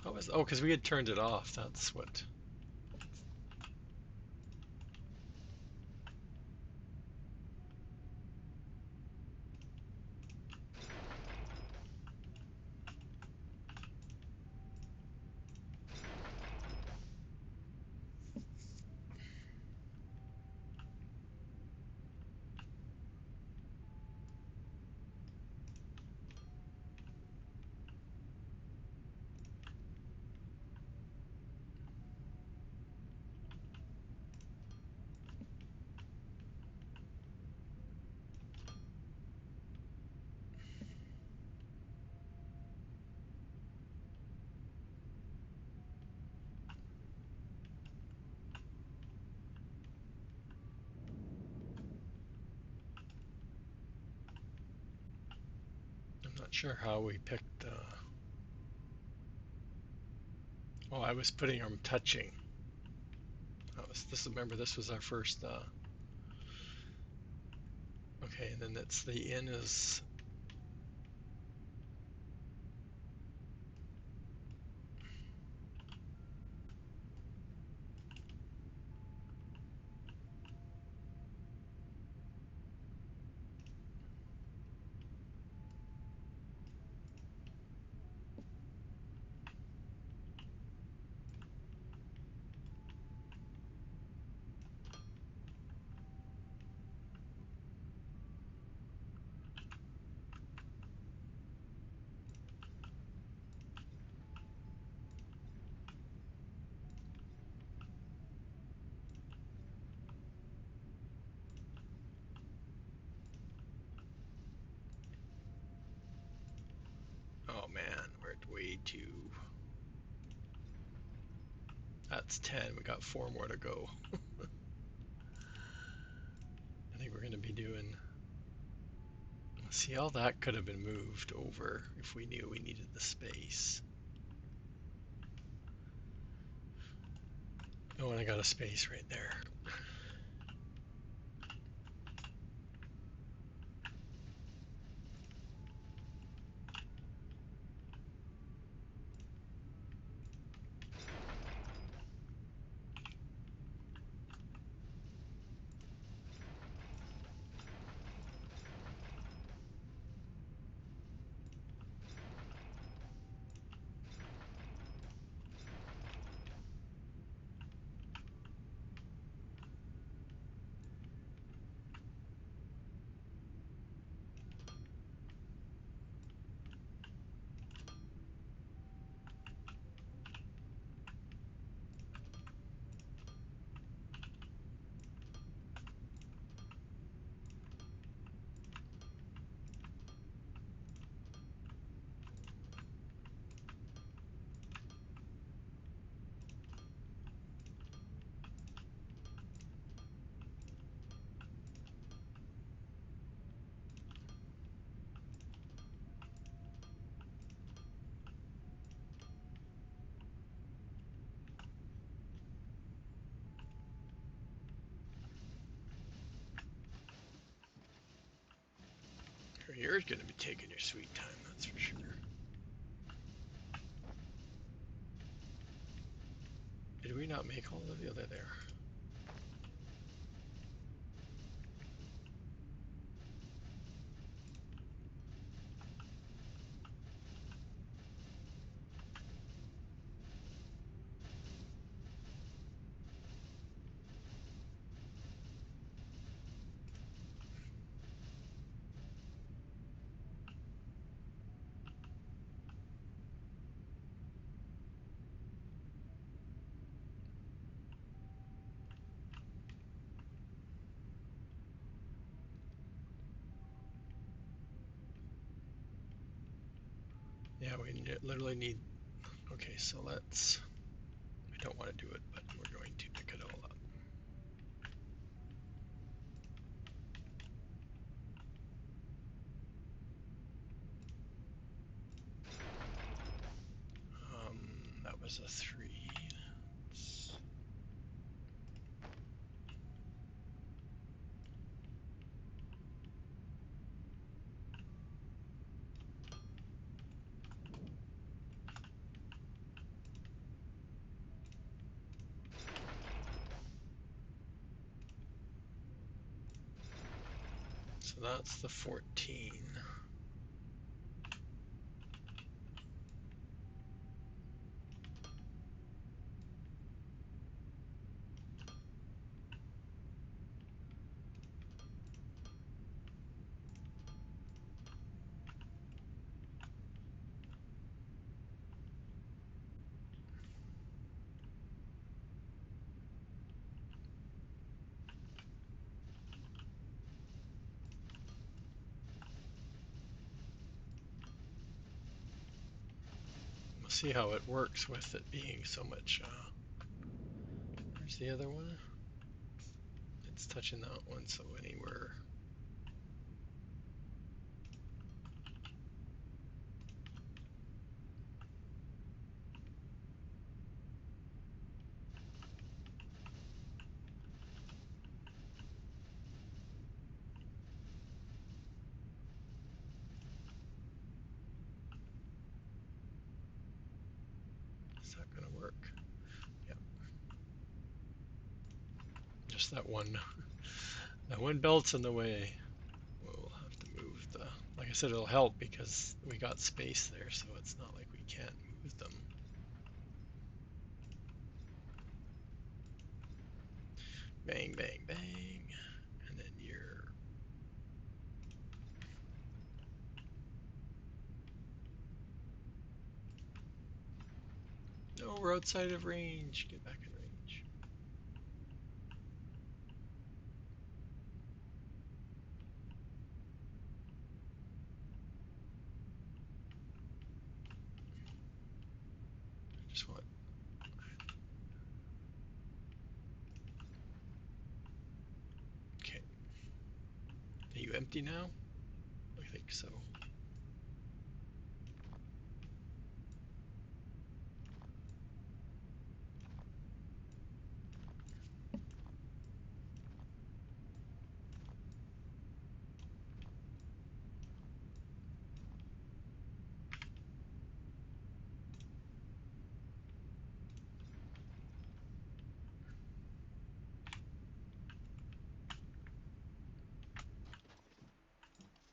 How was, oh, because we had turned it off. That's what. I'm not sure how we picked. Oh, I was putting them touching. Remember, this was our first. Okay, and then that's the in is. Oh man, we're at way too. That's 10. We got 4 more to go. I think we're going to be doing. See, all that could have been moved over if we knew we needed the space. Oh, and I got a space right there. You're going to be taking your sweet time, that's for sure. Did we not make all of the other there? Yeah, we literally need, okay, so let's, I don't want to do it, but we're going to pick it all up. That was a 3. So that's the 14. We'll see how it works with it being so much, where's the other one? It's touching that one, so anywhere. Is that gonna work? Yeah. Just that one belt's in the way. We'll have to move the, like I said, it'll help because we got space there, so it's not like we can't move them. Bang, bang, bang. And then you're, no, we're outside of range. Get back in range. Just want, okay. Are you empty now? I think so.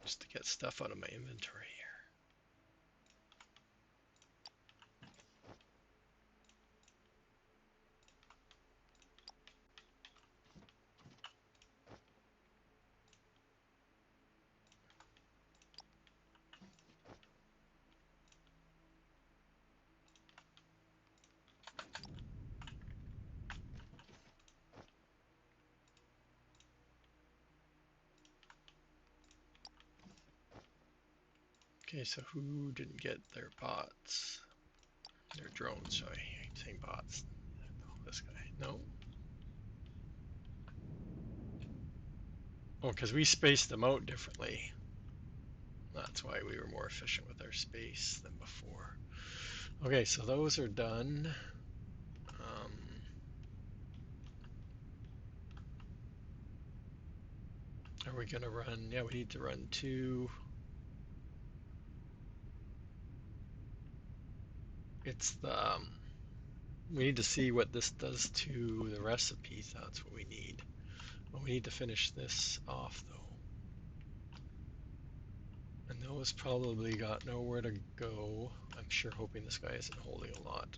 Just to get stuff out of my inventory here. Okay, so who didn't get their bots? Their drones, sorry. I'm saying bots. No, this guy. No. Oh, because we spaced them out differently. That's why we were more efficient with our space than before. Okay, so those are done. Are we gonna run? Yeah, we need to run 2. it's the we need to see what this does to the recipes. That's what we need. But we need to finish this off though. And those probably got nowhere to go. I'm sure hoping this guy isn't holding a lot.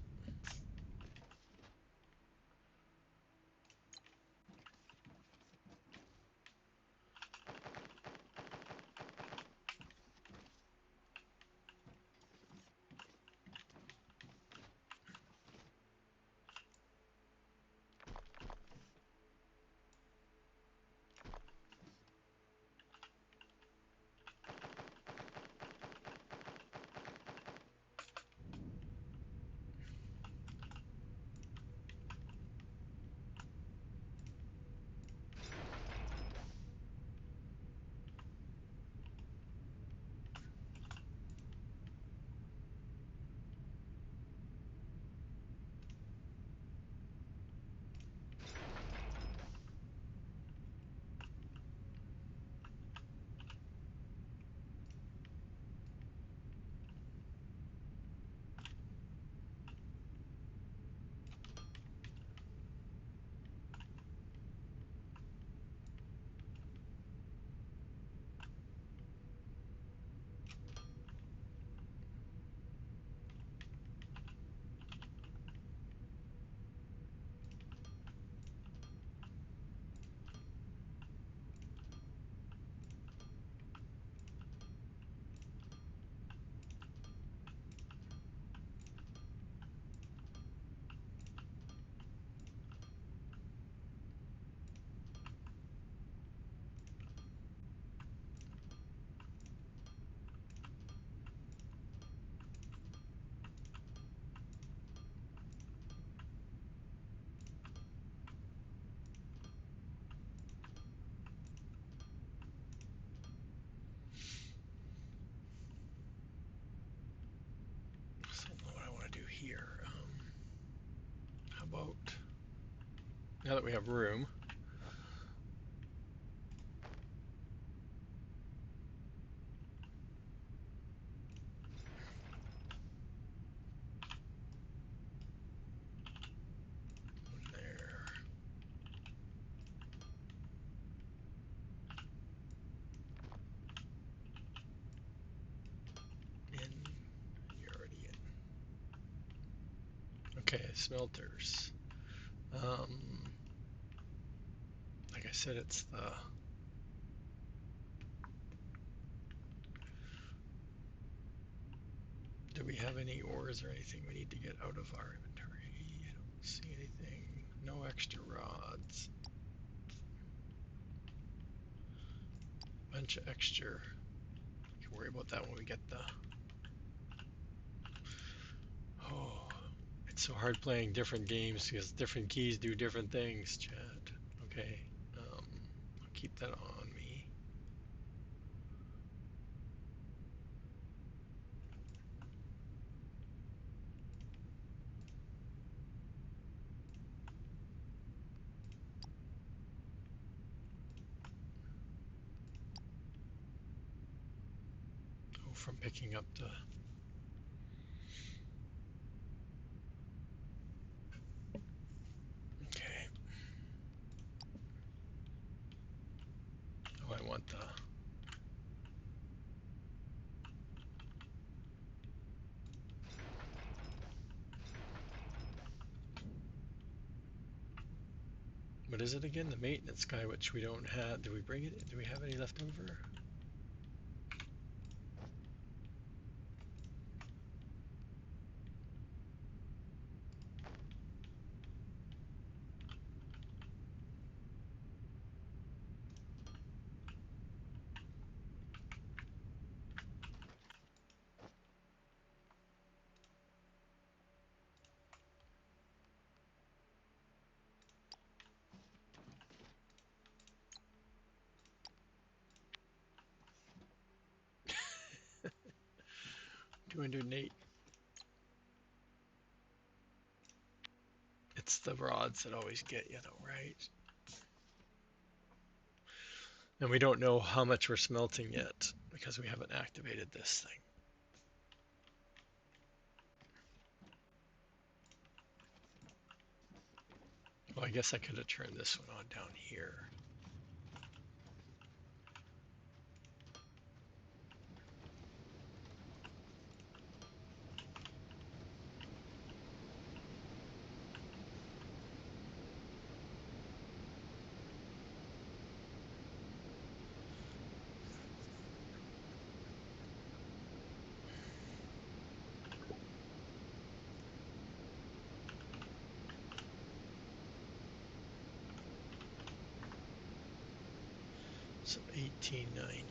So I don't know what I want to do here. How about now that we have room, one there, in, you're already in. Okay, smelters. Like I said, it's the do we have any ores or anything we need to get out of our inventory? I don't see anything. No extra rods. Bunch of extra. We can worry about that when we get the. Oh, it's so hard playing different games because different keys do different things, chat. Okay, I'll keep that on me. Oh, from picking up the. Okay. Oh, I want the. What is it again? The maintenance guy, which we don't have. Do we bring it? Do we have any left over? $208. It's the rods that always get you, though, right? And we don't know how much we're smelting yet because we haven't activated this thing. Well, I guess I could have turned this one on down here. So 1890.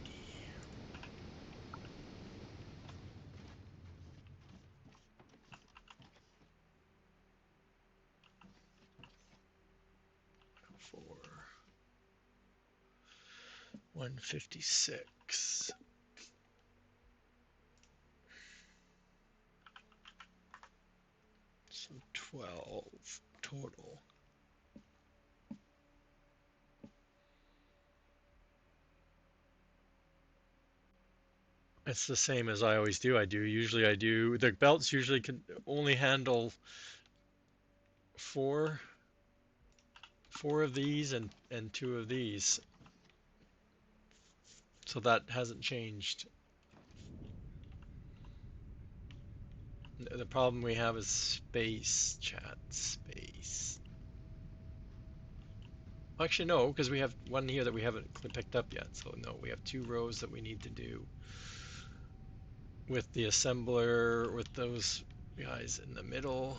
For 156. So 12 total. It's the same as I always do. The belts usually can only handle four of these and two of these. So that hasn't changed. The problem we have is space, chat, space. Actually, no, because we have one here that we haven't picked up yet. So no, we have 2 rows that we need to do with the assembler, with those guys in the middle.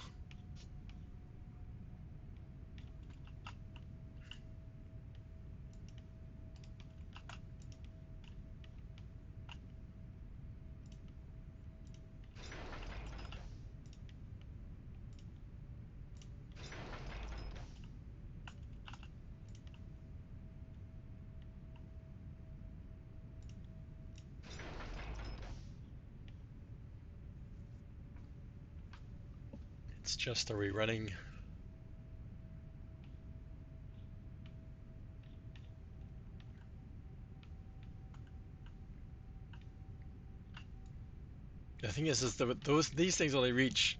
It's just, are we running? The thing is these things only reach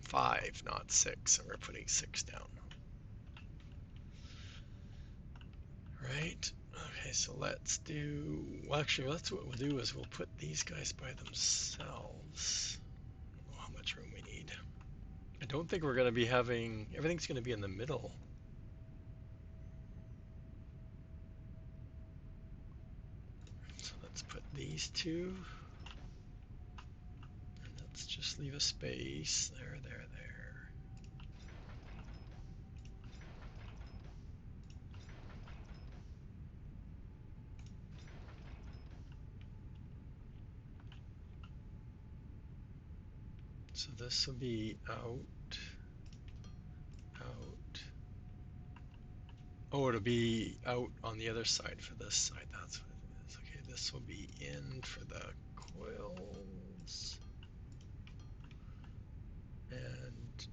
5, not 6, and we're putting 6 down. Right? Okay, so let's do. Well, actually, what we'll do is we'll put these guys by themselves. I don't know how much room we need. I don't think we're going to be having. Everything's going to be in the middle. So let's put these two. And let's just leave a space. There, there, there. So this will be out, out. Oh, it'll be out on the other side for this side. That's what it is. Okay, this will be in for the coils. And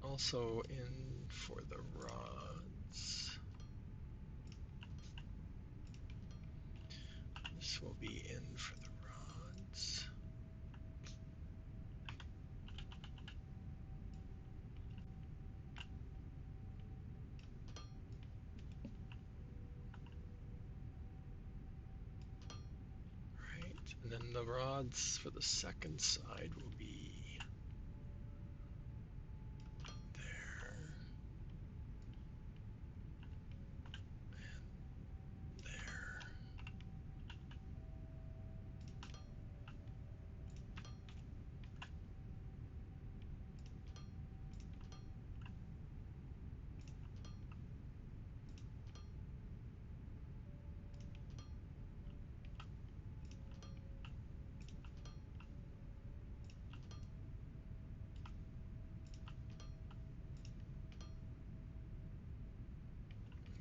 also in for the rods. This will be in for the rods. Right, and then the rods for the second side will be there and there.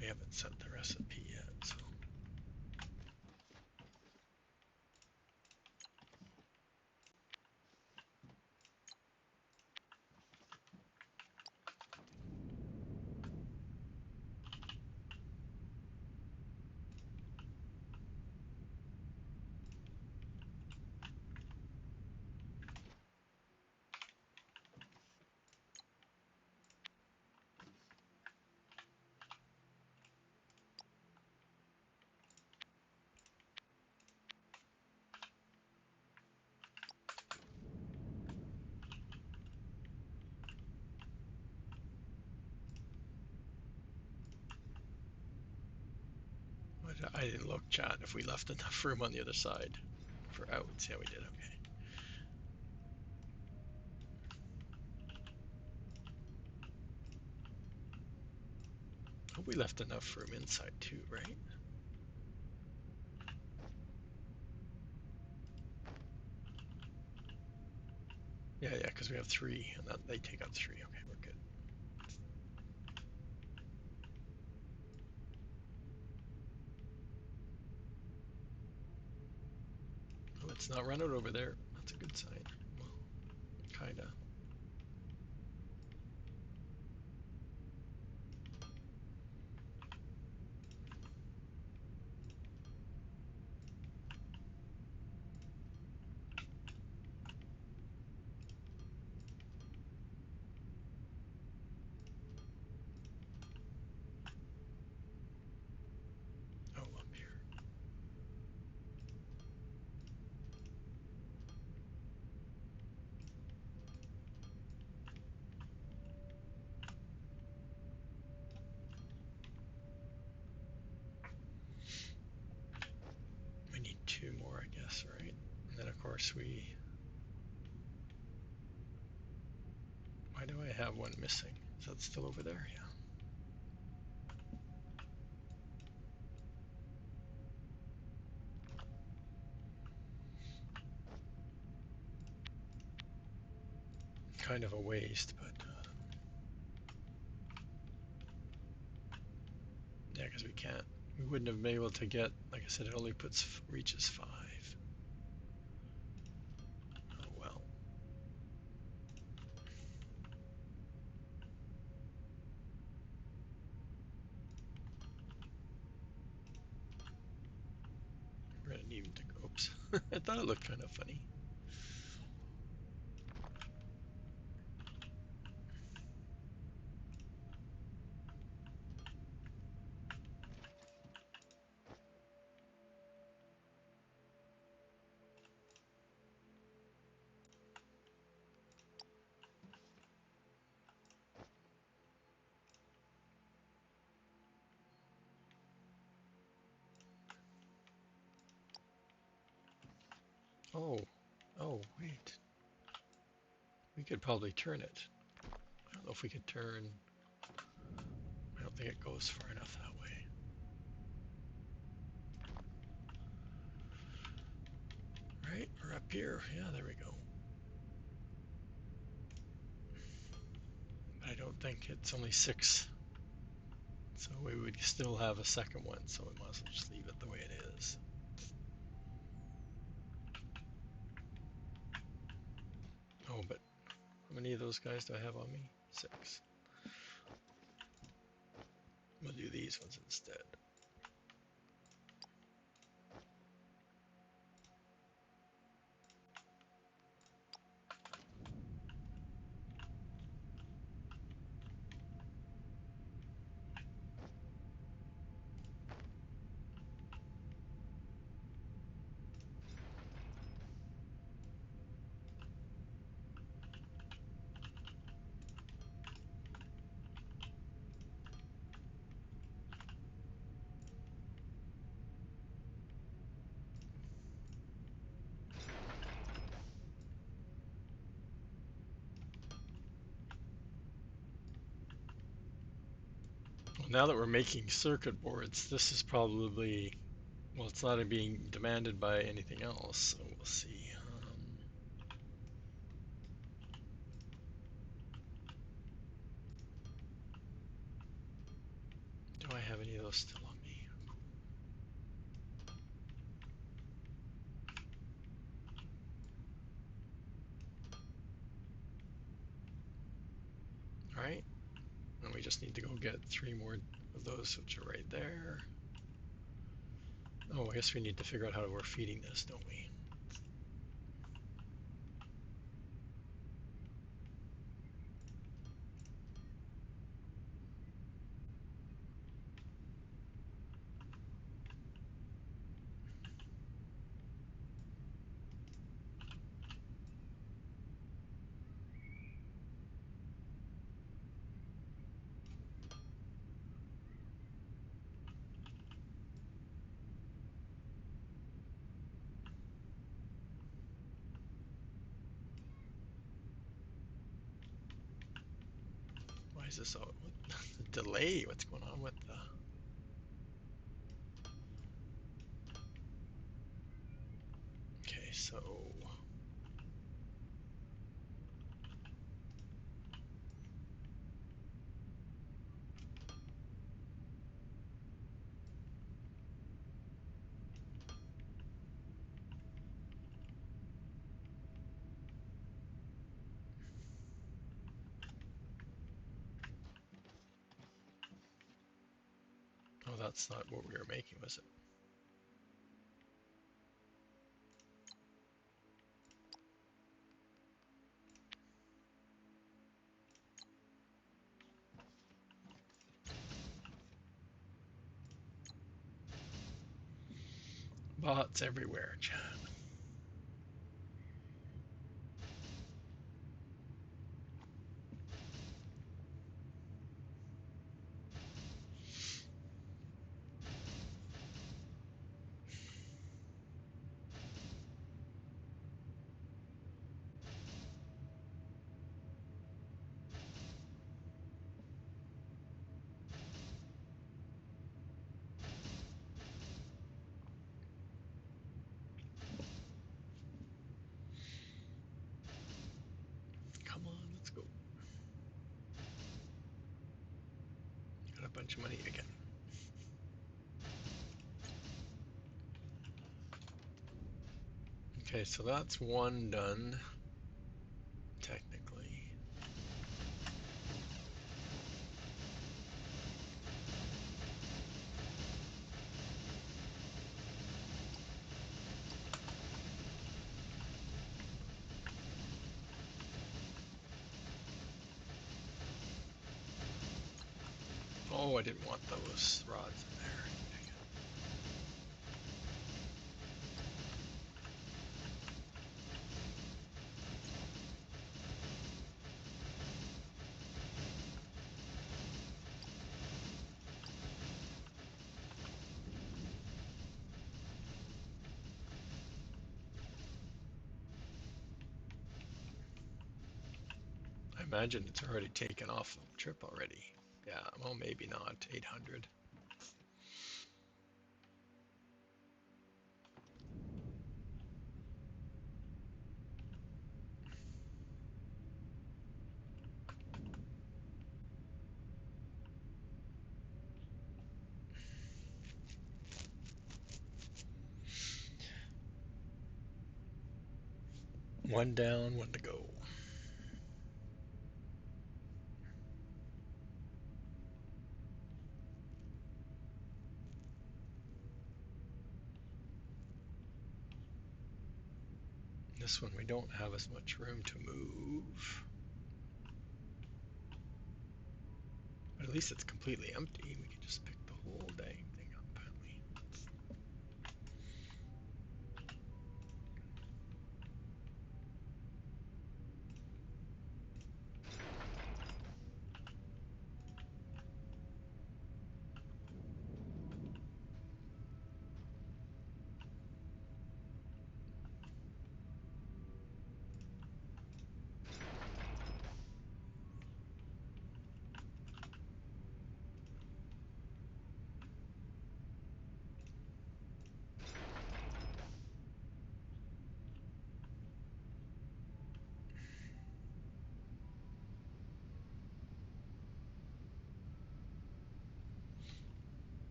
We haven't set the recipe yet, so. I didn't look, chat, if we left enough room on the other side for outs. Yeah, we did. Okay. Hope we left enough room inside too, right? Yeah, because we have 3, and that they take out 3. Okay, we're good. Oh, it's not run out over there. That's a good sign. Well, kinda. Oh, up here. We need 2 more, I guess, right? And then, of course, why do I have one missing? Is that still over there? Yeah. Kind of a waste, but yeah, because we wouldn't have been able to get, like I said, it only reaches 5. Oh well. We're gonna need to go. Oops. I thought it looked kind of funny. Oh, oh, wait. We could probably turn it. I don't know if we could turn. I don't think it goes far enough that way. Right, we're up here. Yeah, there we go. But I don't think it's only 6. So we would still have a second one, so we might as well just leave it the way it is. Oh, but how many of those guys do I have on me? 6. We'll do these ones instead. Well, now that we're making circuit boards, this is probably, well, it's not being demanded by anything else, so we'll see. Do I have any of those still on me? All right, and we just need to go get 3 more of those, which are right there. Oh, I guess we need to figure out how we're feeding this, don't we? is this so the delay? What's going on with the? Okay, so oh, that's not what we were making, was it? Bots everywhere, chat. Come on, let's go. Got a bunch of money again. Okay, so that's one done, technically. Oh, I didn't want those rods in there. I imagine it's already taken off the trip already. Yeah, well, maybe not. 800. One down, one to go. This one we don't have as much room to move. But at least it's completely empty. We can just pick the whole dang thing up, can't we?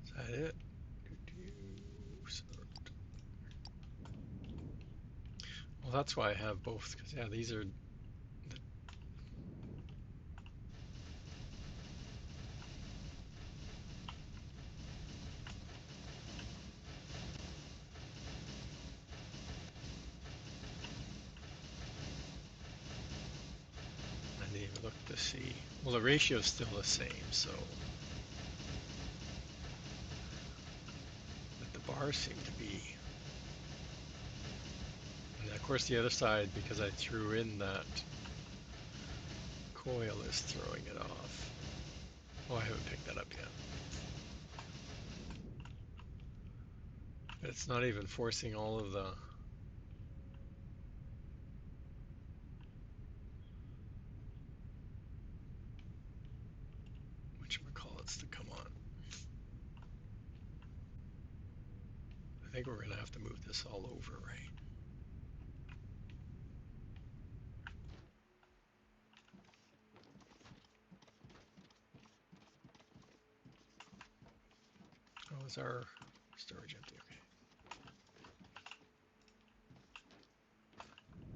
Is that it? Well, that's why I have both, because yeah, these are the, I didn't even look to see. Well, the ratio is still the same, so. But the bars seem to be course, the other side, because I threw in that coil, is throwing it off. Oh, I haven't picked that up yet. It's not even forcing all of the whatchamacallits to come on. I think we're gonna have to move this all over, right? Oh, is our storage empty? Okay.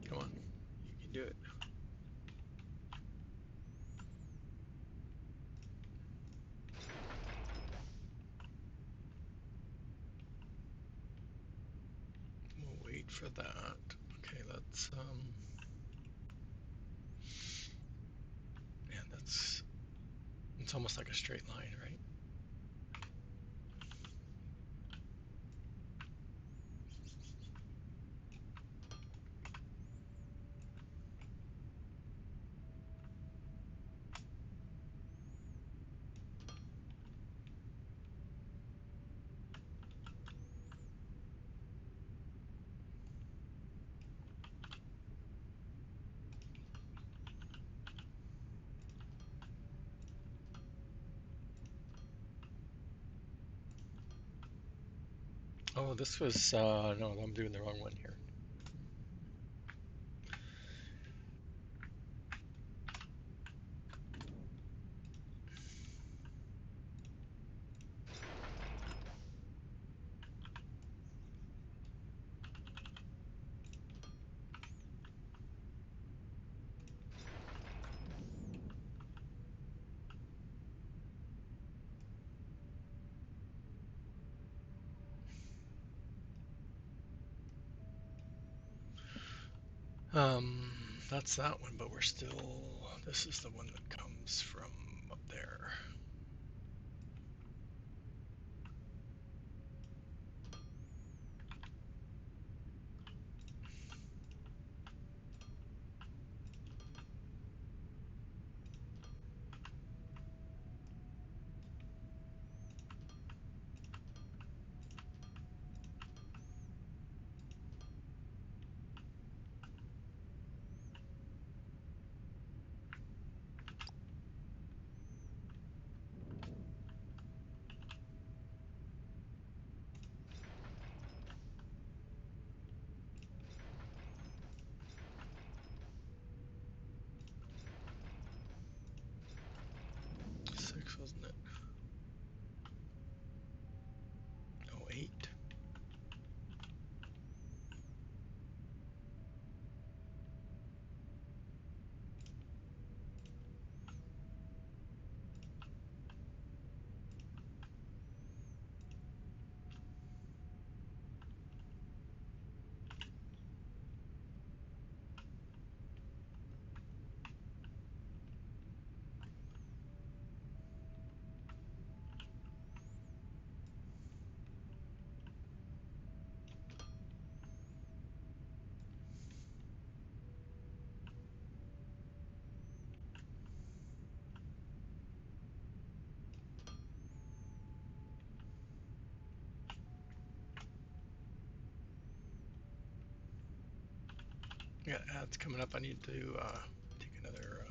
Come on, you can do it. We'll wait for that. Okay, let's man, it's almost like a straight line, right? Oh, this was no, I'm doing the wrong one here. That's that one, but we're still, this is the one that comes from up there. Six, wasn't it? Oh, eight. Yeah, ads coming up. I need to take another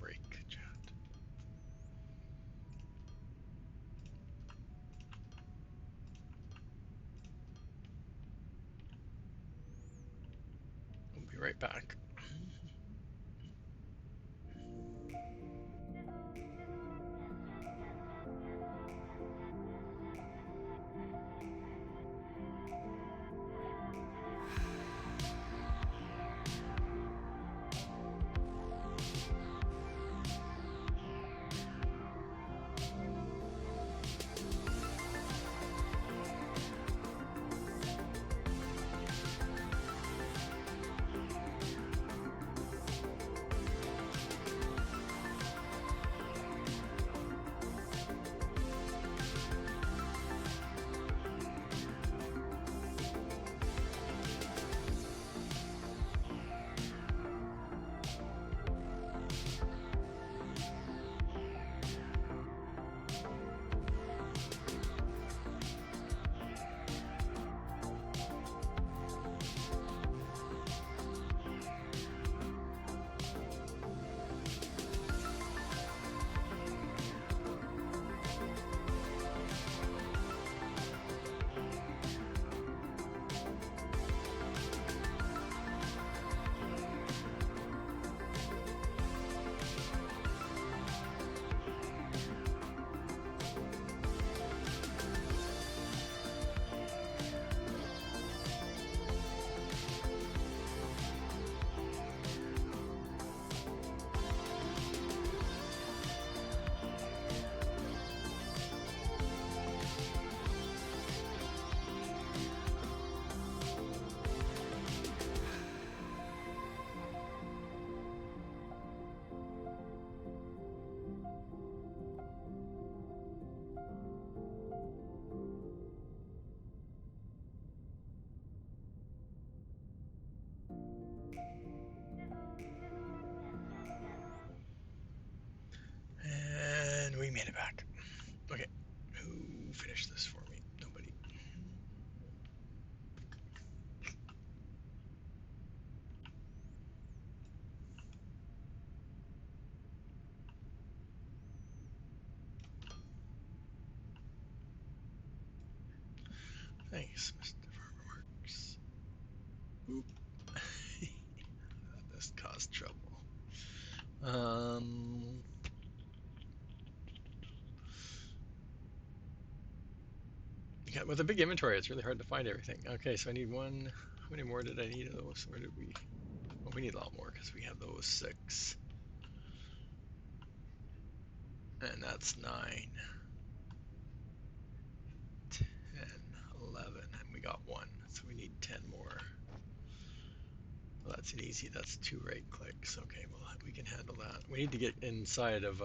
break, chat. We'll be right back. Thanks, Mr. Farmerworks. Oop. This caused trouble. Yeah, with a big inventory, it's really hard to find everything. Okay, so I need one. How many more did I need of those? Where did we? Well, we need a lot more because we have those 6. And that's 9, 10, 11, and we got 1. So we need 10 more. Well, that's an easy, that's 2 right clicks. Okay, well, we can handle that. We need to get inside of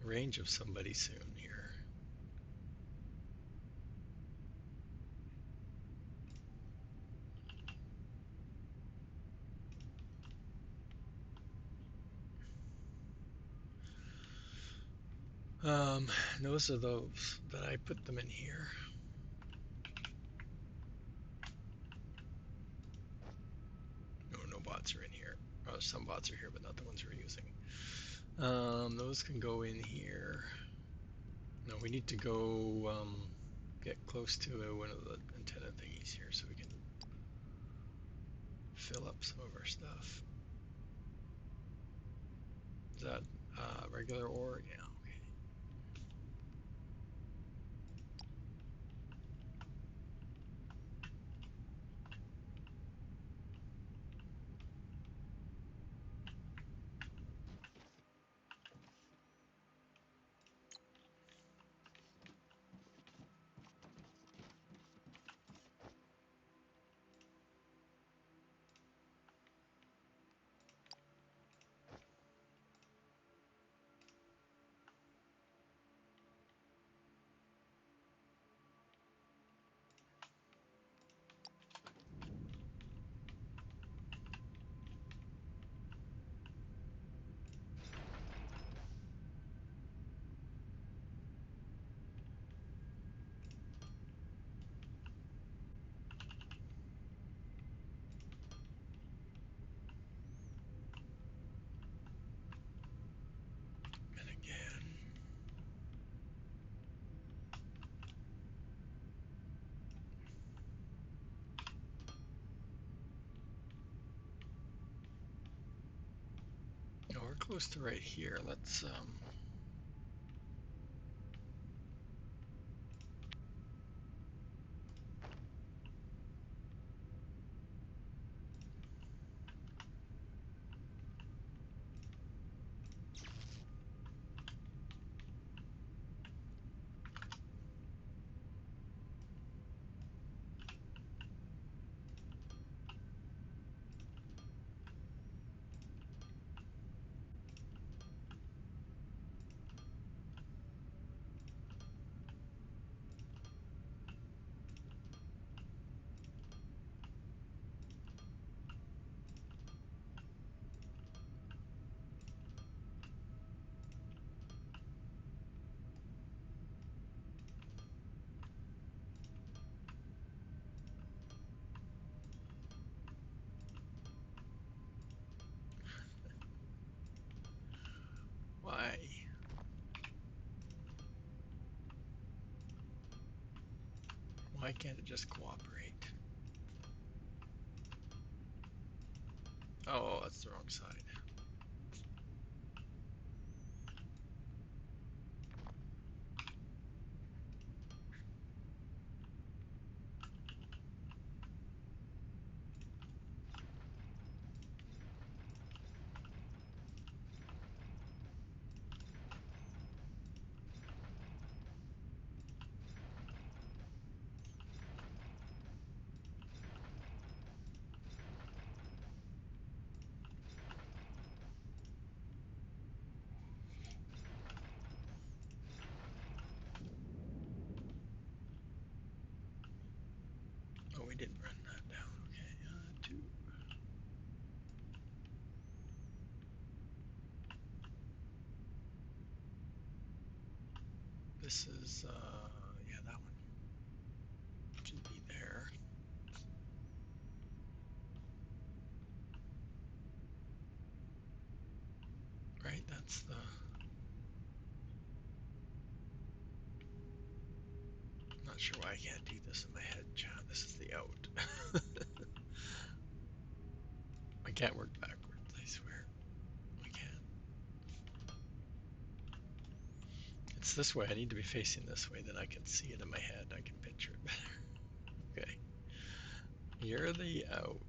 range of somebody soon here. Those are those that I put them in here. No bots are in here. Oh, some bots are here, but not the ones we're using. Those can go in here. No, we need to go get close to one of the antenna thingies here so we can fill up some of our stuff. Is that regular ore? Yeah, okay. And again. No, we're close to right here. Let's why? Why can't it just cooperate? Oh, that's the wrong side. Oh, we didn't run that down. Okay, 2. This is, yeah, that one should be there. Right, that's the, not not sure why I can't do this in my head, chat. This is the out. I can't work backwards, I swear. I can't. It's this way. I need to be facing this way, then I can see it in my head. I can picture it better. Okay. You're the out.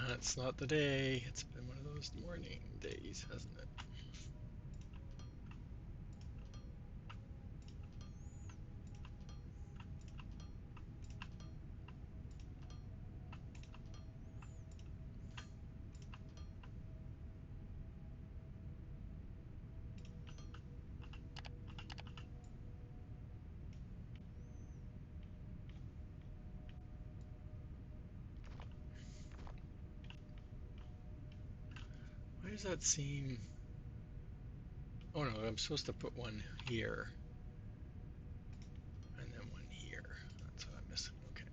That's not the day. It's been one of those morning days, hasn't it? Why does that seem... Oh no, I'm supposed to put one here. And then one here. That's what I'm missing. Okay.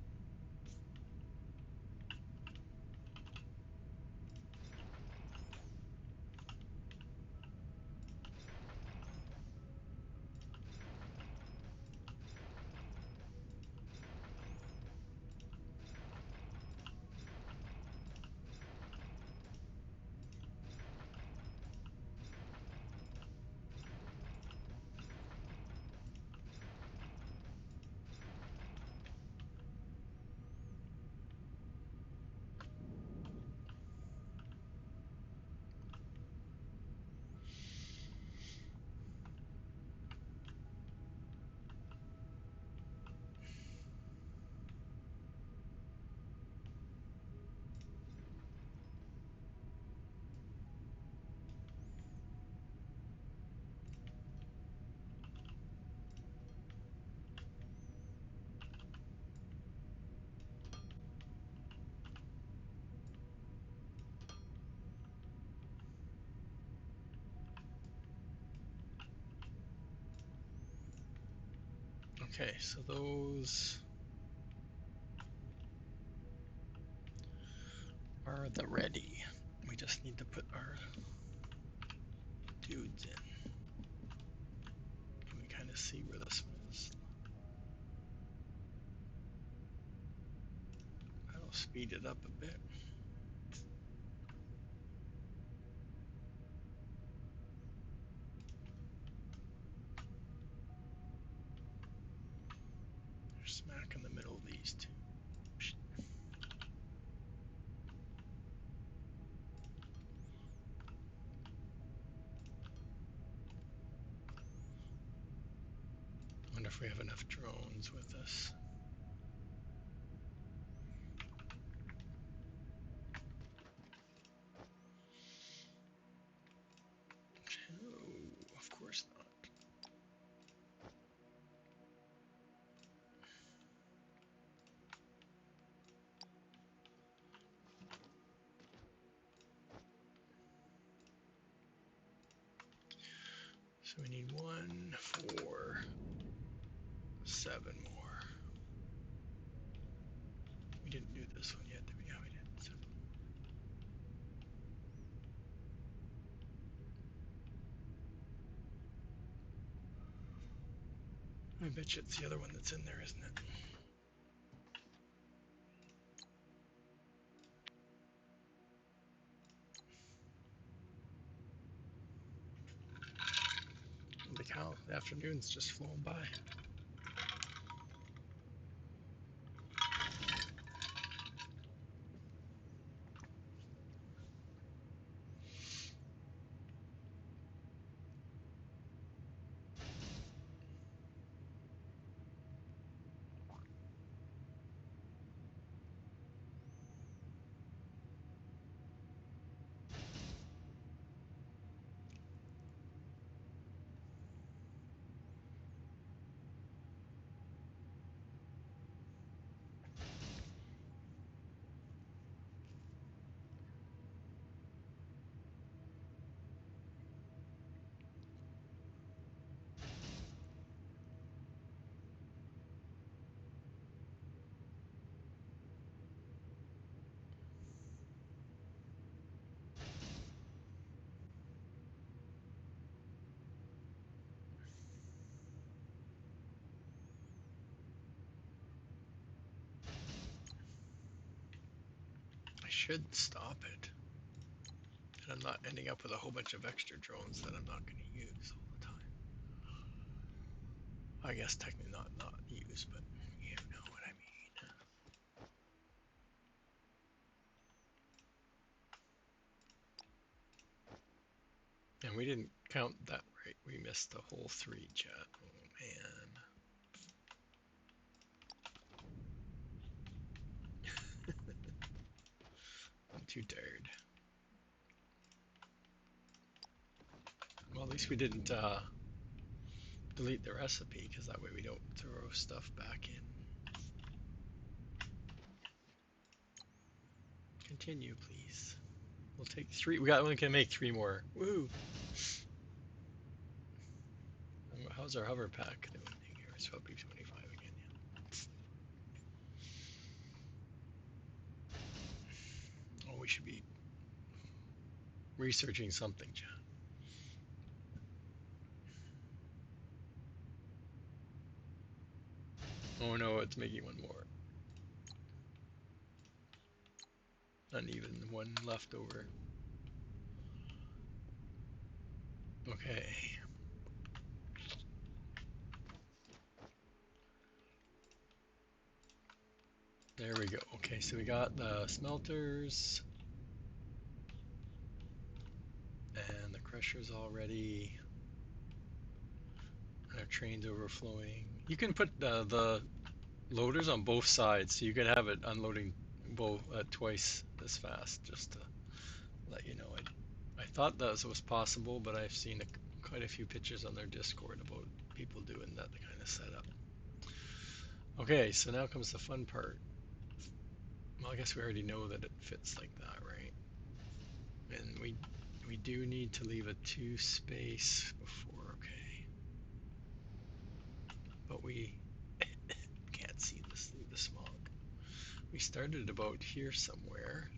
Okay, so those are the ready. We just need to put our dudes in. We kind of see where this one is. I'll speed it up a bit. They're smack in the middle of these two. Wonder if we have enough drones with us. Oh, of course not. So we need 1, 4, 7 more. We didn't do this one yet, did we? Yeah, we did. So. I bet you it's the other one that's in there, isn't it? Holy cow, the afternoon's just flown by. should stop it. And I'm not ending up with a whole bunch of extra drones that I'm not going to use all the time. I guess technically not use, but you know what I mean. And we didn't count that right. We missed the whole 3 jet. Oh man. I'm too tired. Well, at least we didn't delete the recipe, because that way we don't throw stuff back in. Continue, please. We'll take 3. We only can make 3 more. Woo! How's our hover pack doing? It's probably 25 again. Yeah. Oh, we should be researching something, John. Oh no, it's making one more. Uneven, one left over. Okay. There we go. Okay, so we got the smelters and the crushers already. And our train's overflowing. You can put the loaders on both sides, so you can have it unloading both twice as fast. Just to let you know, I thought that was possible, but I've seen quite a few pictures on their Discord about people doing that kind of setup. Okay, so now comes the fun part. Well, I guess we already know that it fits like that, right? And we do need to leave a 2 space before, okay. But we can't see this through the smog. We started about here somewhere.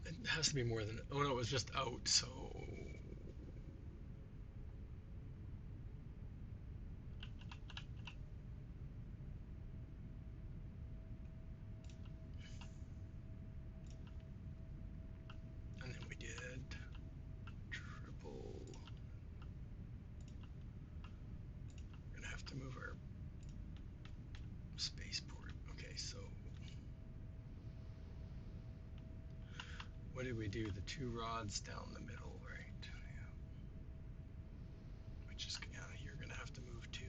It has to be more than, oh no, it was just out, so. And then we did triple. We're gonna have to move our spaceport. Okay, so what did we do? The 2 rods down the middle, right? Yeah. Which is, yeah, you're gonna have to move 2.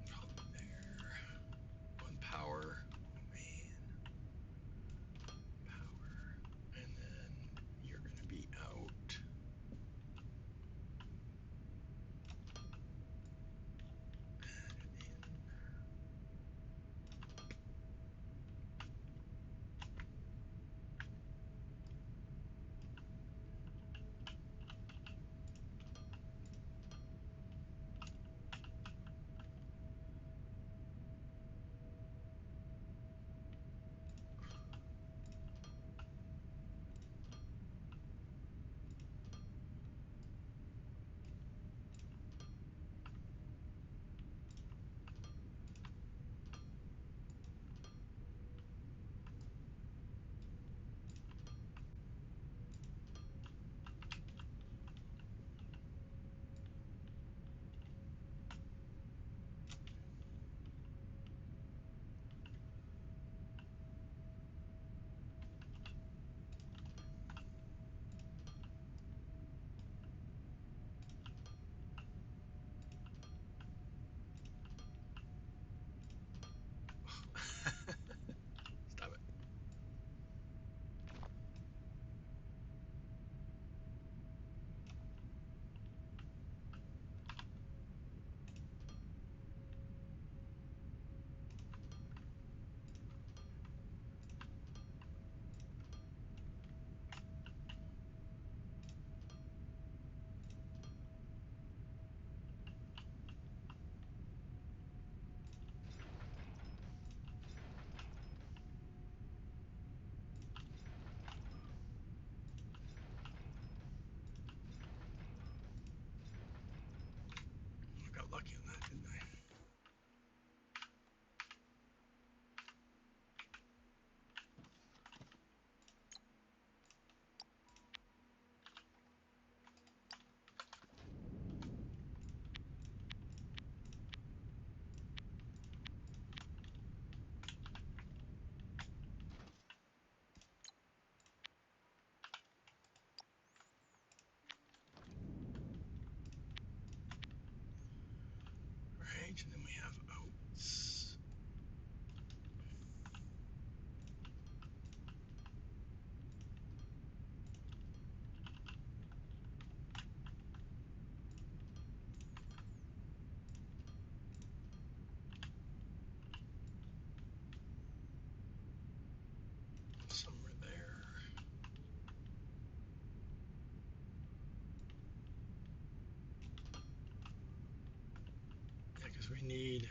Probably there. 1 power. Oh man. Power. And then you're gonna be out. because we need,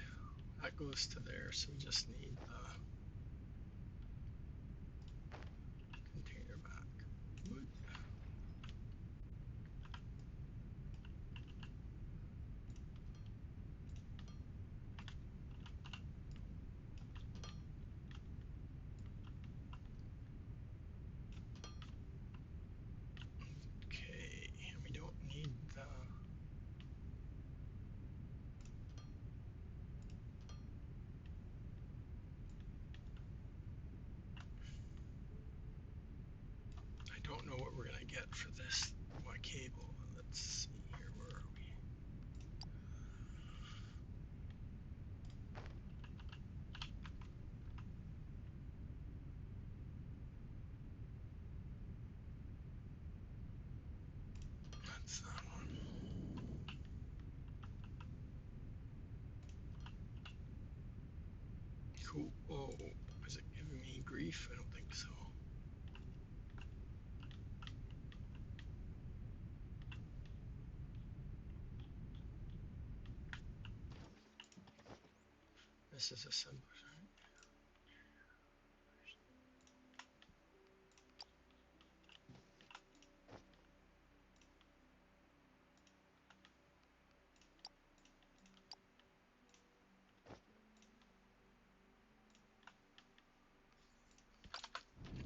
that goes to there, so we just need the container back. Wood. Okay, and we don't need the, I don't know what we're gonna get for this cable. Let's see here, where are we? That's that one. Cool. Oh, is it giving me grief? I don't think so. This is assembly.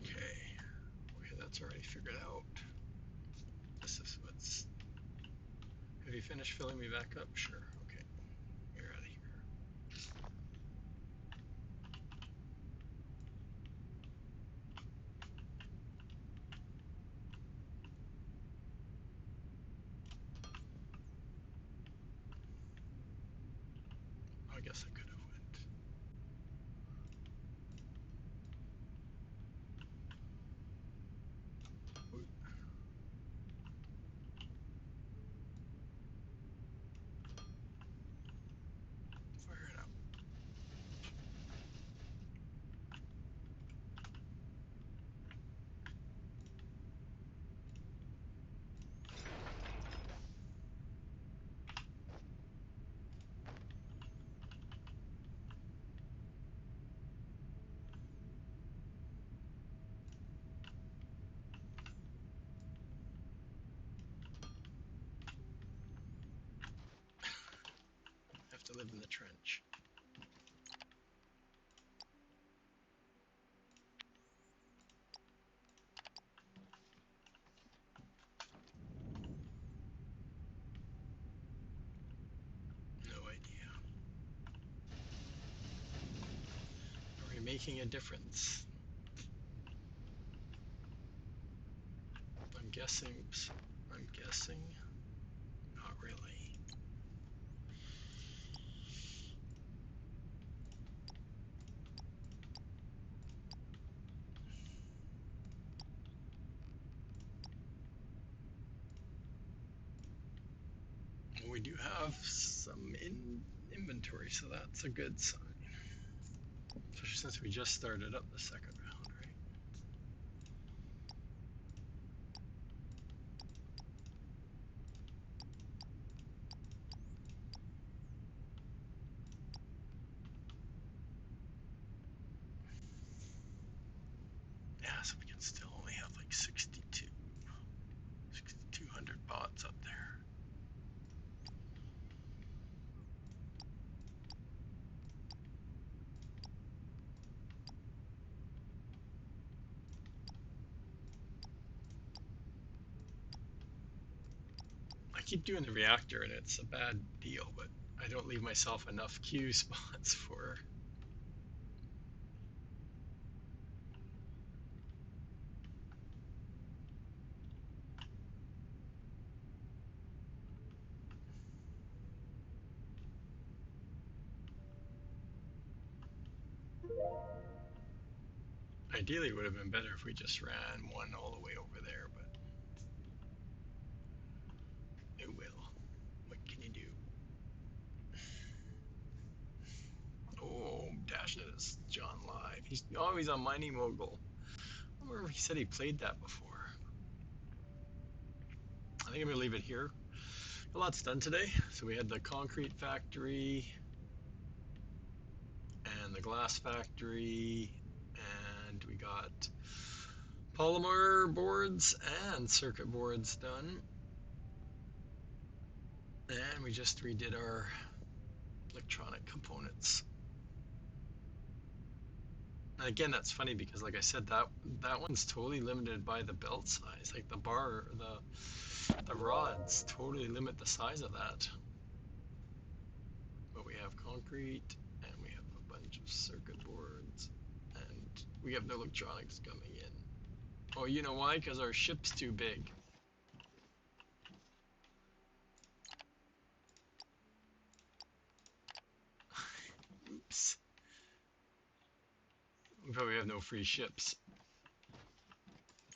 Okay, that's already figured out. This is what's. Have you finished filling me back up? Sure. Okay, you're out of here. I guess I could have went. Ooh. Fire it up. I have to live in the trench. No idea. Are we making a difference? I'm guessing. I'm guessing. Not really. We do have some inventory, so that's a good sign. Especially since we just started up the second round, right? Yeah, so we can still only have like 6,200 bots up there. I keep doing the reactor and it's a bad deal, but I don't leave myself enough queue spots for. Ideally, it would have been better if we just ran one all the way over there, but it will. What can you do? Oh, Dashnet is John Live. He's on Mining Mogul. I remember he said he played that before. I think I'm gonna leave it here. A lot's done today. So we had the concrete factory, the glass factory, and we got polymer boards and circuit boards done. And we just redid our electronic components. And again, that's funny because, like I said, that one's totally limited by the belt size. Like the bar, the rods totally limit the size of that. But we have concrete, and we have a bunch of circuit boards, and we have no electronics coming in. Oh, you know why? Because our ship's too big. Oops. We probably have no free ships.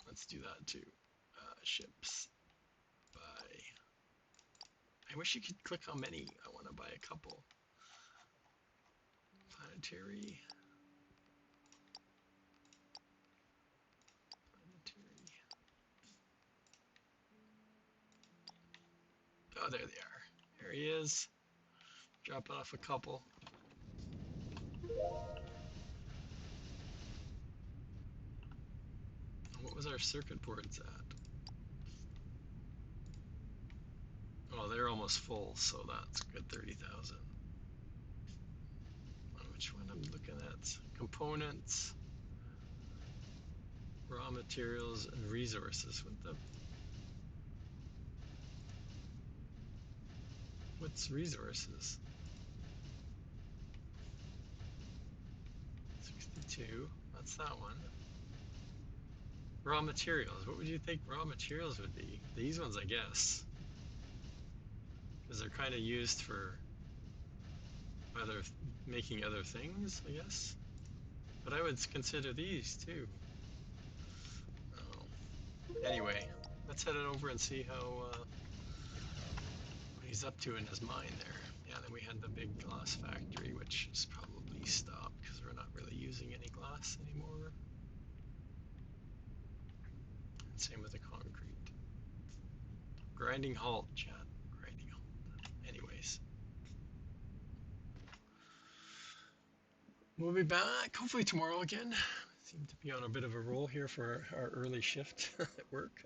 Let's do that too. Ships. Buy. I wish you could click how many. I want to buy a couple. Planetary. Planetary. Oh, there they are. There he is. Dropping off a couple. What was our circuit boards at? Oh, they're almost full, so that's good. 30,000. Which one I'm looking at? Components, raw materials, and resources. What's resources? 62. That's that one. Raw materials. What would you think raw materials would be? These ones, I guess, because they're kind of used for other making other things, I guess. But I would consider these too. Oh. Anyway, let's head on over and see what he's up to in his mind there. Yeah, then we had the big glass factory, which is probably stopped because we're not really using any glass anymore. And same with the concrete. Grinding halt, chat. Grinding halt. Anyways, we'll be back hopefully tomorrow again. Seem to be on a bit of a roll here for our early shift at work.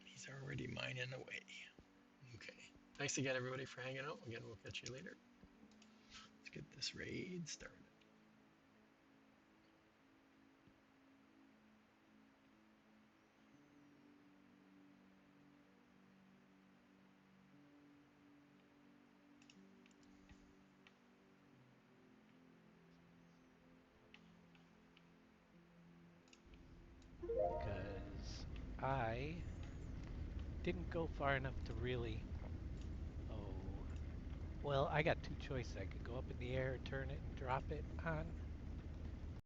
He's already mining away. Okay. Thanks again, everybody, for hanging out. Again, we'll catch you later. Let's get this raid started. Because I didn't go far enough to really. Oh, well, I got two choices. I could go up in the air, turn it, and drop it on,